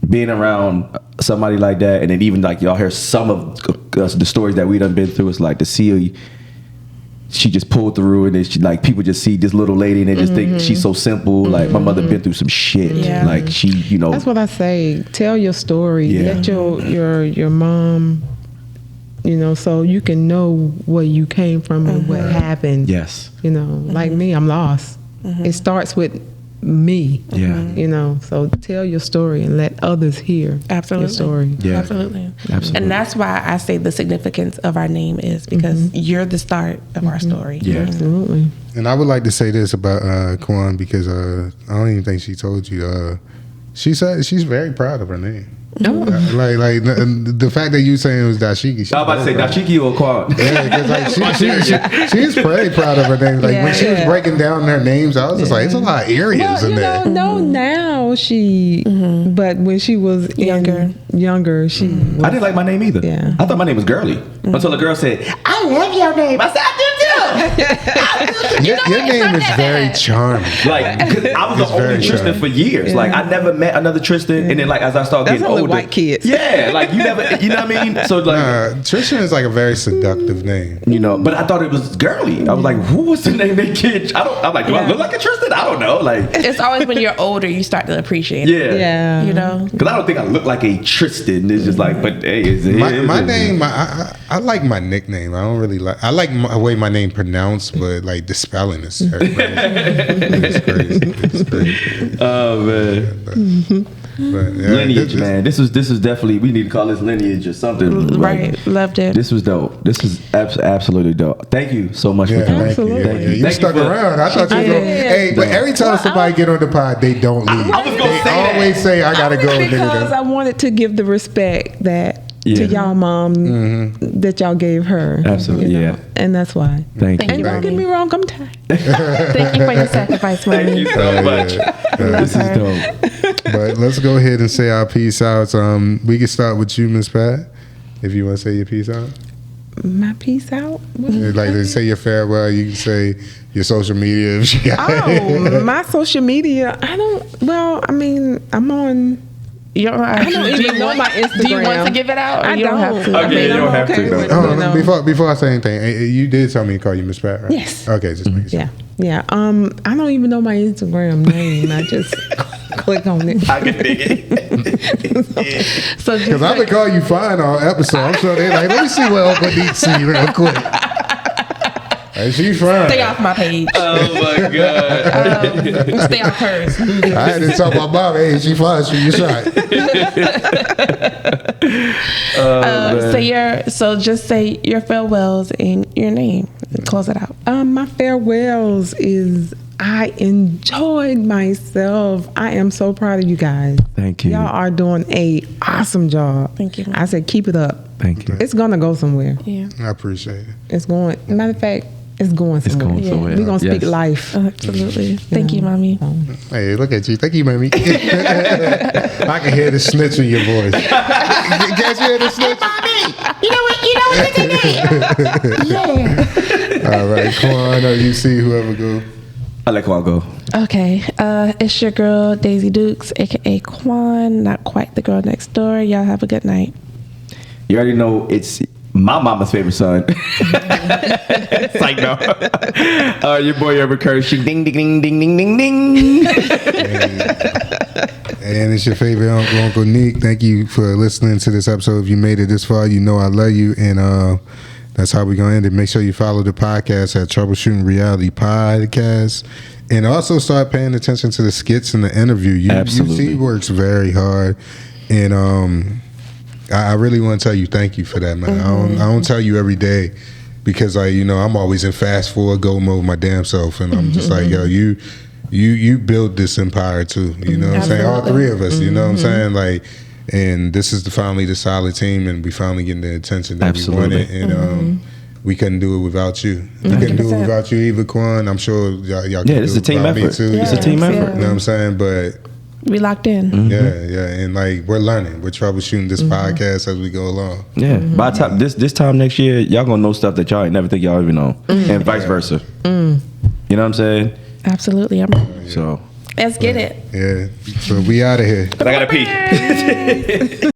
being around somebody like that, and then even like y'all hear some of the stories that we done been through. It's like to see she just pulled through, and then she, like, people just see this little lady and they just think she's so simple. Like, my mother been through some shit. Yeah. Like, she, That's what I say. Tell your story. Yeah. Let your mom, so you can know where you came from and what happened. Yes. Like me, I'm lost. It starts with me. Yeah. You know, so tell your story and let others hear Absolutely. your story. Yeah. Absolutely. Absolutely. And that's why I say the significance of our name is because you're the start of our story. Yeah. Absolutely. And I would like to say this about Kween because I don't even think she told you. She said she's very proud of her name. Oh. Like the fact that you saying it was Dashiki. I was about to say Dashiki or Kween. Yeah, because like she's very proud of her name. Like when she was breaking down her names, I was just like, it's a lot of areas in there. No, now she, but when she was younger, she. Was, I didn't like my name either. Yeah. I thought my name was Girly until the girl said, "I love your name." I said, "I do too." Your name is very charming. Like, 'cause I was the only very Tristan charming. for years. Like, I never met another Tristan, and then like as I started That's getting only older, white kids. Yeah, like you never, you know what I mean? So like, Tristan is like a very seductive name. you know, but I thought it was Girly. I was like, who was the name they kid? I'm like, do I look like a Tristan? I don't know. Like, It's always when you're older you start to appreciate it. yeah, Yeah. You know? Because I don't think I look like a Tristan. It's just like, but hey, My name, I like my nickname. I don't really like. I like the way my name pronounced, but like the spelling is crazy. It's crazy. Oh man. But, yeah, Lineage, man. This is definitely, we need to call this lineage or something. Right. Like, Loved it. this was dope. This is absolutely dope. Thank you so much Yeah, for coming. thank you. Absolutely. Yeah, you Thank you stuck for- around. I thought you were going. Hey, but every time somebody get on the pod, they don't leave. I was gonna They say that. always say, "I gotta go." Only because Nigga. I wanted to give the respect that Yeah. to y'all mom that y'all gave her. Absolutely, you know? yeah. And that's why. Thank Thank you. And don't get me wrong, I'm tired. Thank you for your sacrifice, Thank mommy. you so much. This is her. dope. But let's go ahead and say our peace outs. We can start with you, Miss Pat, if you want to say your peace out. My peace out. Like to say your farewell, you can say your social media if you got Oh, my social media. I don't. Well, I mean, I'm on. You don't, I don't even know my Instagram. Do you want to give it out? Or I you don't have to. Okay, you don't have to, though. with, Oh, you know. before I say anything, you did tell me to call you Miss Pat, right? Yes. Okay, just make sure. Yeah. I don't even know my Instagram name. I just click on it. I can dig it. So just Because I've been calling you fine all episode. I'm sure they're like, let me see what Uncle Neek see real quick. Hey, she's fine. stay off my page. Oh my god. Stay off hers. I had to tell my mom, hey, she fine, shoot your shot. So just say your farewells and your name and close it out. My farewells is I enjoyed myself. I am so proud of you guys. Thank you. Y'all are doing a awesome job. Thank you. I said keep it up. Thank you. It's gonna go somewhere. Yeah. I appreciate it. It's going. Matter of fact, it's going somewhere. going somewhere. We're gonna speak Yes. life. Absolutely. Thank you, mommy. Hey, look at you. Thank you, mommy. I can hear the snitch in your voice. Can't you hear the snitch? All right, Kween, or you see whoever go. I let Kween go. Okay. It's your girl, Daisy Dukes, aka Kween, not quite the girl next door. Y'all have a good night. You already know it's my mama's favorite son. It's like, no. Your boy Urben Currse. Ding, ding, ding, ding, ding, ding, ding. And it's your favorite Uncle Neek. Thank you for listening to this episode. If you made it this far, you know I love you. And that's how we're going to end it. Make sure you follow the podcast at Troubleshootin Reality Podcast. And also start paying attention to the skits and the interview. Absolutely. UC works very hard. And I really want to tell you thank you for that, man. I don't tell you every day because, I'm always in fast forward go mode my damn self. And I'm just like, yo, you built this empire too. You know what I'm saying? All three of us, you know what I'm saying? Like, and this is finally the solid team, and we finally getting the attention that we wanted. And we couldn't do it without you. We couldn't do it without you either, Kween. I'm sure y'all can Yeah, this is do a team it without me effort. too. It's a team effort. You know what I'm saying? But We locked in. yeah, and like we're learning, we're troubleshooting this podcast as we go along. Yeah. By the time this time next year, y'all gonna know stuff that y'all ain't never think y'all even know, and vice versa. You know what I'm saying? Absolutely. So Let's get it. Yeah, so we out of here. I gotta pee.